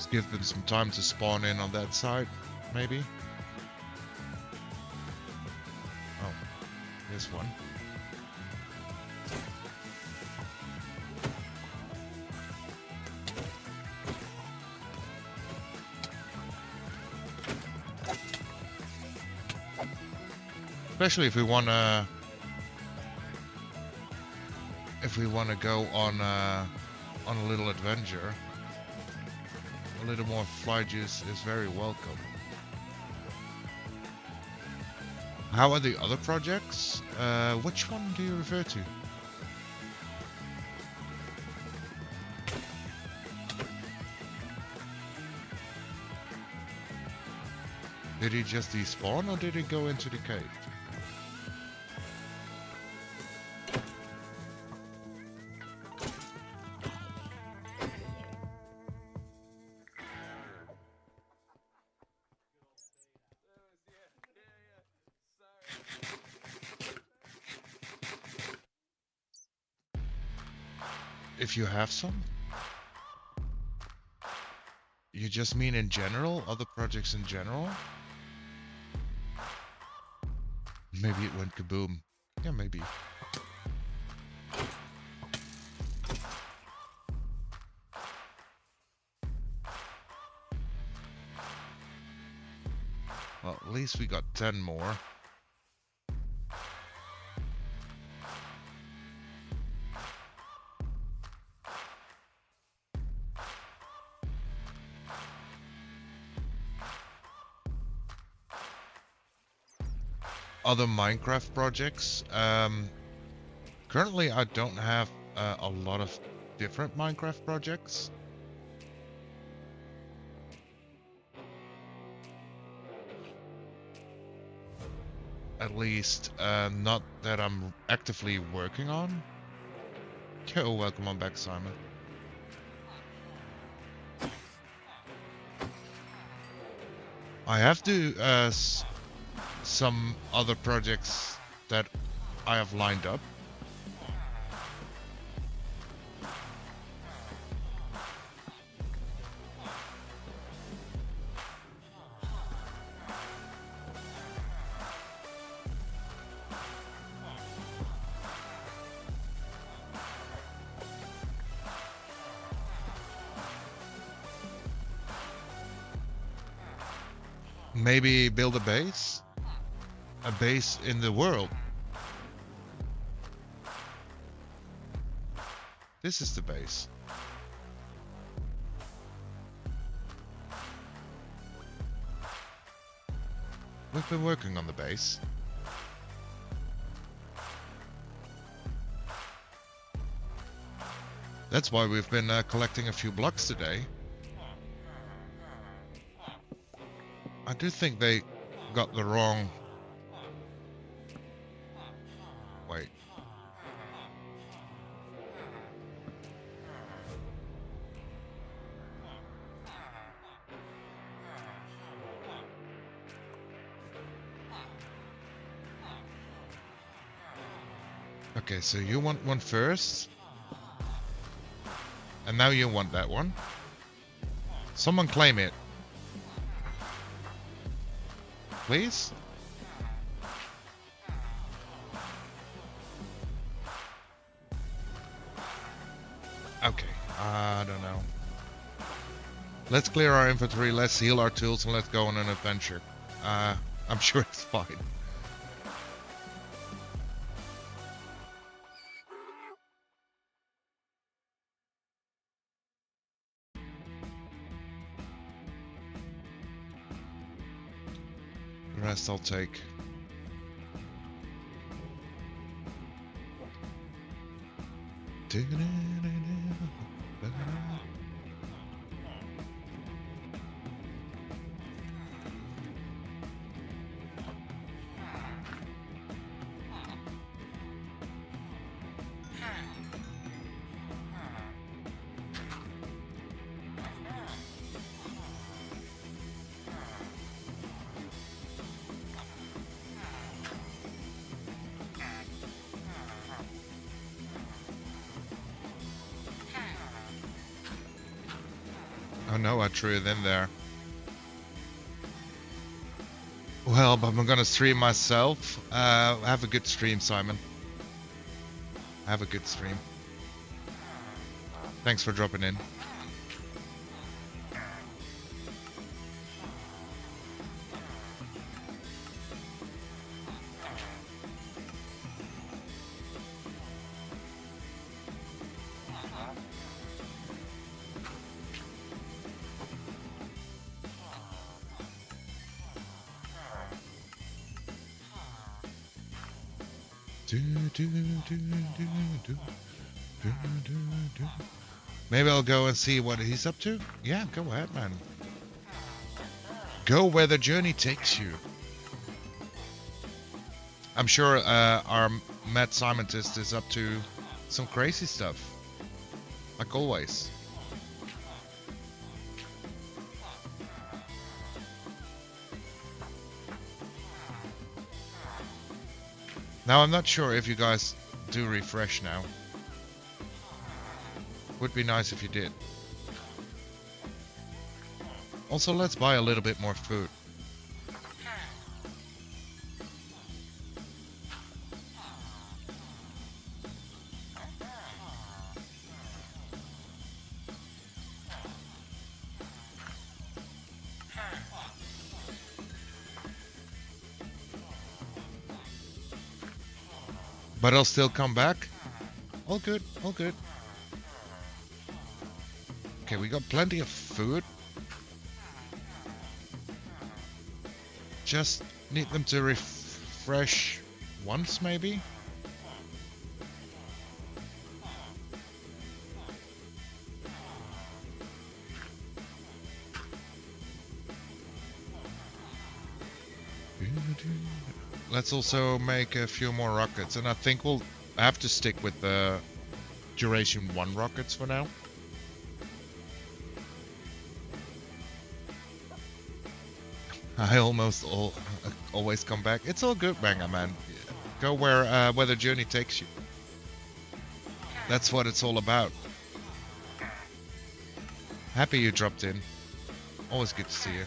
Just give them some time to spawn in on that side, maybe. Oh, here's one. Especially if we wanna go on a little adventure, a little more fly juice is very welcome. How are the other projects? Which one do you refer to? Did he just despawn or did he go into the cave? If you have some? You just mean in general? Other projects in general? Maybe it went kaboom. Yeah, maybe. Well, at least we got 10 more. Other Minecraft projects. Currently I don't have a lot of different Minecraft projects. At least not that I'm actively working on. Yo, welcome on back, Simon. I have to some other projects that I have lined up. Maybe build a base in the world. This is the base. We've been working on the base. That's why we've been collecting a few blocks today. I do think they got the wrong... Wait. Okay, so you want one first. And now you want that one. Someone claim it. Please? Okay, I don't know. Let's clear our inventory, let's heal our tools, and let's go on an adventure. I'm sure it's fine. The rest I'll take. I know I threw it in there. Well, but I'm gonna stream myself. Have a good stream, Simon. Have a good stream. Thanks for dropping in. Maybe I'll go and see what he's up to. Yeah, go ahead, man. Go where the journey takes you. I'm sure our mad scientist is up to some crazy stuff. Like always. Now, I'm not sure if you guys do refresh now. Would be nice if you did. Also, let's buy a little bit more food. But I'll still come back. All good, all good. Okay, we got plenty of food. Just need them to refresh once, maybe? Let's also make a few more rockets, and I think we'll have to stick with the duration 1 rockets for now. I always come back. It's all good, Banger Man. Go where the journey takes you. That's what it's all about. Happy you dropped in. Always good to see you.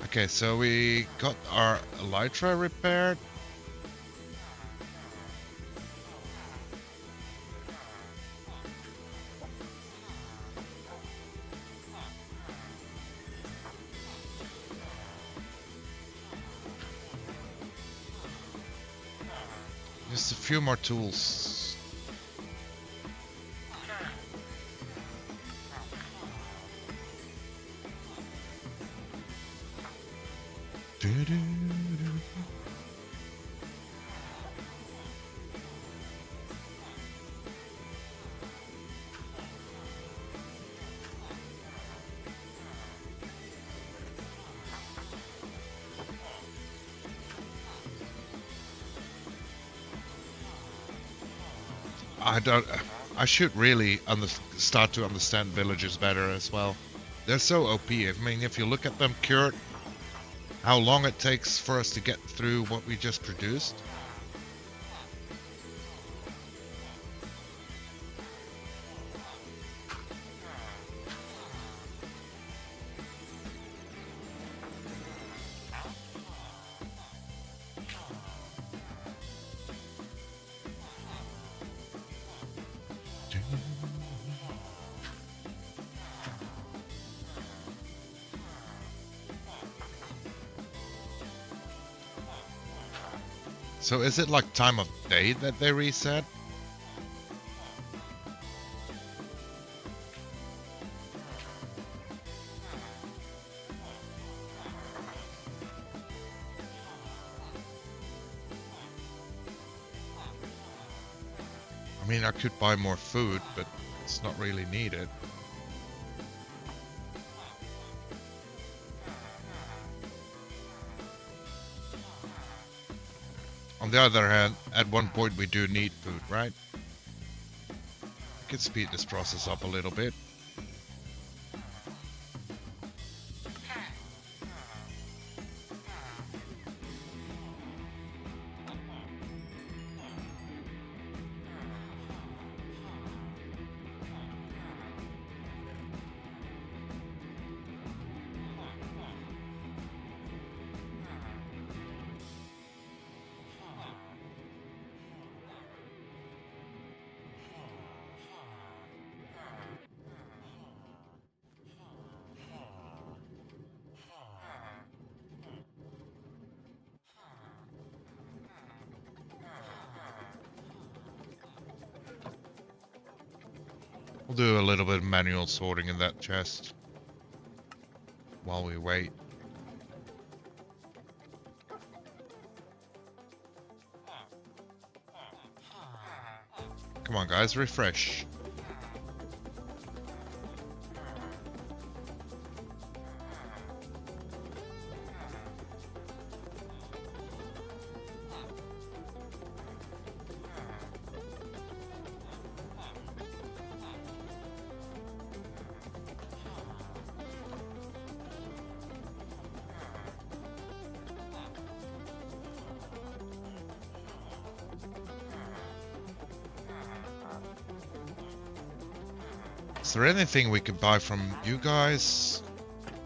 Okay, so we got our elytra repaired. Just a few more tools. I should really start to understand villagers better as well. They're so OP. I mean, if you look at them cured, how long it takes for us to get through what we just produced. So is it like time of day that they reset? I mean, I could buy more food, but it's not really needed. On the other hand, at one point we do need food, right? could speed this process up a little bit. We'll do a little bit of manual sorting in that chest while we wait. Come on guys, refresh. Is there anything we could buy from you guys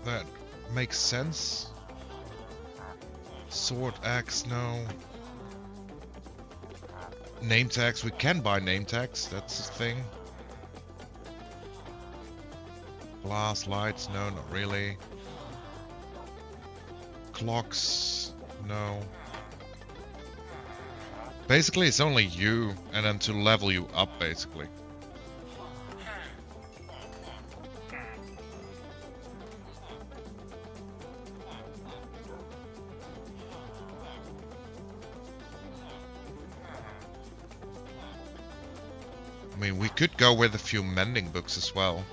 that makes sense? Sword, axe, no. Name tags, we can buy name tags, that's the thing. Glass, lights, no, not really. Clocks, no. Basically it's only you, and then to level you up basically. I mean, we could go with a few mending books as well.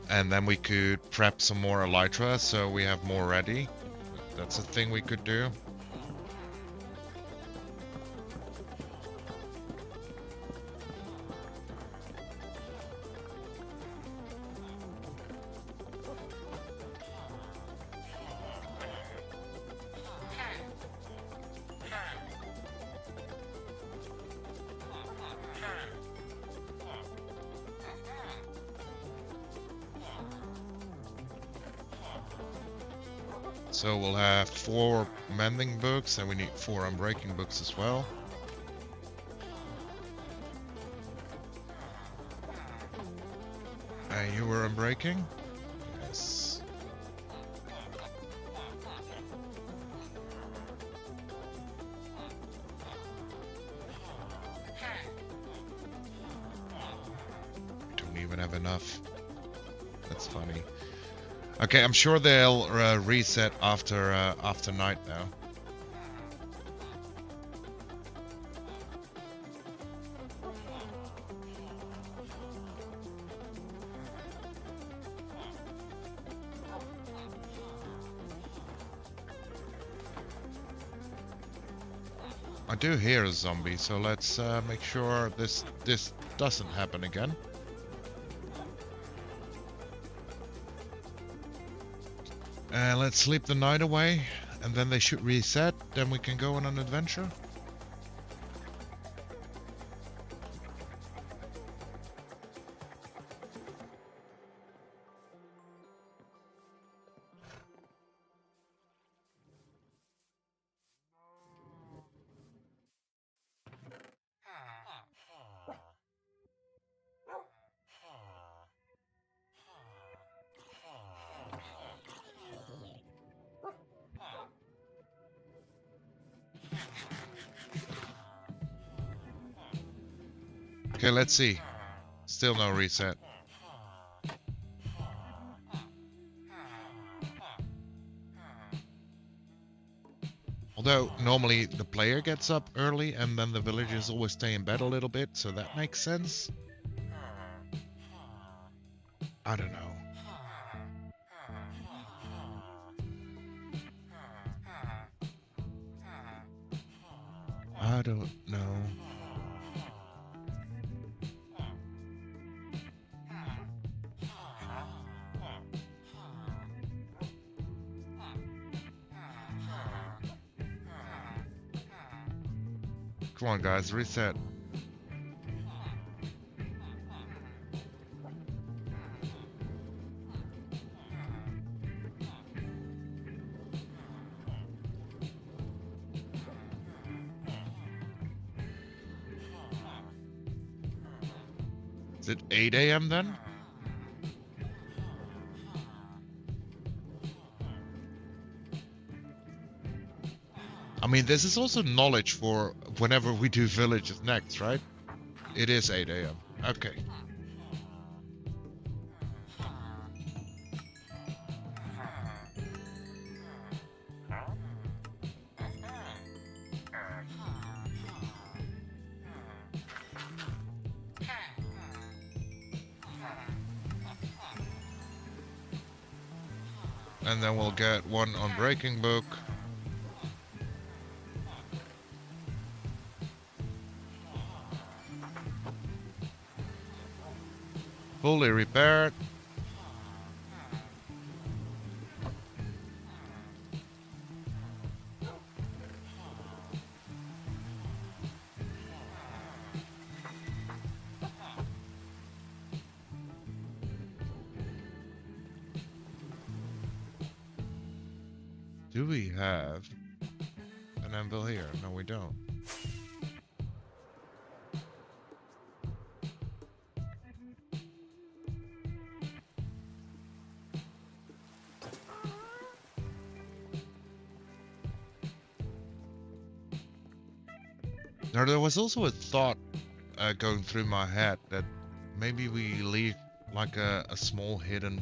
And then we could prep some more elytra so we have more ready. That's a thing we could do. So we'll have 4 mending books, and we need 4 unbreaking books as well. And you were unbreaking? Yes. Don't even have enough. That's funny. Okay, I'm sure they'll reset after after night now. I do hear a zombie, so let's make sure this doesn't happen again. Let's sleep the night away, and then they should reset, then we can go on an adventure. Okay, let's see. Still no reset. Although, normally the player gets up early and then the villagers always stay in bed a little bit, so that makes sense. I don't know. I don't know. Come on, guys, reset. Is it 8 a.m. then? I mean, this is also knowledge for whenever we do villages next, right? It is 8 a.m. Okay. And then we'll get one on Breaking Book. Fully repaired. Do we have an anvil here? No, we don't. Now, there was also a thought going through my head that maybe we leave like a small hidden...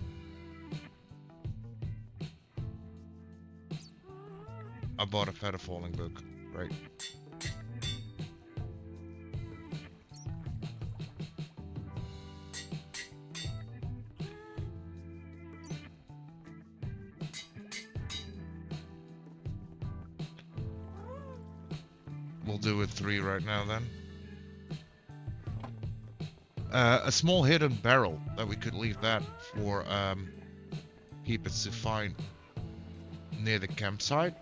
I bought a Feather Falling book. Right. We'll do it 3 right now then. A small hidden barrel that we could leave that for keep it fine near the campsite.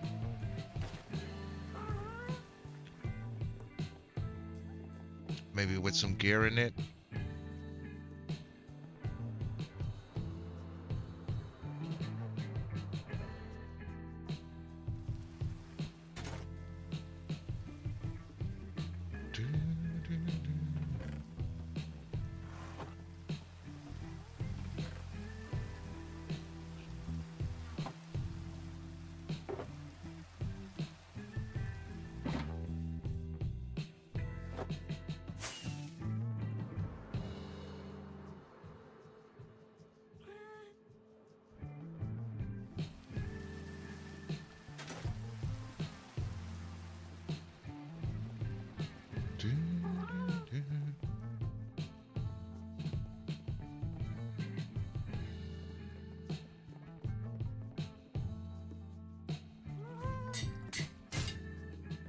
Maybe with some gear in it.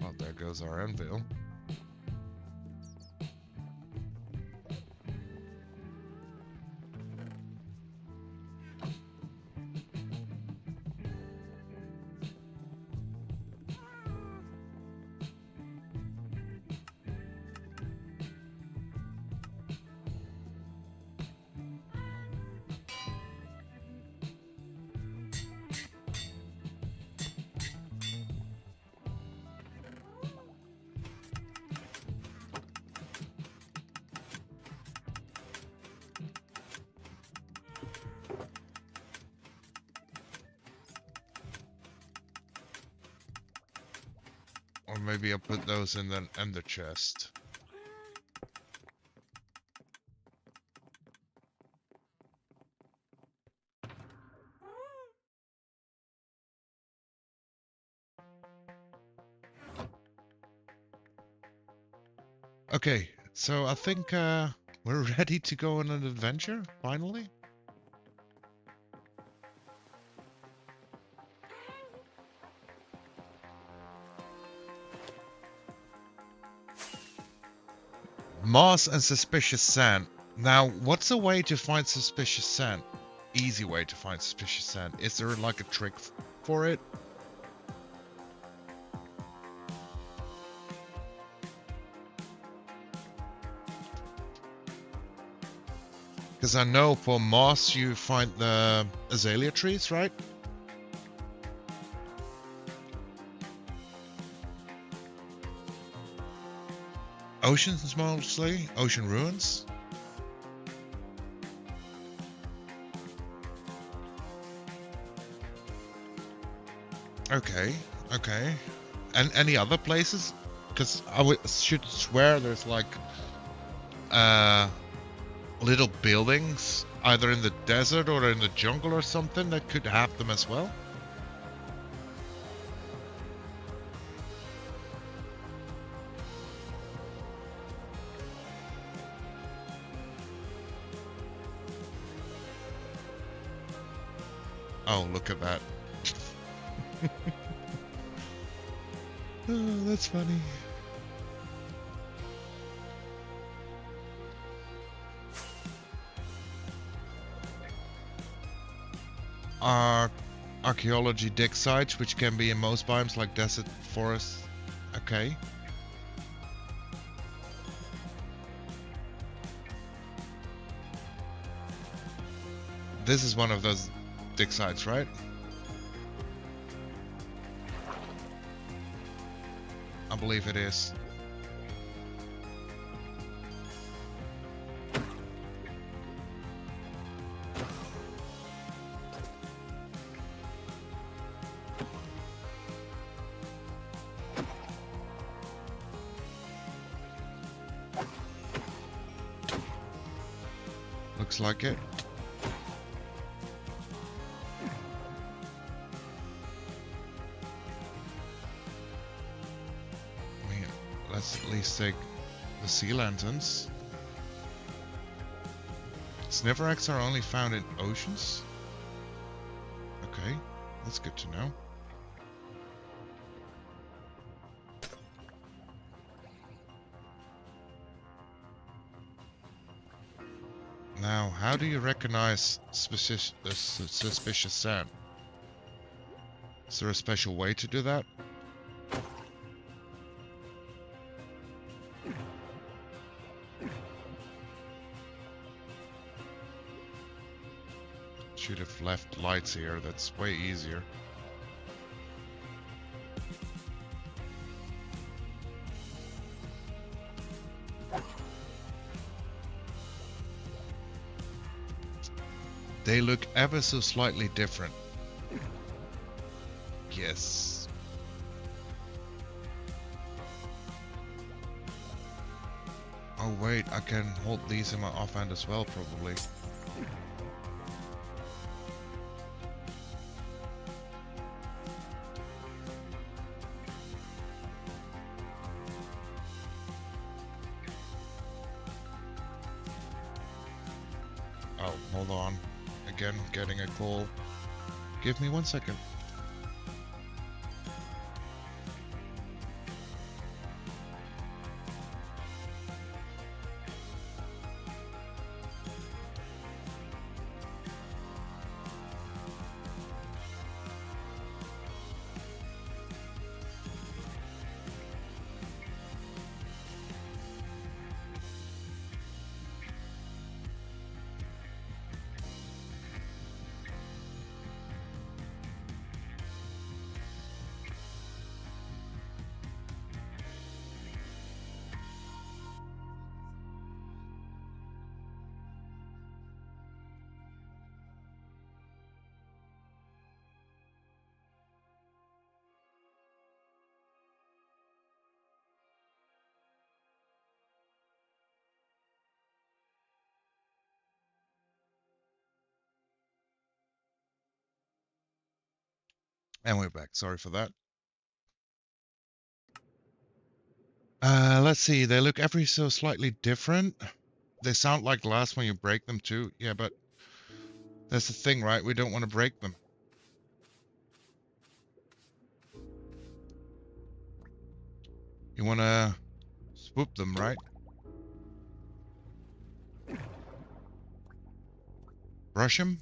Well, there goes our anvil. Or maybe I'll put those in the ender chest. Okay, so I think we're ready to go on an adventure, finally. Moss and suspicious sand. Now, what's a way to find suspicious sand? Easy way to find suspicious sand. Is there like a trick for it? Because I know for moss you find the azalea trees, right? Oceans mostly? Ocean ruins? Okay, okay. And any other places? Because I should swear there's like little buildings either in the desert or in the jungle or something that could have them as well. Oh, look at that. Oh, that's funny. Archaeology dig sites, which can be in most biomes like desert, forest. Okay. This is one of those dig sites, right? I believe it is. Looks like it. Let's at least take the sea lanterns. Sniverax are only found in oceans? Okay, that's good to know. Now, how do you recognize suspicious sand? Is there a special way to do that? Should have left lights here, that's way easier. They look ever so slightly different. Yes. Oh wait, I can hold these in my offhand as well, probably. Oh, hold on. Again, getting a call. Give me 1 second. And we're back. Sorry for that. Let's see. They look every so slightly different. They sound like glass when you break them too. Yeah, but that's the thing, right? We don't want to break them. You want to swoop them, right? Brush them?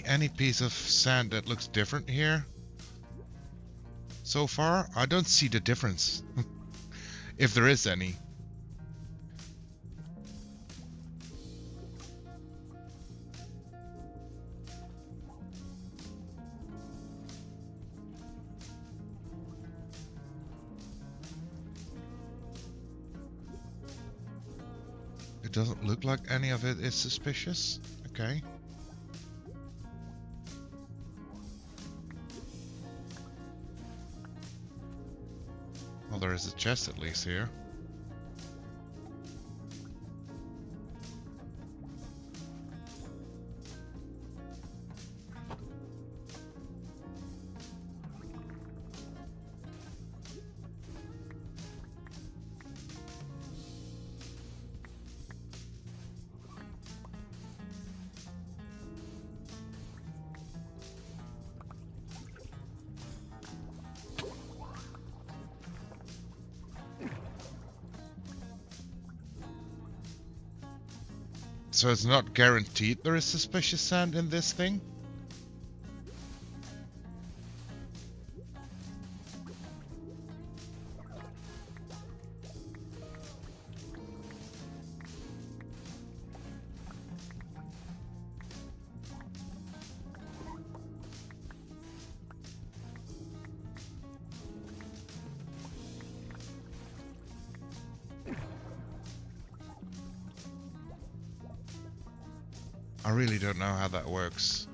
Any piece of sand that looks different here? so far, I don't see the difference. If there is any. It doesn't look like any of it is suspicious. Okay. Well, there is a chest at least here. So it's not guaranteed there is suspicious sand in this thing? I really don't know how that works.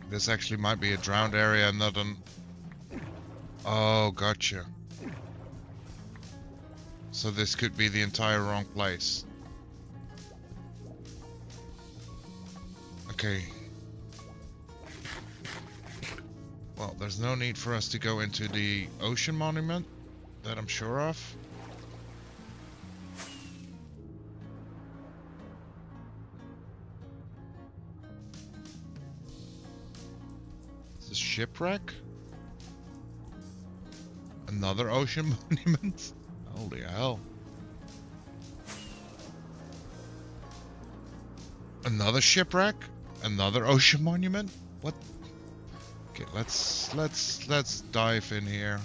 This actually might be a drowned area, not an... Oh, gotcha. So this could be the entire wrong place. Okay. Well, there's no need for us to go into the ocean monument, that I'm sure of. Is this shipwreck? Another ocean monument? Holy hell. Another shipwreck? Another ocean monument? What? Okay, let's dive in here.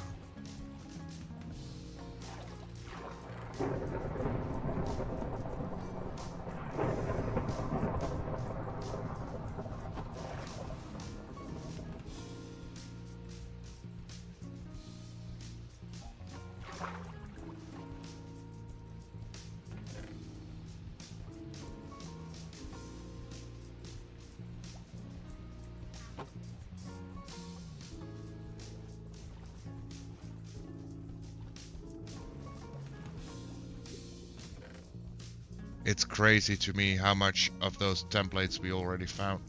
It's crazy to me how much of those templates we already found.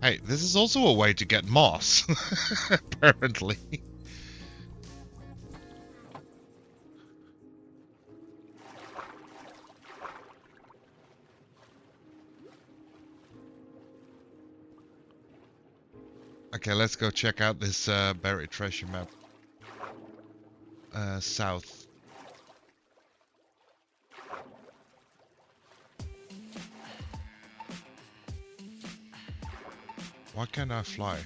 Hey, this is also a way to get moss, apparently. Okay, let's go check out this buried treasure map. South. Why can't I fly?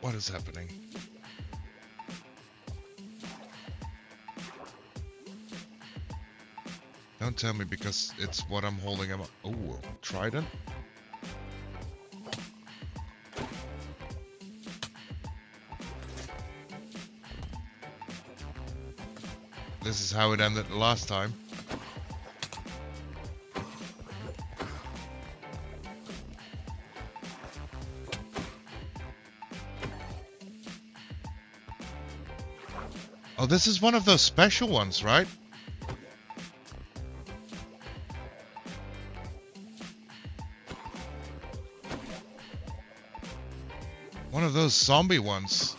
What is happening? Don't tell me because it's what I'm holding up. Oh, trident? how it ended the last time. Oh, this is one of those special ones, right? One of those zombie ones.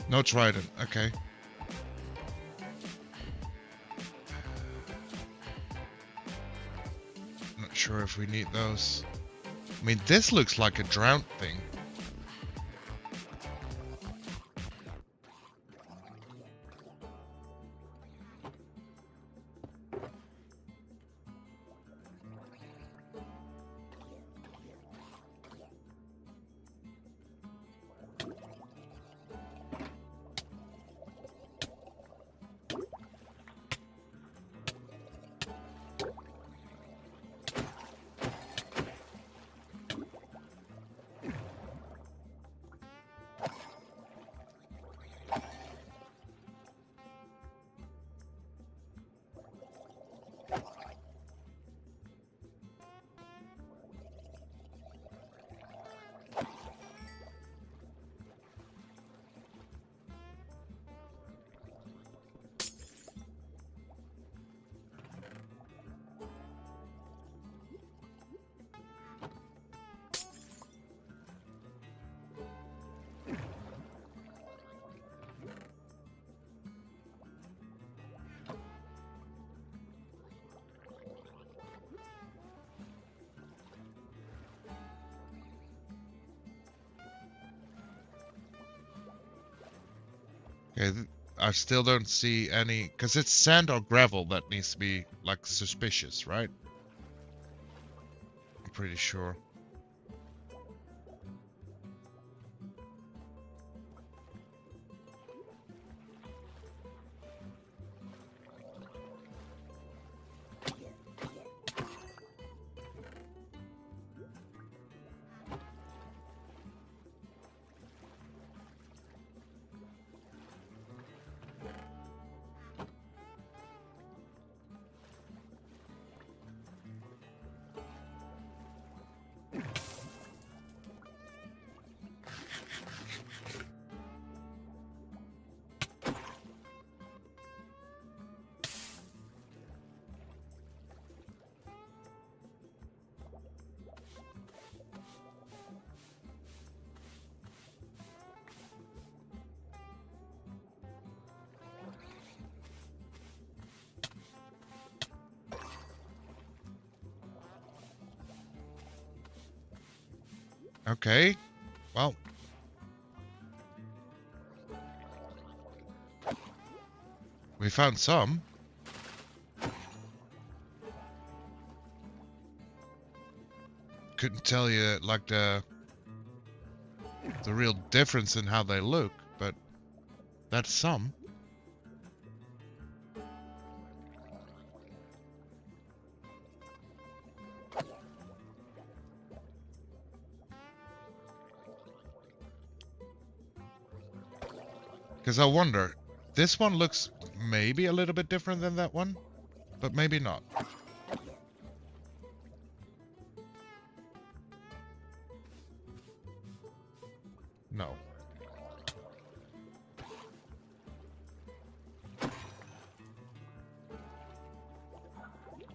No trident, okay. Not sure if we need those. I mean, this looks like a drought thing. Okay, I still don't see any, because it's sand or gravel that needs to be, like, suspicious, right? I'm pretty sure. Okay, well. We found some. Couldn't tell you, like, the real difference in how they look, but that's some. Because I wonder, this one looks maybe a little bit different than that one, but maybe not. No.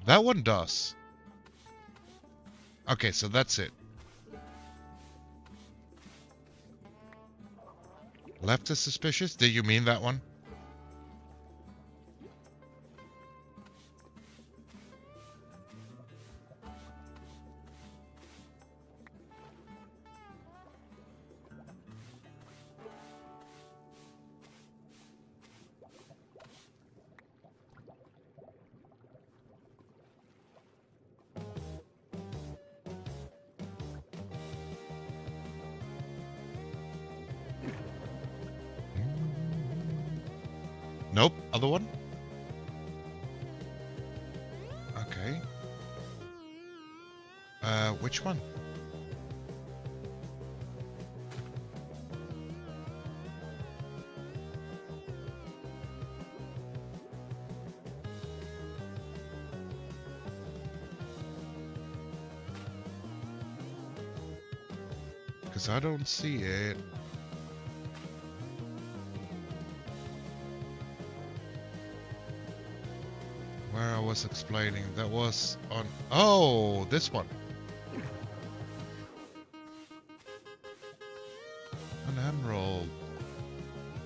That one does. Okay, so that's it. Left is suspicious? Did you mean that one? Nope, other one? Okay. Which one? Because I don't see it. Where I was explaining, that was on... Oh, this one. An emerald.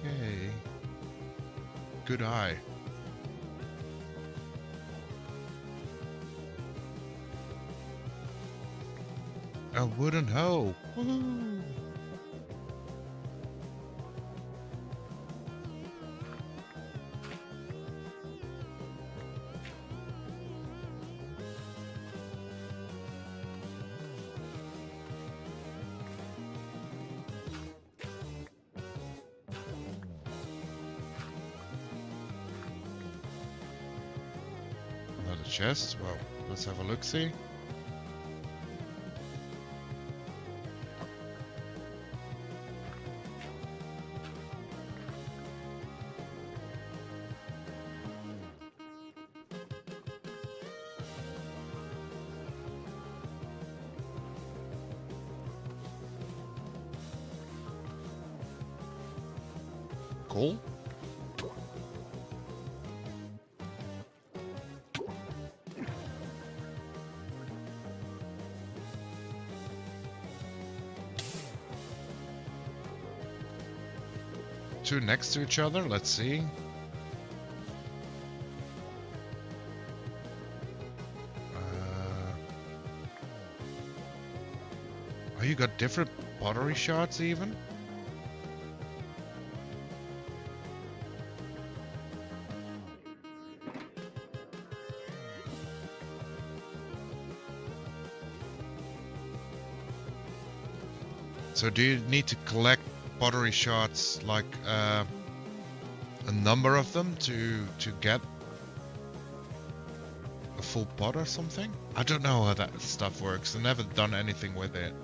Yay. Good eye. A wooden hoe. Woohoo! Another chest. Well, let's have a look-see. Cool. Two next to each other, let's see. Oh, you got different pottery shards even? So do you need to collect pottery shards, like a number of them to get a full pot or something? I don't know how that stuff works. I've never done anything with it.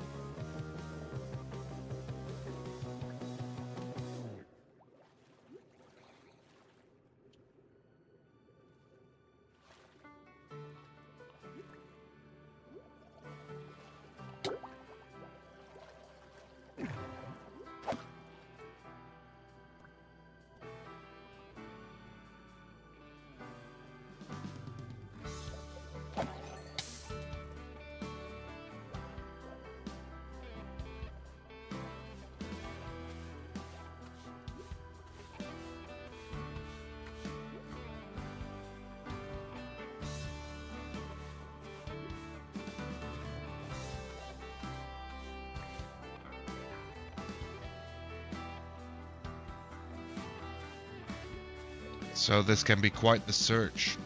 So this can be quite the search.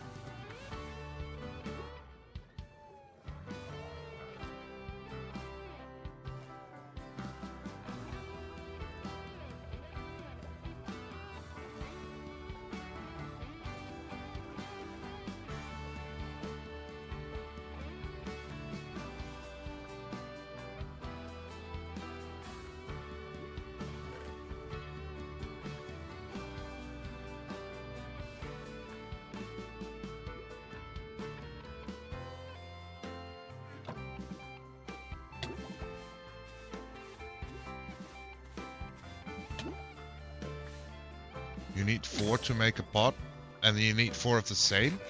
You need 4 to make a pot, and you need 4 of the same.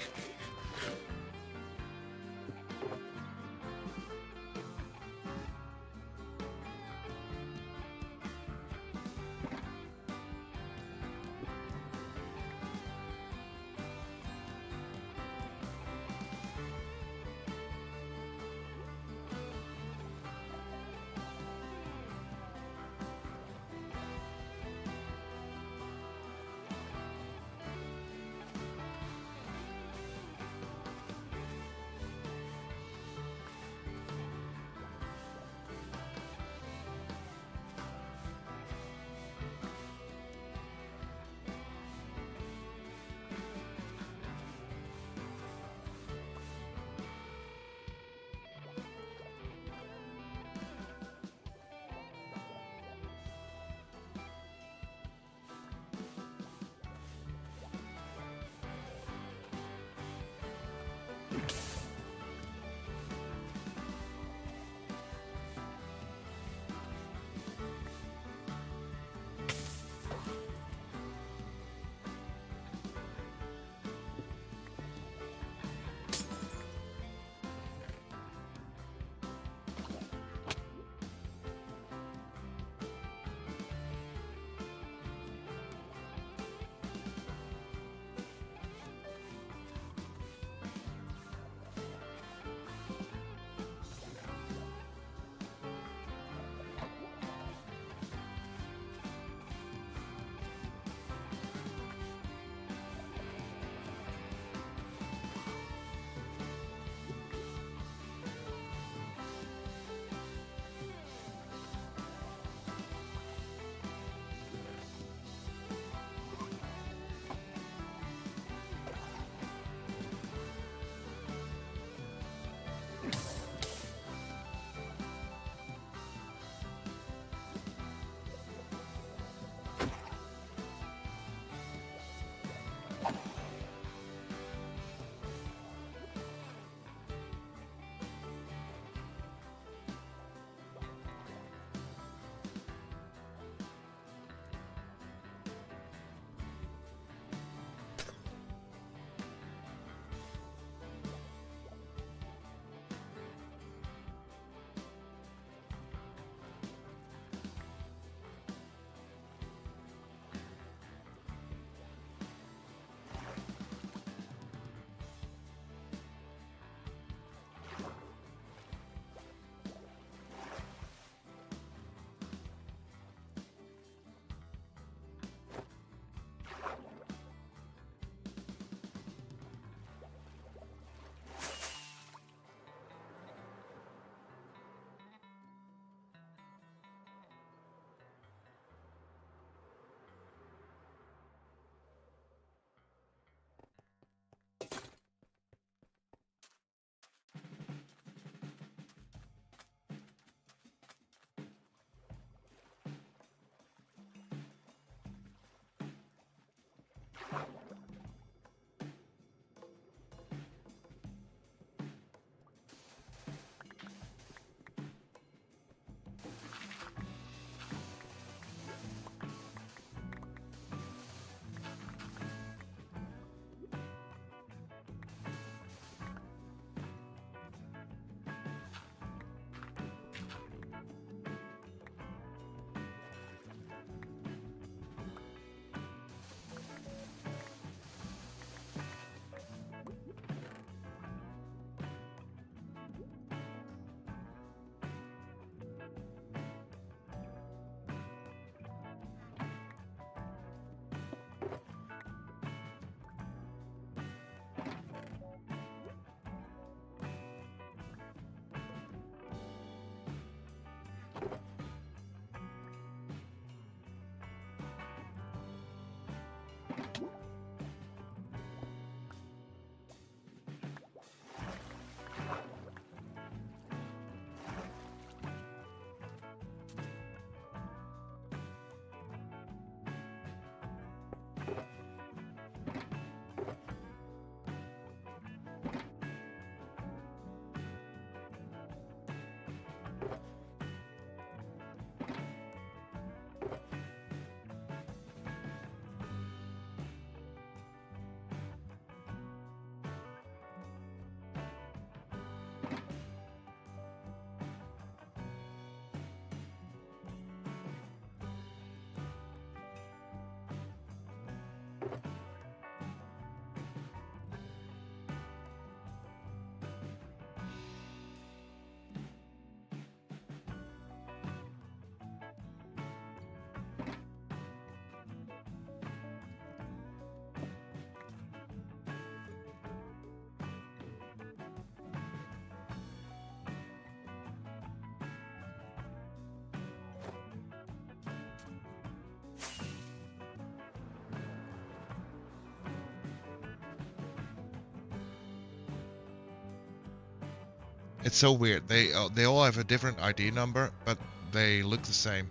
It's so weird. They all have a different ID number, but they look the same.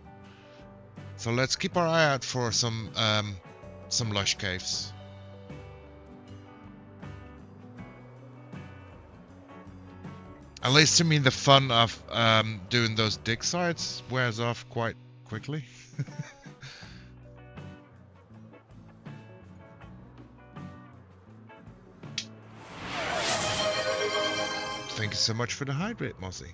So let's keep our eye out for some lush caves. At least to me, the fun of doing those dig sites wears off quite quickly. Thank you so much for the hydrate, Mossy.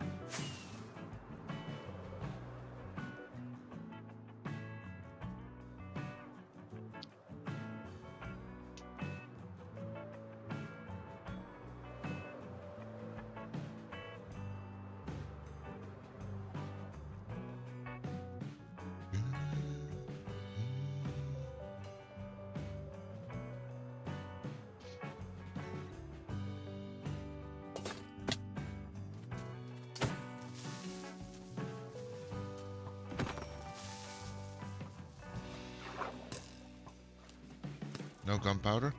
No gunpowder?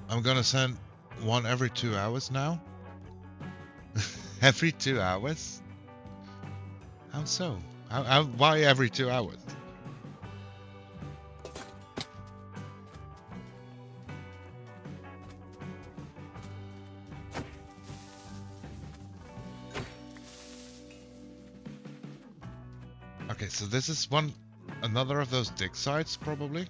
I'm gonna send one every 2 hours now. Every 2 hours? How so? Why every 2 hours? Okay, so this is another of those dig sites, probably.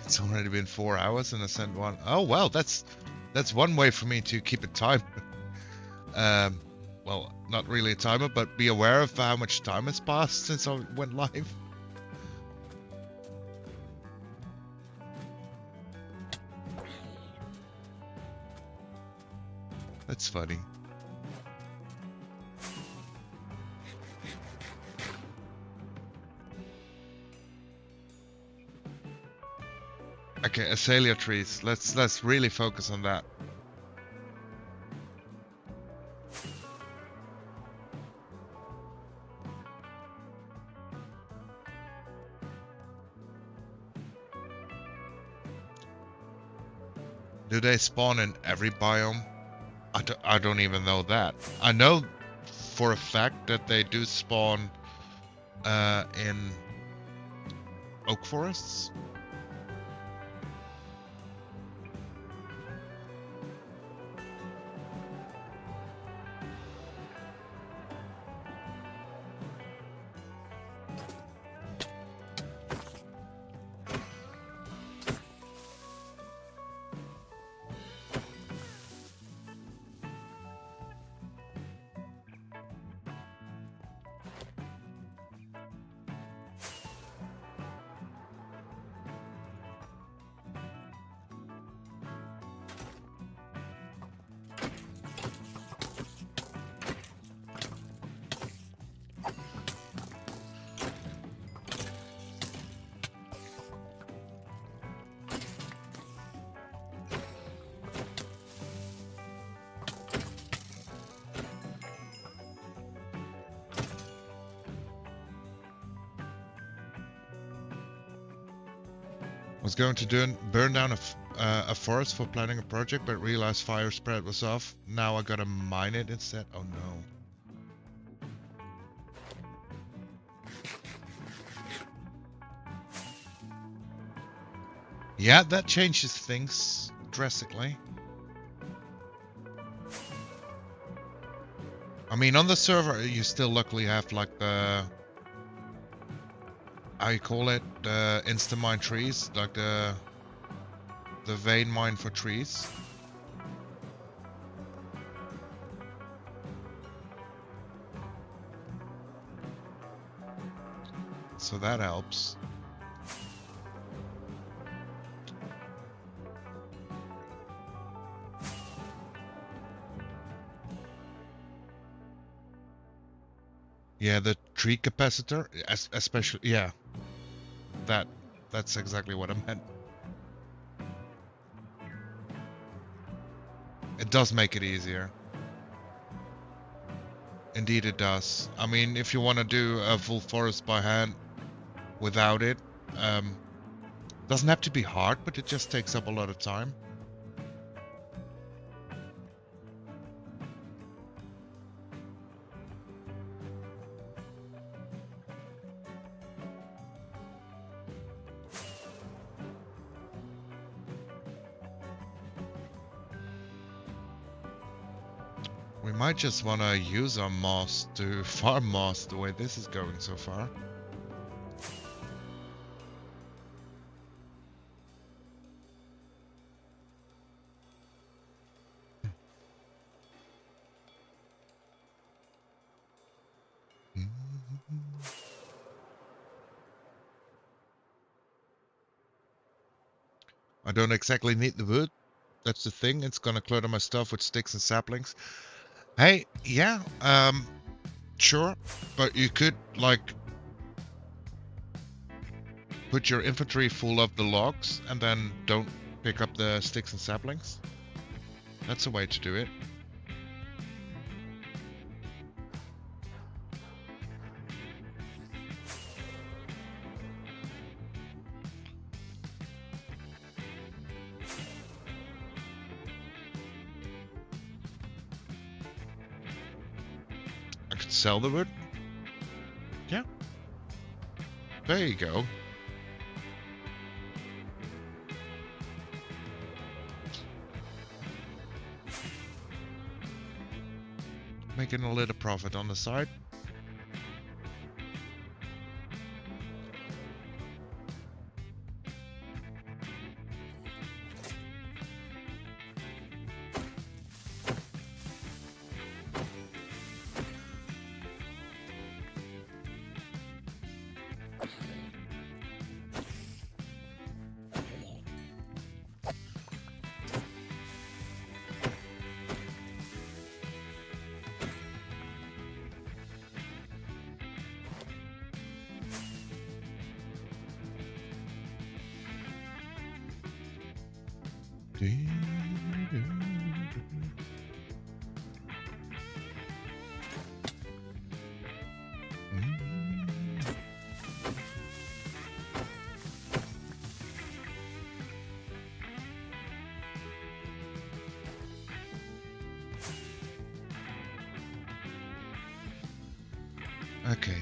It's already been 4 hours and I sent one. Oh well, that's one way for me to keep it timed. Well, not really a timer, but be aware of how much time has passed since I went live. That's funny. Okay, azalea trees. Let's really focus on that. Do they spawn in every biome? I don't even know that. I know for a fact that they do spawn in oak forests. Was going to burn down a forest for planning a project, but realized fire spread was off. Now I gotta mine it instead. Oh no. Yeah, that changes things drastically. I mean, on the server, you still luckily have like the... how you call it, the insta-mine trees, like the vein mine for trees. So that helps. Yeah, the tree capacitor, especially, yeah, that's exactly what I meant. It does make it easier. Indeed it does. I mean, if you want to do a full forest by hand without it, doesn't have to be hard, but it just takes up a lot of time. We might just want to use our moss to farm moss the way this is going so far. I don't exactly need the wood. That's the thing. It's gonna clutter my stuff with sticks and saplings. Hey, yeah, sure. But you could, like, put your inventory full of the logs and then don't pick up the sticks and saplings. That's a way to do it. I could sell the wood. Yeah. There you go. Making a little profit on the side. Okay.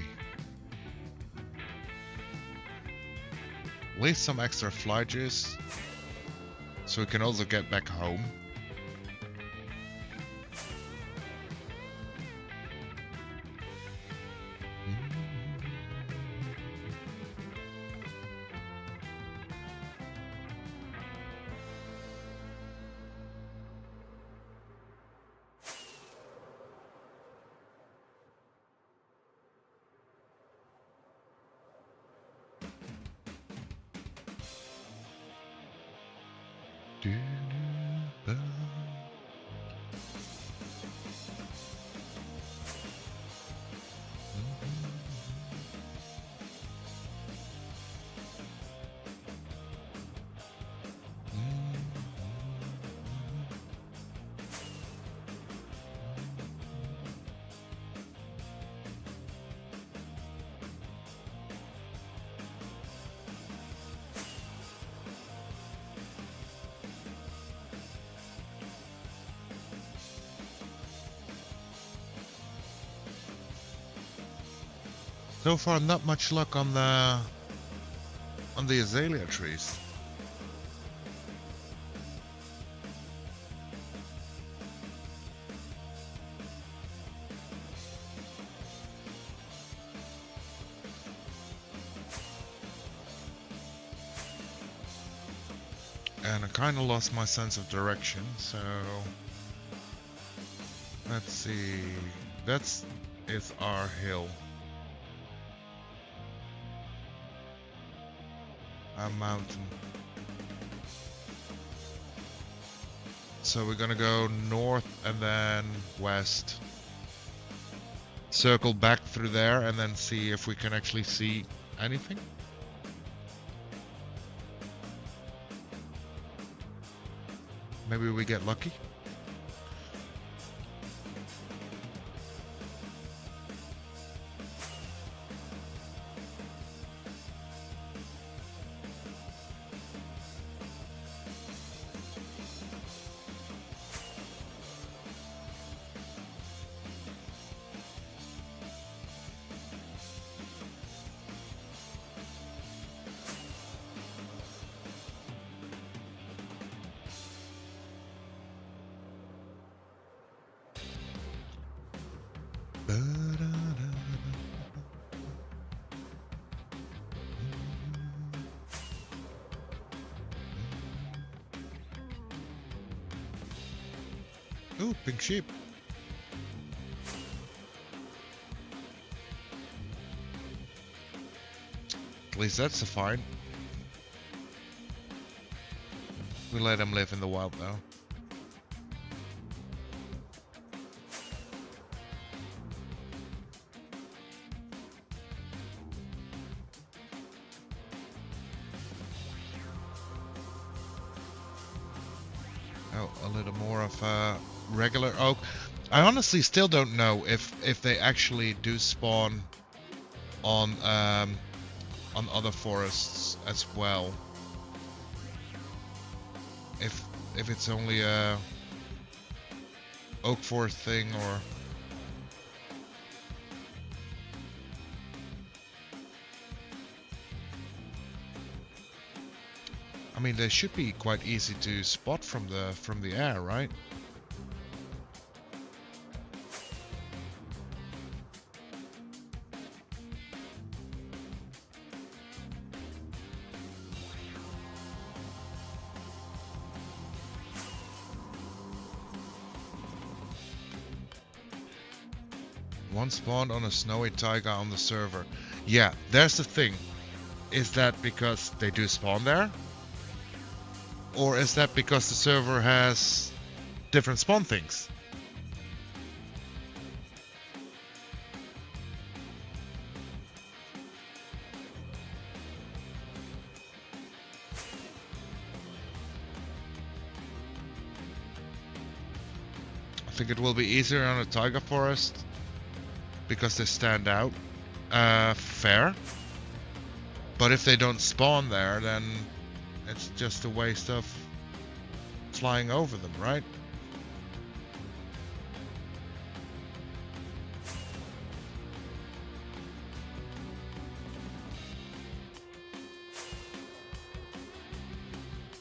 Leave some extra fly juice so we can also get back home. So far, not much luck on the azalea trees. And I kind of lost my sense of direction, so let's see. That's is our hill. A mountain. So we're gonna go north and then west. circle back through there and then see if we can actually see anything. Maybe we get lucky. Ooh, pink sheep. At least that's a fine. We let him live in the wild though. Oh, a little more of regular oak. I honestly still don't know if they actually do spawn on other forests as well. If it's only a oak forest thing or. I mean, they should be quite easy to spot from the air, right? One spawned on a snowy taiga on the server. Yeah, there's the thing. Is that because they do spawn there? Or is that because the server has different spawn things? I think it will be easier on a taiga forest because they stand out. Fair. But if they don't spawn there, then it's just a waste of flying over them, right?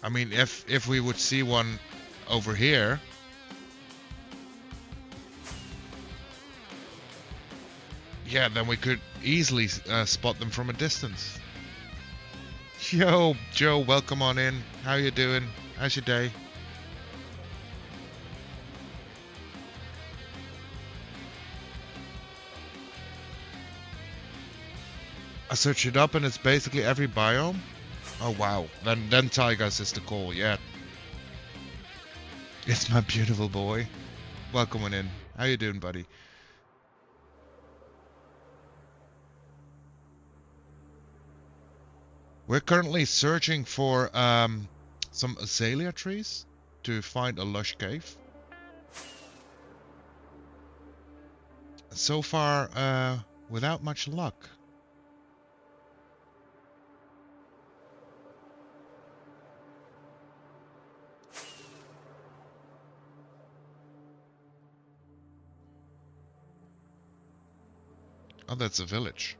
I mean, if we would see one over here, yeah, then we could easily spot them from a distance. Yo, Joe, welcome on in. How you doing? How's your day? I searched it up and it's basically every biome. Oh wow, then taigas is the call, yeah. It's my beautiful boy. Welcome on in. How you doing, buddy? We're currently searching for some azalea trees to find a lush cave. So far, without much luck. Oh, that's a village.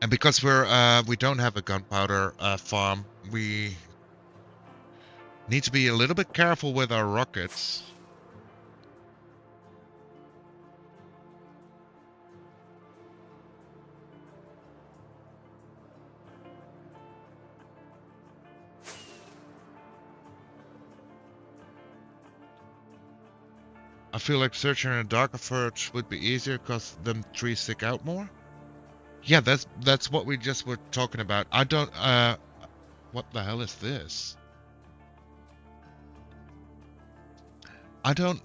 And because we don't have a gunpowder farm, we need to be a little bit careful with our rockets. I feel like searching in a darker forest would be easier because them trees stick out more. Yeah, that's what we just were talking about. I don't what the hell is this? I don't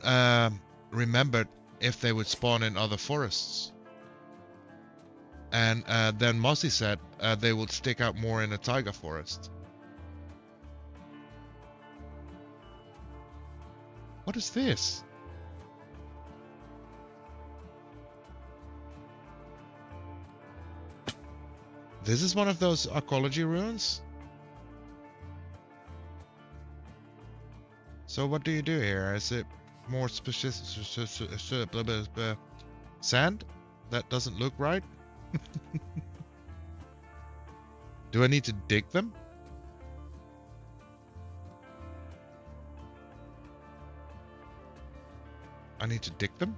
remember if they would spawn in other forests. And then Mossy said they would stick out more in a taiga forest. What is this? This is one of those archaeology ruins? So what do you do here? Is it more specific sand? That doesn't look right. Do I need to dig them? I need to dig them?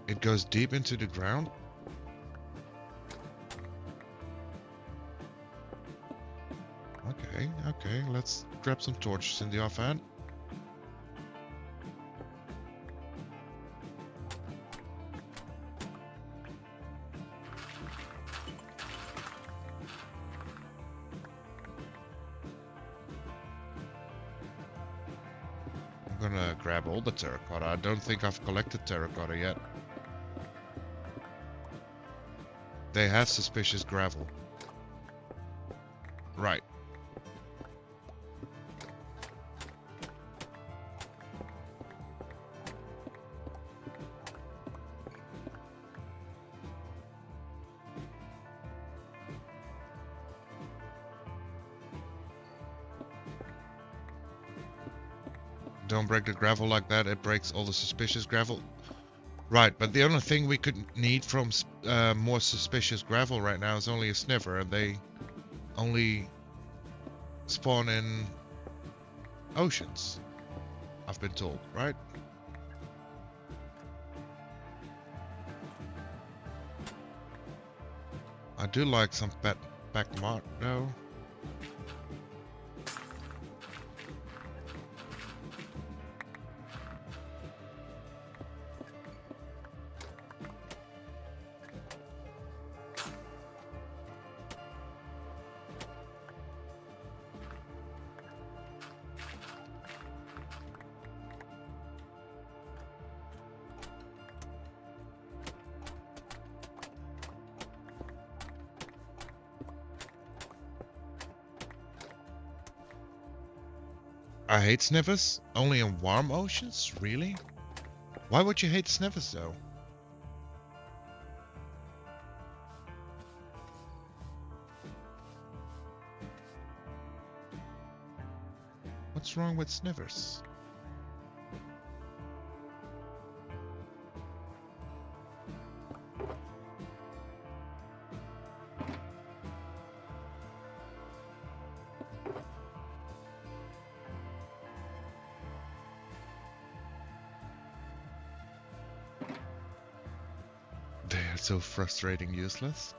It goes deep into the ground? Okay, let's grab some torches in the offhand. I'm gonna grab all the terracotta. I don't think I've collected terracotta yet. They have suspicious gravel. Right. Don't break the gravel like that, it breaks all the suspicious gravel. Right, but the only thing we could need from more suspicious gravel right now is only a sniffer, and they only spawn in oceans, I've been told, right? I do like some back mark though. I hate sniffers? Only in warm oceans? Really? Why would you hate sniffers though? What's wrong with sniffers? So frustrating useless.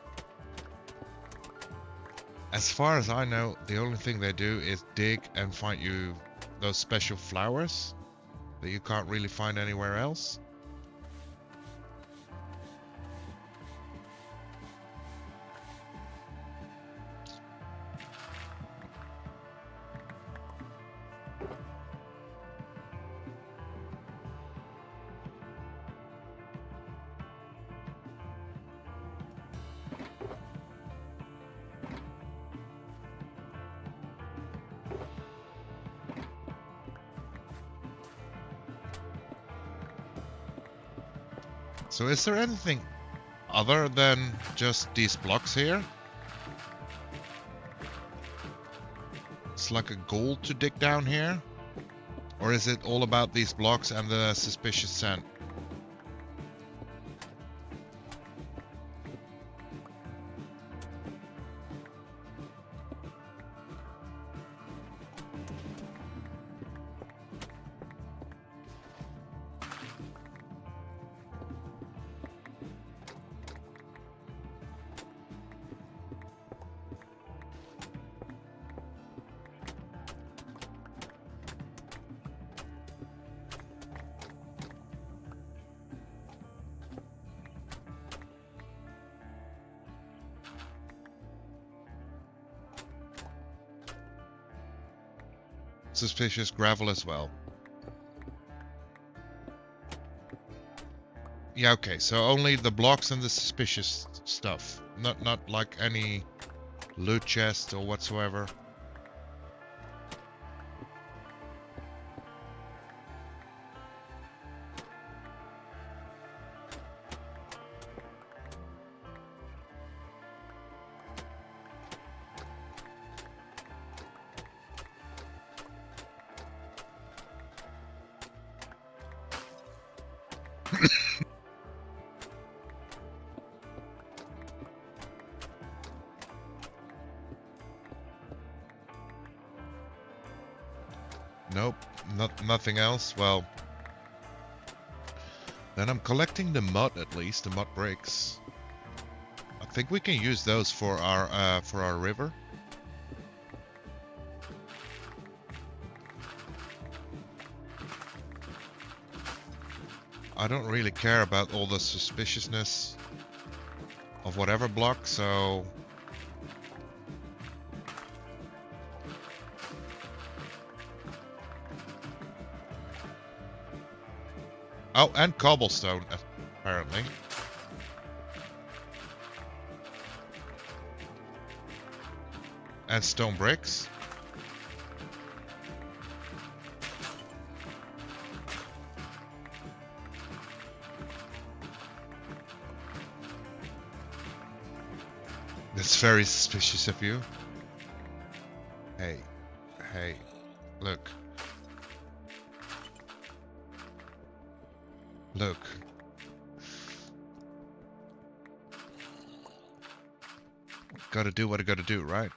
As far as I know, the only thing they do is dig and find you those special flowers that you can't really find anywhere else. So is there anything other than just these blocks here? It's like a goal to dig down here? Or is it all about these blocks and the suspicious sand? suspicious gravel as well. Yeah, okay, so only the blocks and the suspicious stuff. Not like any loot chest or whatsoever. Nope, nothing else. Well, then I'm collecting the mud at least, the mud bricks. I think we can use those for our river. I don't really care about all the suspiciousness of whatever block, so oh, and cobblestone, apparently. And stone bricks. That's very suspicious of you. Hey, look. Look. Gotta do what I gotta do, right?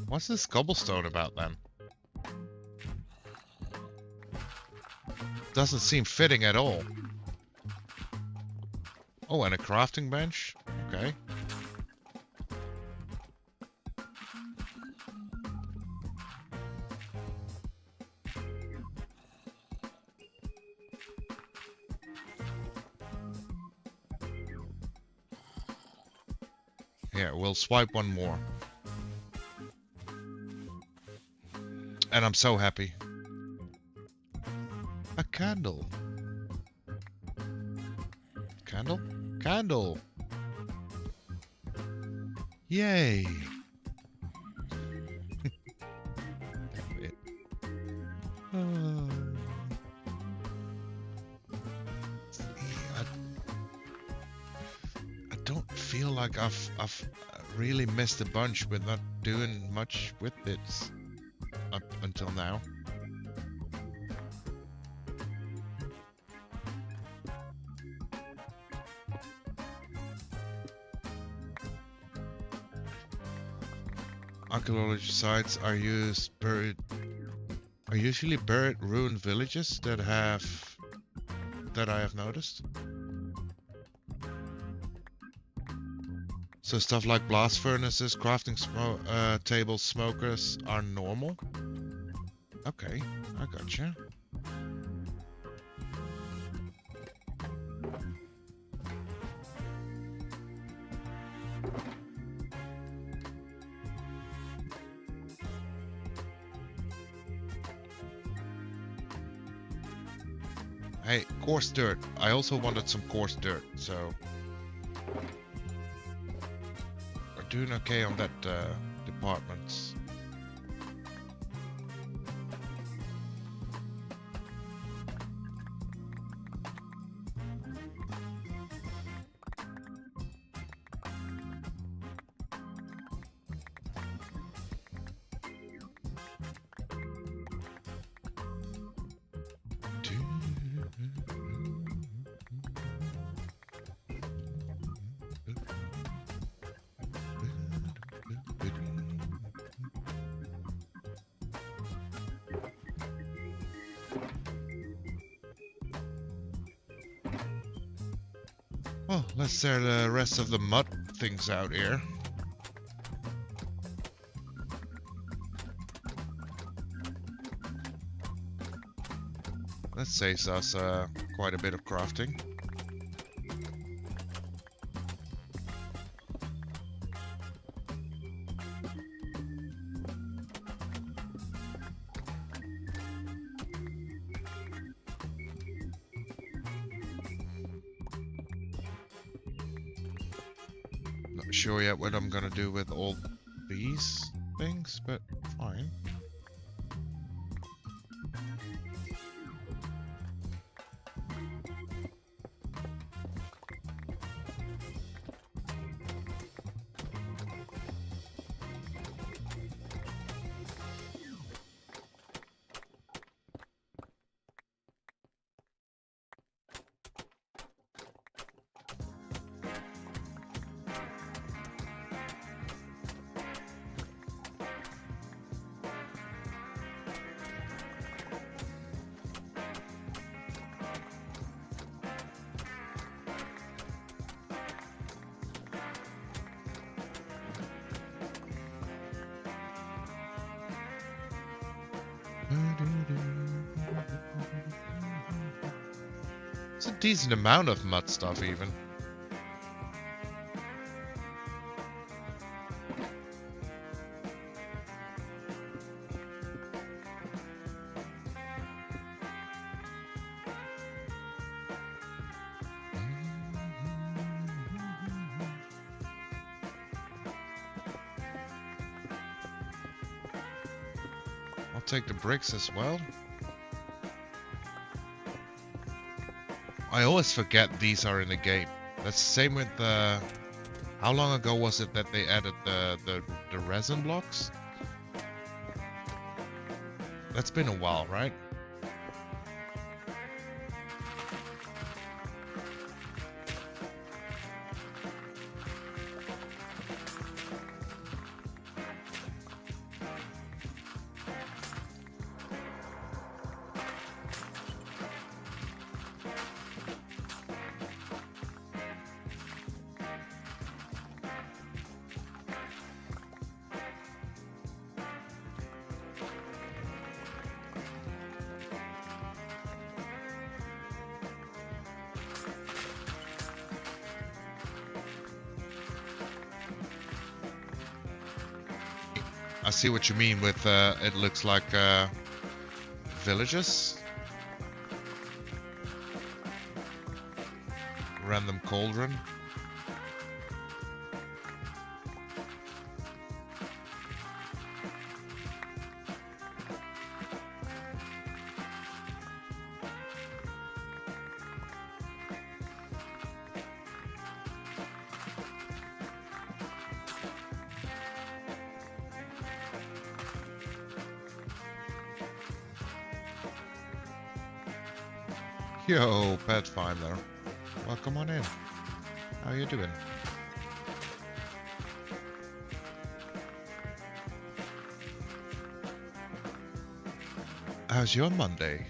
What's this cobblestone about then? Doesn't seem fitting at all. Oh, and a crafting bench? Okay. Yeah, we'll swipe one more. And I'm so happy. A candle. Candle? Candle! Yay! I don't feel like I've really missed a bunch with not doing much with it up until now. Archaeology sites are usually buried ruined villages that I have noticed. So stuff like blast furnaces, crafting tables, smokers are normal. Okay, I gotcha. Hey, coarse dirt. I also wanted some coarse dirt, so we're doing okay on that department. Well, let's tear the rest of the mud things out here. That saves us quite a bit of crafting. Not sure yet what I'm gonna do with all these things, but fine. It's a decent amount of mud stuff even. I'll take the bricks as well. I always forget these are in the game. That's the same with the... How long ago was it that they added the resin blocks? That's been a while, right? I see what you mean with it looks like villages. Random cauldron. Yo, Pathfinder. Welcome on in. How you doing? How's your Monday?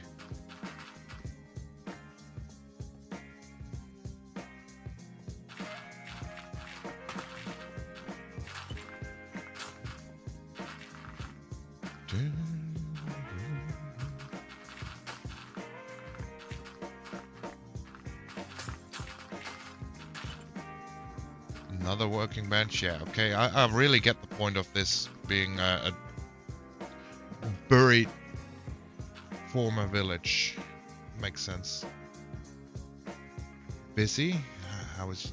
Another working bench, yeah, okay. I really get the point of this being a buried former village. Makes sense. Busy? How was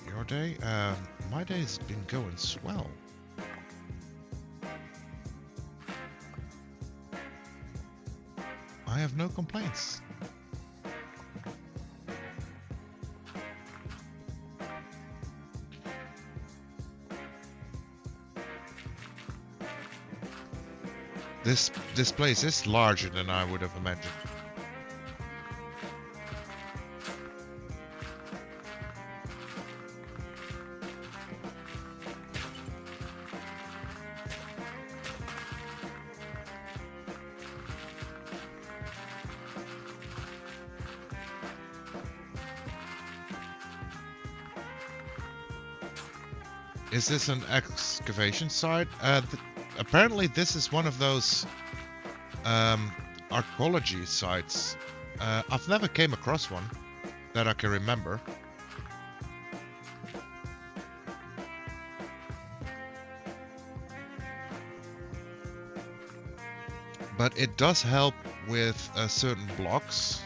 your day? My day's been going swell. I have no complaints. This place is larger than I would have imagined. Is this an excavation site? Apparently this is one of those archaeology sites. I've never came across one that I can remember. But it does help with certain blocks.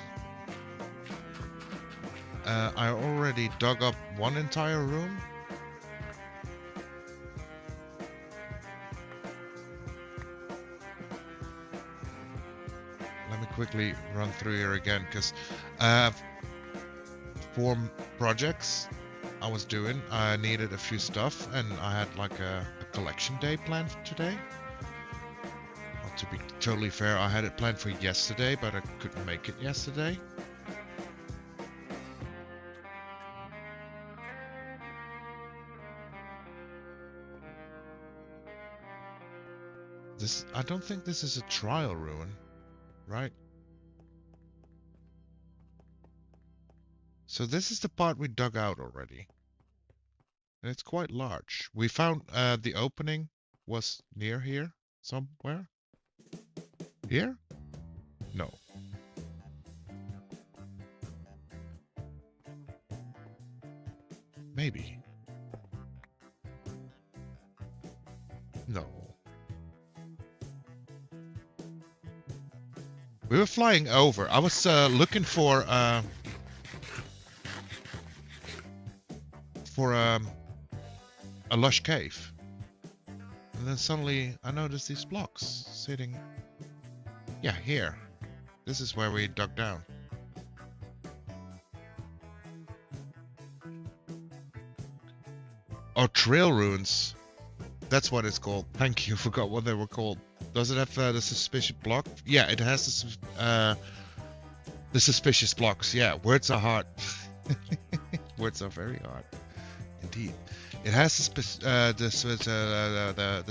I already dug up one entire room. Let me quickly run through here again, because for projects I was doing, I needed a few stuff, and I had like a collection day planned for today. Well, to be totally fair, I had it planned for yesterday, but I couldn't make it yesterday. I don't think this is a trial ruin, right? So this is the part we dug out already. And it's quite large. We found the opening was near here somewhere. Here? No. Maybe. No. We were flying over. I was looking for a lush cave, and then suddenly I noticed these blocks sitting. Yeah, here. This is where we dug down. Oh, trail ruins. That's what it's called. Thank you. Forgot what they were called. Does it have the suspicious block? Yeah, it has the suspicious blocks. Yeah, words are hard. Words are very hard, indeed. It has the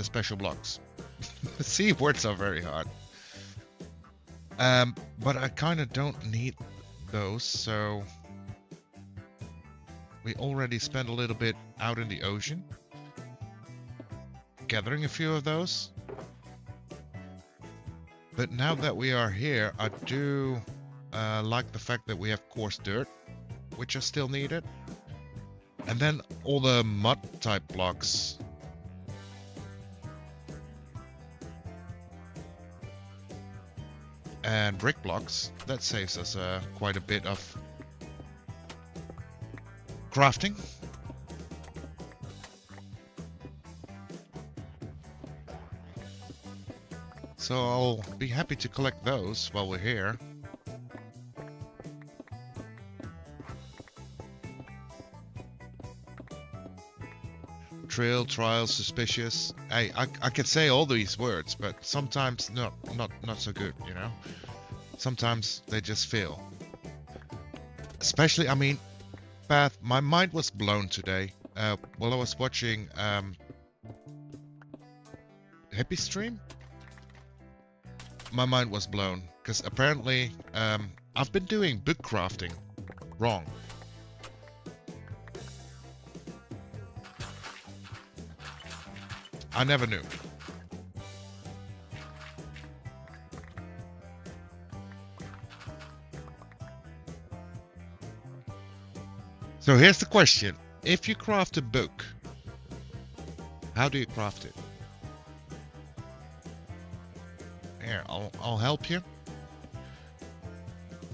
special blocks. See, words are very hard. But I kind of don't need those, so we already spent a little bit out in the ocean gathering a few of those. But now that we are here, I do like the fact that we have coarse dirt, which are still needed. And then all the mud type blocks. And brick blocks. That saves us quite a bit of crafting. So I'll be happy to collect those while we're here. Trail, trial, suspicious. I can say all these words, but sometimes not so good, you know? Sometimes they just fail. Especially, I mean, Path, my mind was blown today. While I was watching Hippie stream. My mind was blown, because apparently I've been doing book crafting wrong. I never knew. So here's the question. If you craft a book, how do you craft it? Here, I'll help you.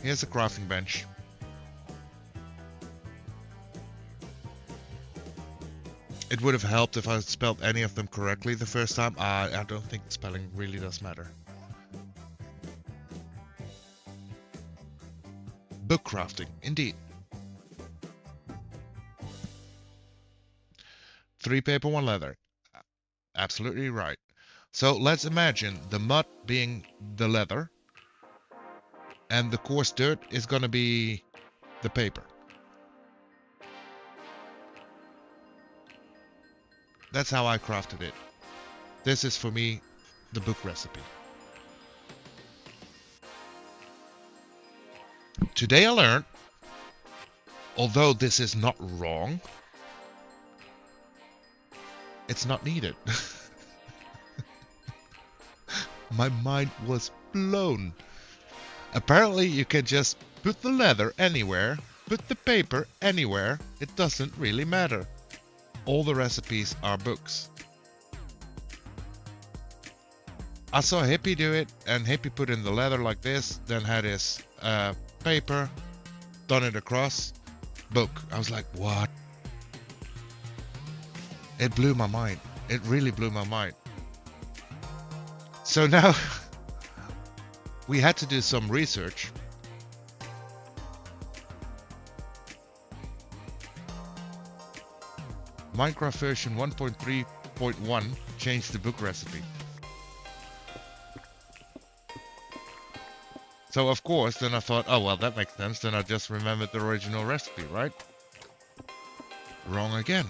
Here's a crafting bench. It would have helped if I spelled any of them correctly the first time. I don't think spelling really does matter. Book crafting, indeed. 3 paper, 1 leather. Absolutely right. So let's imagine the mud being the leather, and the coarse dirt is going to be the paper. That's how I crafted it. This is, for me, the book recipe. Today I learned, although this is not wrong, It's not needed. My mind was blown. Apparently you can just put the leather anywhere, put the paper anywhere, it doesn't really matter. All the recipes are books. I saw Hippie do it, and Hippie put in the leather like this, then had his paper, done it across, book. I was like, what? It blew my mind. It really blew my mind. So now we had to do some research. Minecraft version 1.3.1 changed the book recipe. So of course, then I thought, oh well, that makes sense. Then I just remembered the original recipe, right? Wrong again.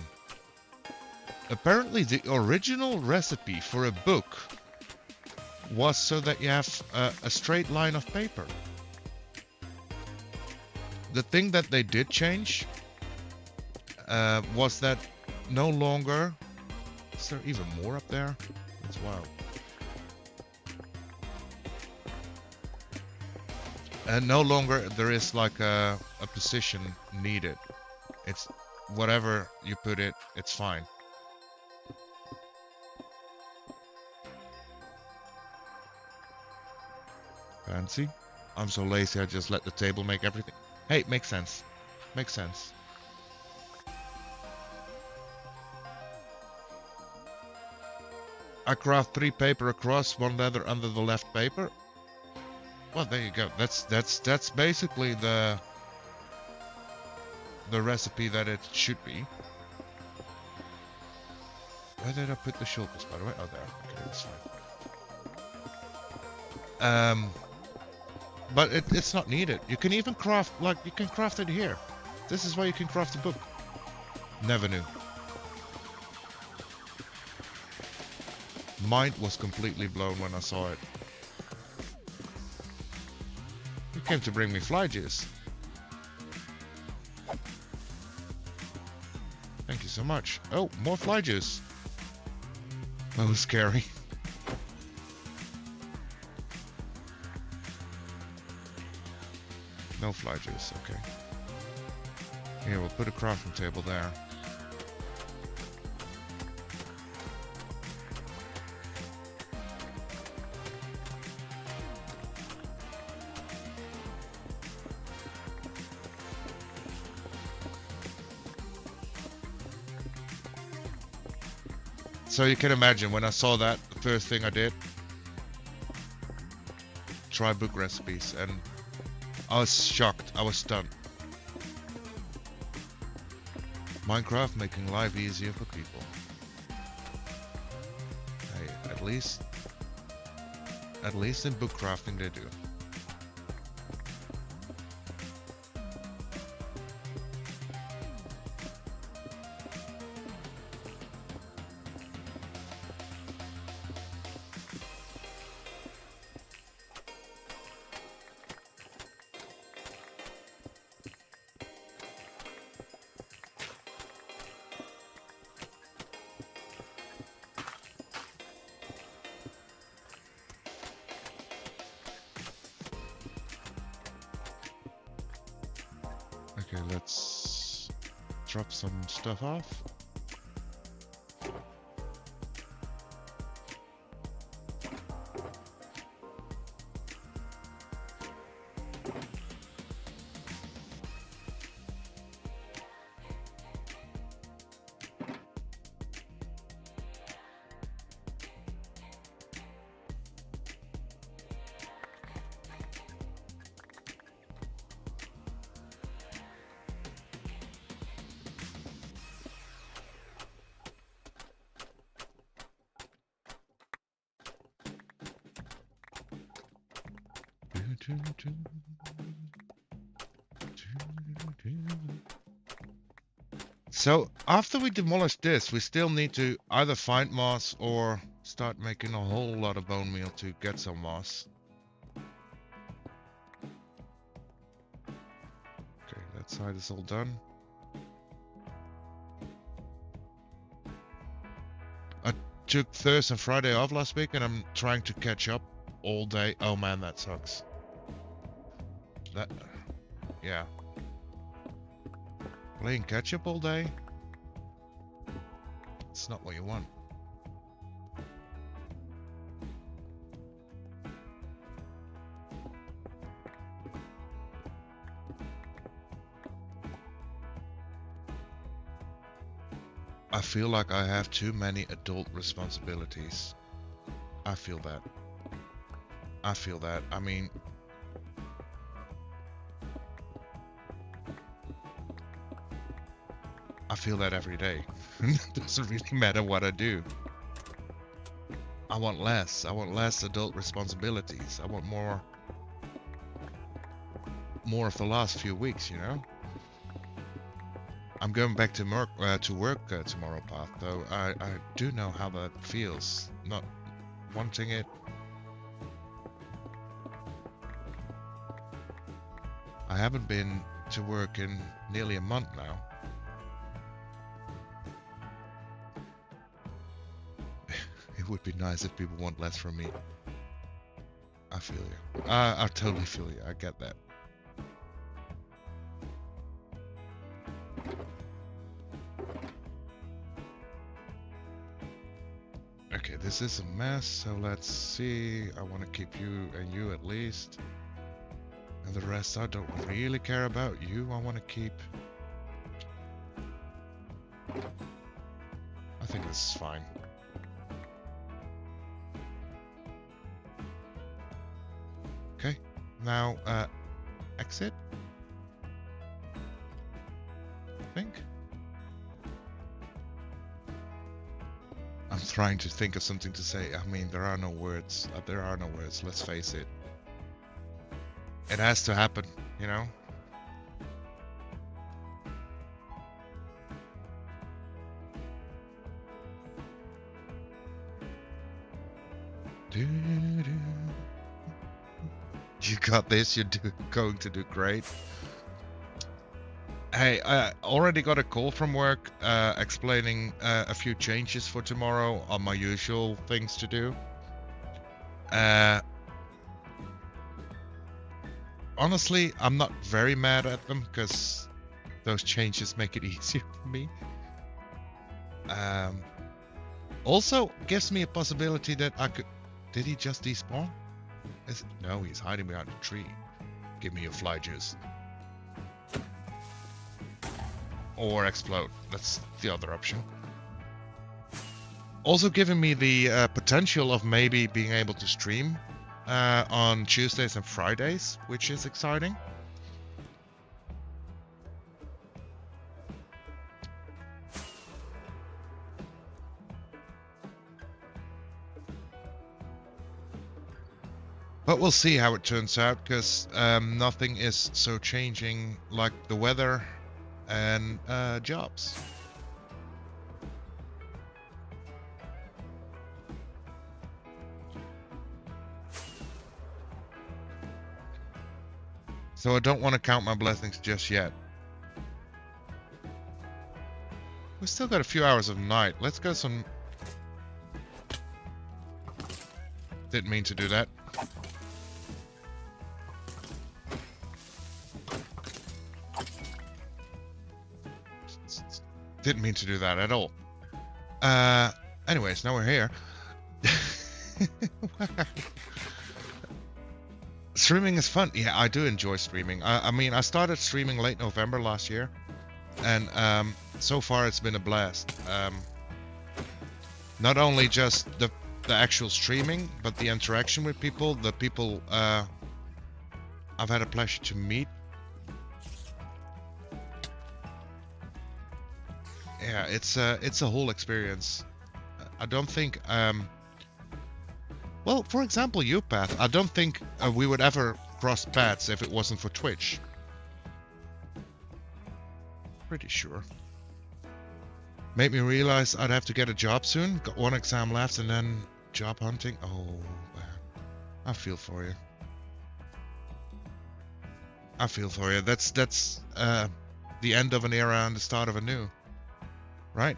Apparently the original recipe for a book was so that you have a straight line of paper. The thing that they did change was that no longer... Is there even more up there? That's wild. And no longer there is like a position needed. It's whatever you put it, it's fine. Fancy. I'm so lazy I just let the table make everything. Hey, makes sense. Makes sense. I craft 3 paper across, 1 leather under the left paper. Well, there you go. That's basically the recipe that it should be. Where did I put the shulkers, by the way? Oh, there. Okay, that's fine. But it's not needed. You can even craft, like, you can craft it here. This is why you can craft a book. Never knew. Mind was completely blown when I saw it. You came to bring me fly juice. Thank you so much. Oh, more fly juice. That was scary. No fly juice, okay. Here, we'll put a crafting table there. So you can imagine when I saw that, the first thing I did, try book recipes, and I was shocked, I was stunned. Minecraft making life easier for people. Hey, at least in book crafting they do. Okay, let's drop some stuff off. So after we demolish this, we still need to either find moss or start making a whole lot of bone meal to get some moss. Okay, that side is all done. took Thursday and Friday off last week, and I'm trying to catch up all day. Oh man, that sucks. That, yeah. Playing catch up all day? It's not what you want. I feel like I have too many adult responsibilities. I feel that. I feel that. I mean, I feel that every day. It doesn't really matter what I do. I want less. I want less adult responsibilities. I want more of the last few weeks, you know? I'm going back to work tomorrow, Path, though I do know how that feels, not wanting it. I haven't been to work in nearly a month now. It would be nice if people want less from me. I feel you. I totally feel you. I get that. Okay, this is a mess, so let's see. I want to keep you and you at least. And the rest I don't really care about. You I want to keep. I think this is fine. Okay, now exit. I think. I'm trying to think of something to say. I mean, there are no words. There are no words, let's face it. It has to happen, you know? You got this, you're going to do great. Hey, I already got a call from work explaining a few changes for tomorrow on my usual things to do. Honestly, I'm not very mad at them because those changes make it easier for me. Also, gives me a possibility that I could... Did he just despawn? No, he's hiding behind a tree. Give me your fly juice. Or explode. That's the other option. Also giving me the potential of maybe being able to stream on Tuesdays and Fridays, which is exciting. But we'll see how it turns out, because nothing is so changing like the weather and jobs. So I don't want to count my blessings just yet. We've still got a few hours of night. Let's go some... Didn't mean to do that. Didn't mean to do that at all. Anyways, now we're here. Streaming is fun. Yeah, I do enjoy streaming. I mean, I started streaming late November last year, and so far it's been a blast. Not only just the actual streaming, but the interaction with people, the people I've had a pleasure to meet. Yeah, it's a whole experience. I don't think well, for example, YouPath, I don't think we would ever cross paths if it wasn't for Twitch. Pretty sure. Made me realize I'd have to get a job soon. Got one exam left and then job hunting. Oh, man. I feel for you. I feel for you. That's the end of an era and the start of a new. Right?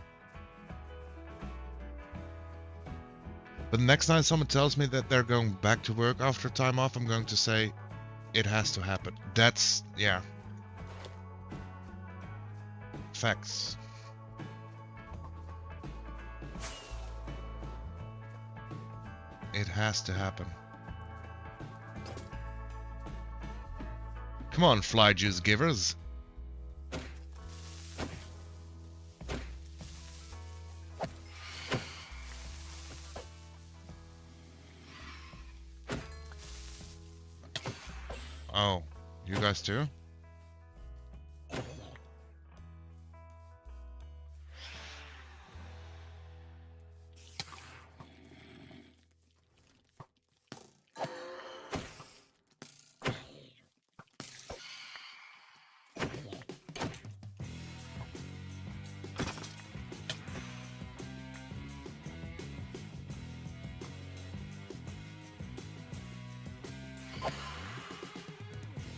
But next time someone tells me that they're going back to work after time off, I'm going to say, it has to happen. That's, yeah. Facts. It has to happen. Come on, fly juice givers. Oh, you guys too?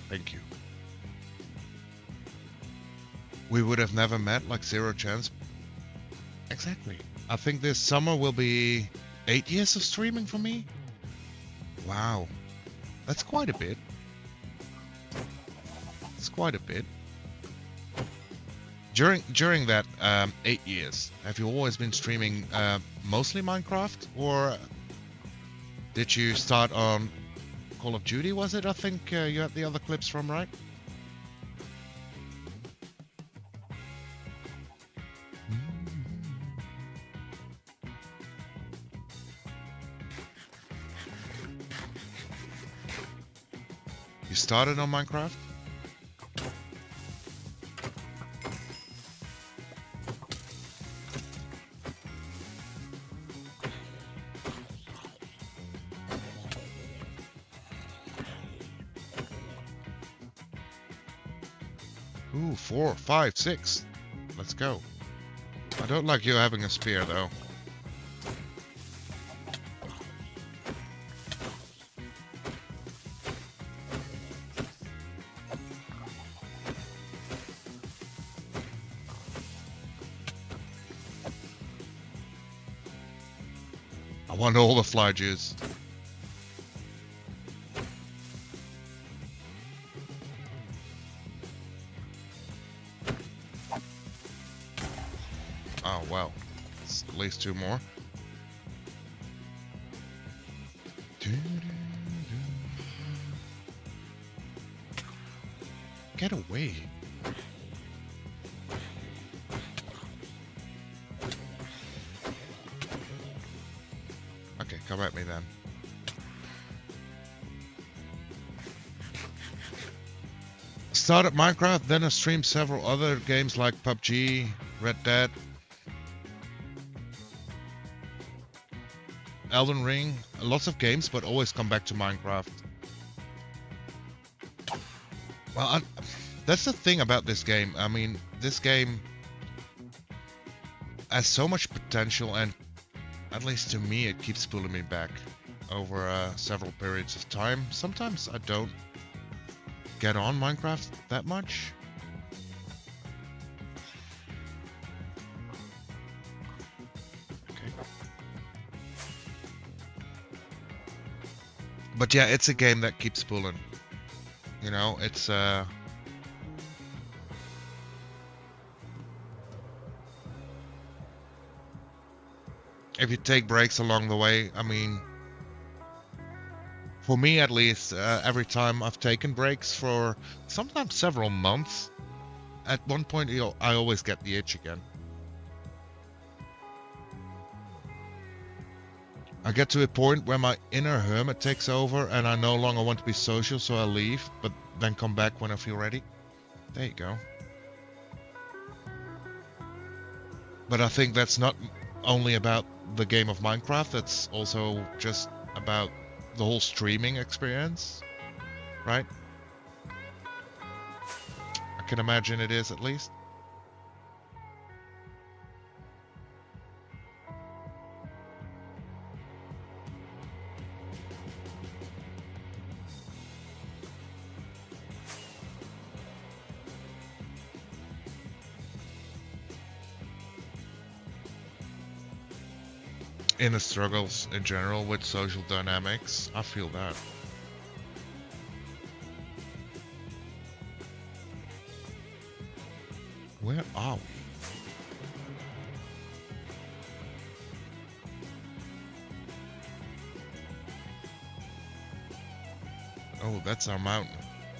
Thank you. We would have never met, like zero chance. Exactly. I think this summer will be 8 years of streaming for me. Wow. That's quite a bit. It's quite a bit. During that 8 years, have you always been streaming mostly Minecraft, or did you start on Call of Duty, was it? I think you had the other clips from, right? You started on Minecraft? Ooh, 4, 5, 6. Let's go. I don't like you having a spear, though. I want all the fly juice. Oh, well. It's at least 2 more. Get away. Okay, come at me then. Started Minecraft, then I streamed several other games like PUBG, Red Dead, Elden Ring, lots of games, but always come back to Minecraft. Well, that's the thing about this game. I mean, this game has so much potential, and at least to me, it keeps pulling me back over several periods of time. Sometimes I don't get on Minecraft that much. Okay. But yeah, it's a game that keeps pulling. You know, it's if you take breaks along the way, I mean, for me at least, every time I've taken breaks for sometimes several months, at one point I always get the itch again. I get to a point where my inner hermit takes over and I no longer want to be social, so I leave, but then come back when I feel ready. There you go. But I think that's not only about the game of Minecraft, that's also just about the whole streaming experience, right? I can imagine it is, at least. inner struggles in general with social dynamics. I feel that. Where are we? Oh, that's our mountain.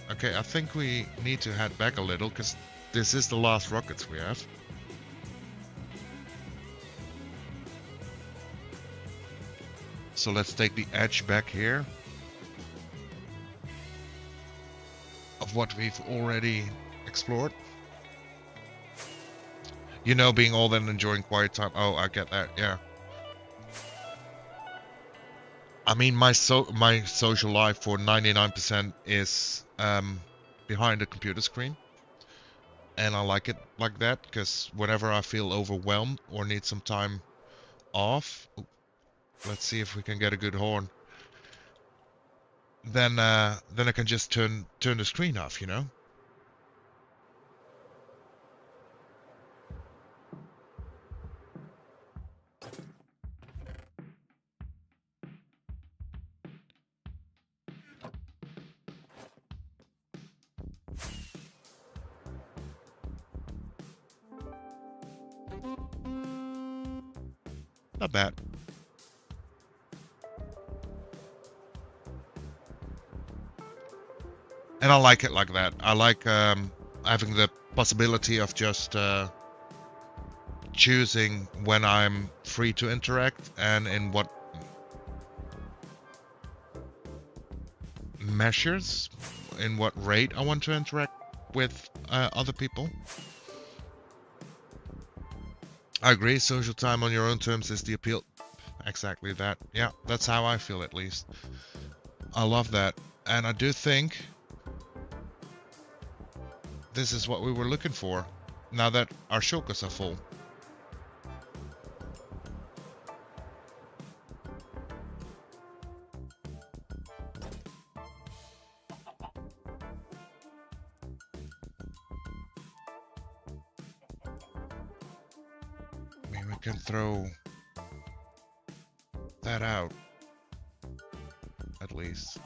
Okay, I think we need to head back a little, because this is the last rockets we have. So let's take the edge back here of what we've already explored. You know, being old and enjoying quiet time. Oh, I get that, yeah. I mean, my social life for 99% is behind a computer screen. And I like it like that, because whenever I feel overwhelmed or need some time off, let's see if we can get a good horn. Then I can just turn the screen off, you know? Not bad. And I like it like that. I like having the possibility of just choosing when I'm free to interact and in what measures, in what rate I want to interact with other people. I agree, social time on your own terms is the appeal. Exactly that. Yeah, that's how I feel, at least. I love that. And I do think this is what we were looking for, now that our shulkers are full. I mean, we can throw that out, at least.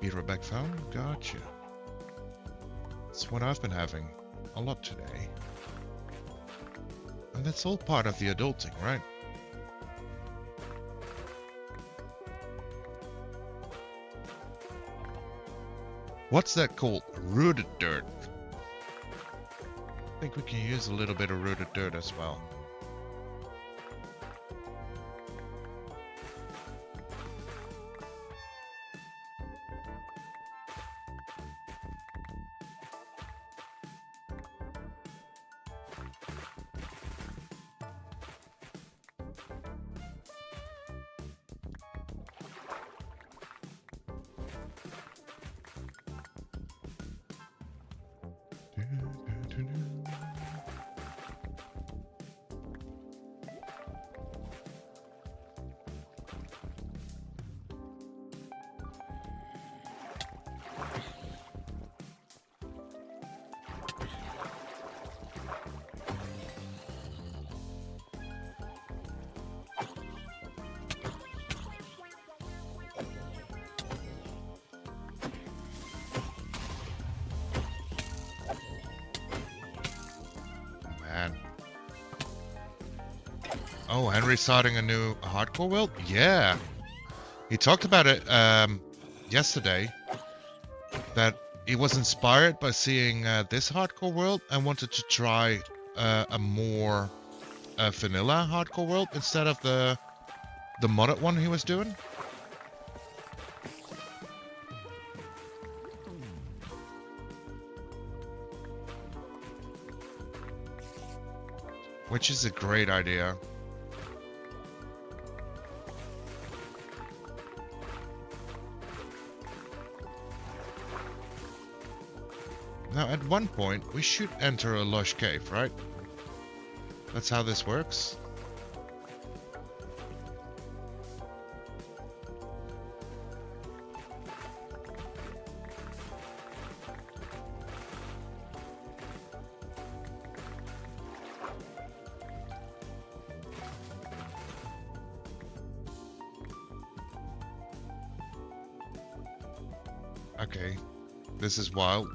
Beaverback found? Gotcha. That's what I've been having a lot today. And that's all part of the adulting, right? What's that called? Rooted dirt. I think we can use a little bit of rooted dirt as well. Oh, Henry's starting a new hardcore world? Yeah. He talked about it yesterday, that he was inspired by seeing this hardcore world and wanted to try a more vanilla hardcore world instead of the modded one he was doing. Which is a great idea. Now, at one point, we should enter a lush cave, right? That's how this works. Okay, this is wild.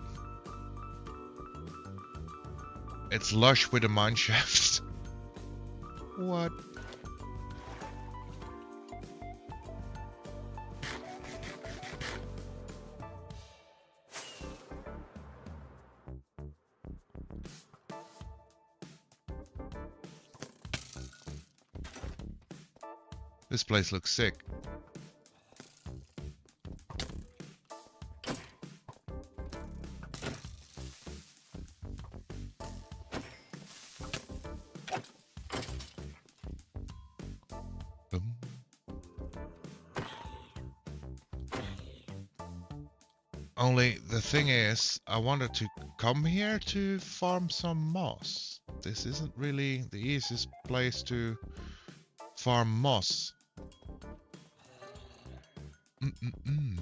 It's lush with a mine shaft. What? This place looks sick. Boom. Only the thing is, I wanted to come here to farm some moss. This isn't really the easiest place to farm moss. Mm-mm-mm.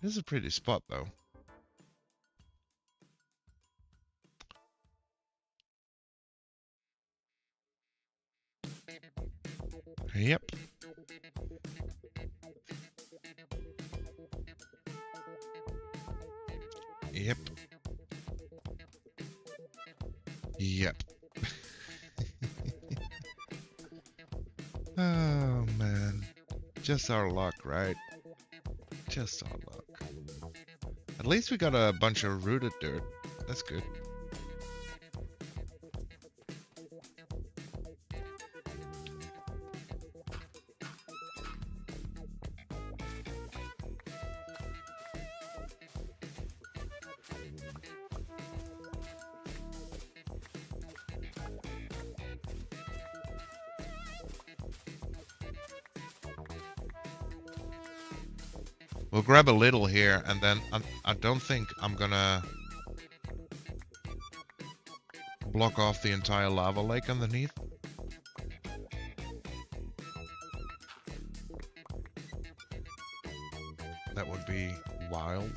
This is a pretty spot, though. Yep. Yep. Yep. Oh, man. Just our luck, right? Just our luck. At least we got a bunch of rooted dirt. That's good. We'll grab a little here, and then I don't think I'm gonna block off the entire lava lake underneath. That would be wild.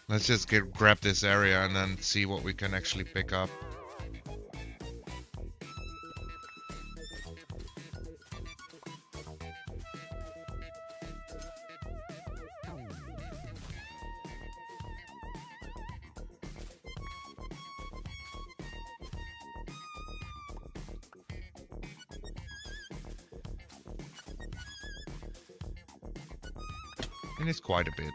Let's just grab this area and then see what we can actually pick up. And it's quite a bit.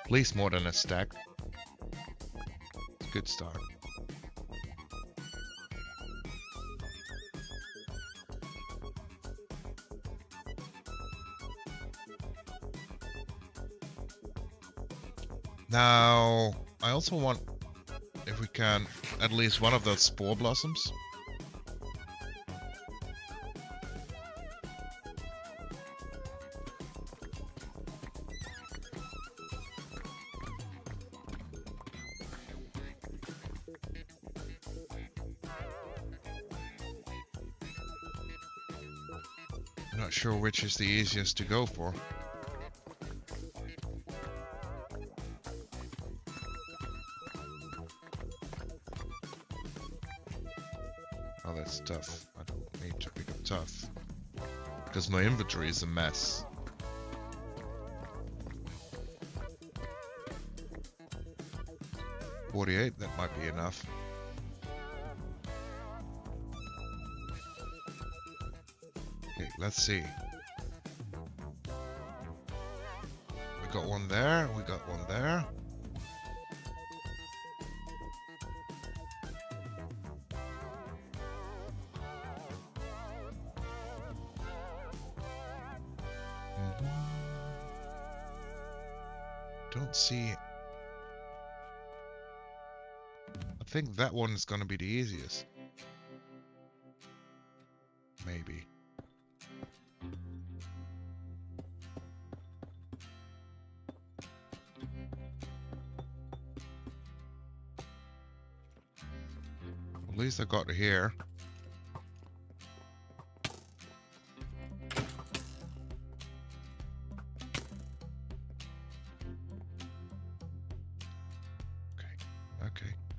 At least more than a stack. It's a good start. Now, I also want, if we can, at least one of those spore blossoms. I'm not sure which is the easiest to go for. Oh, that's tough. I don't need to pick up tough. Because my inventory is a mess. $48, that might be enough. Okay, let's see. We got one there, we got one there. Don't see. I think that one is gonna be the easiest. Maybe. At least I got here.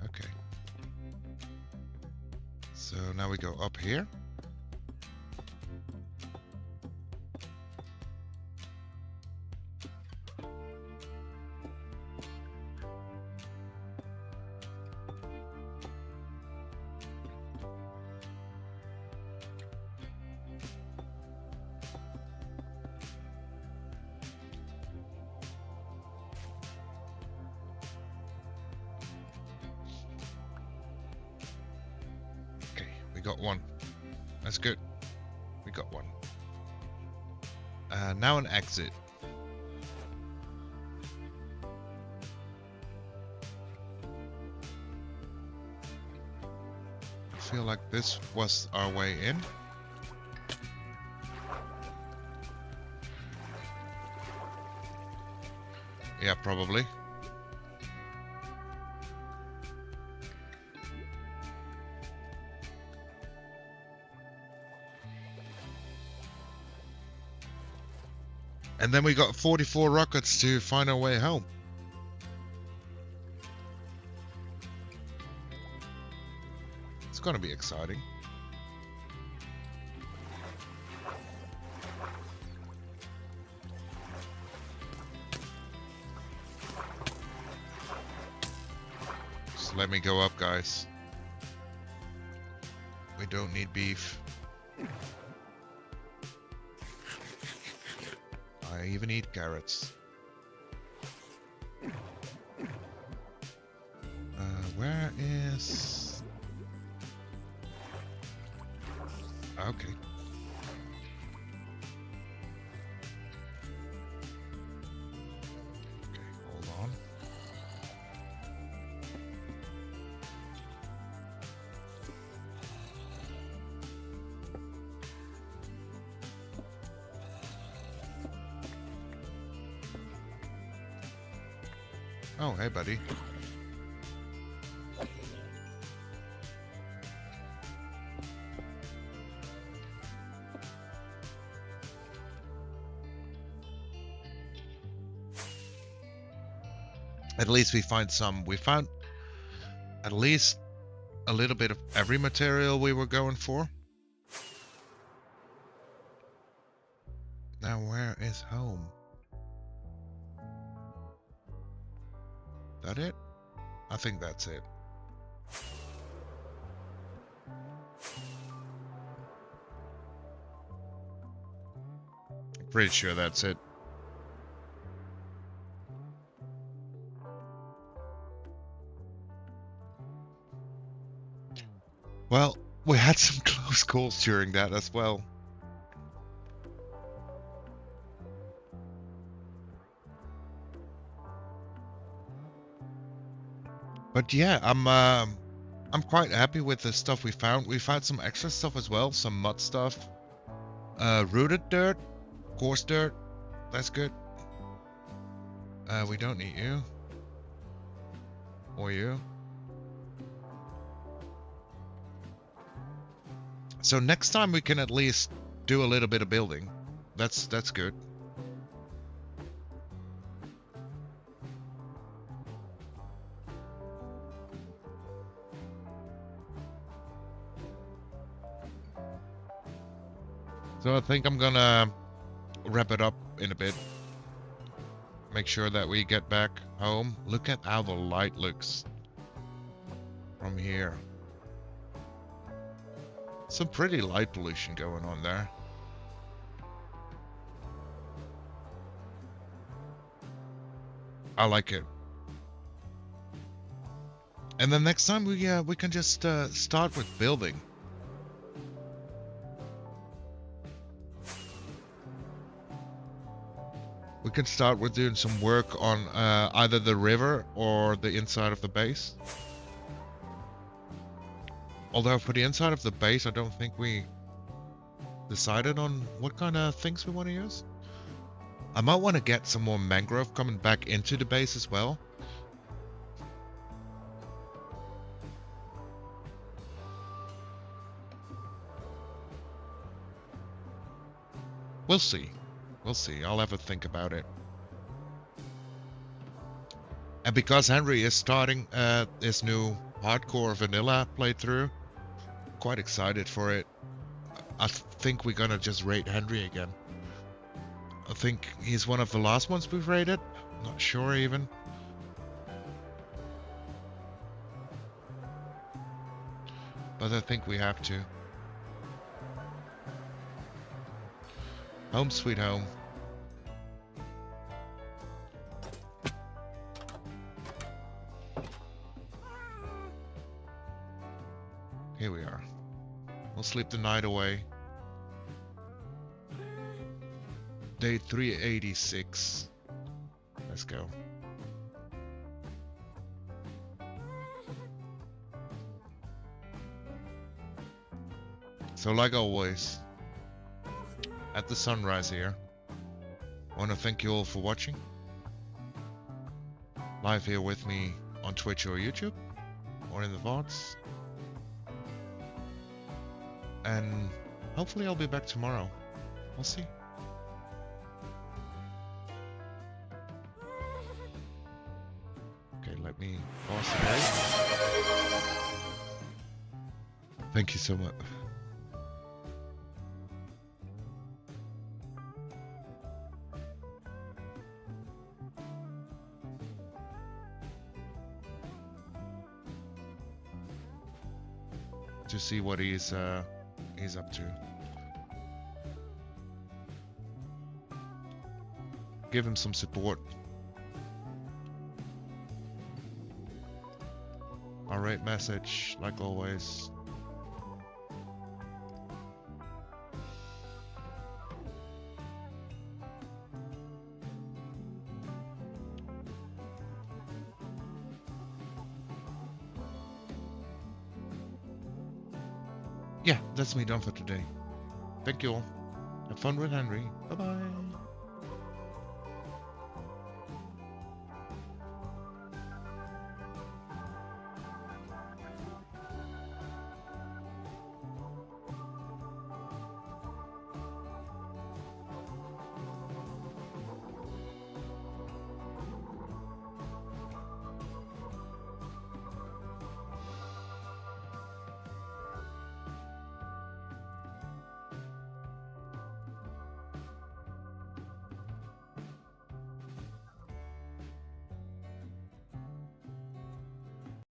Okay. So now we go up here. Got one. That's good. We got one. Now an exit. I feel like this was our way in. Yeah, probably. And then we got 44 rockets to find our way home. It's gonna be exciting. Just let me go up, guys. We don't need beef. I even eat carrots. Where is... Okay. Okay, hold on. Oh, hey, buddy. At least we find some. We found at least a little bit of every material we were going for. Now, where is home? That it? I think that's it. Pretty sure that's it. Well, we had some close calls during that as well. But yeah, I'm quite happy with the stuff we found. We've had some extra stuff as well, some mud stuff. Rooted dirt, coarse dirt, that's good. We don't need you. Or you. So next time we can at least do a little bit of building. That's good. So I think I'm gonna wrap it up in a bit. Make sure that we get back home. Look at how the light looks from here. Some pretty light pollution going on there. I like it. And then next time we can just start with building. We can start with doing some work on either the river or the inside of the base. Although for the inside of the base, I don't think we decided on what kind of things we want to use. I might want to get some more mangrove coming back into the base as well. We'll see. We'll see. I'll have a think about it. And because Henry is starting his new hardcore vanilla playthrough, quite excited for it. I think we're gonna just raid Henry again. I think he's one of the last ones we've raided. Not sure even. But I think we have to. Home sweet home. Here we are. We'll sleep the night away. Day 386. Let's go. So like always, at the sunrise here, I want to thank you all for watching. Live here with me on Twitch or YouTube, or in the VODs. And hopefully I'll be back tomorrow. We'll see. Okay, let me pause the break. Thank you so much. To see what he's up to. Give him some support. Alright, message, like always. Yeah, that's me done for today. Thank you all. Have fun with Henry. Bye bye.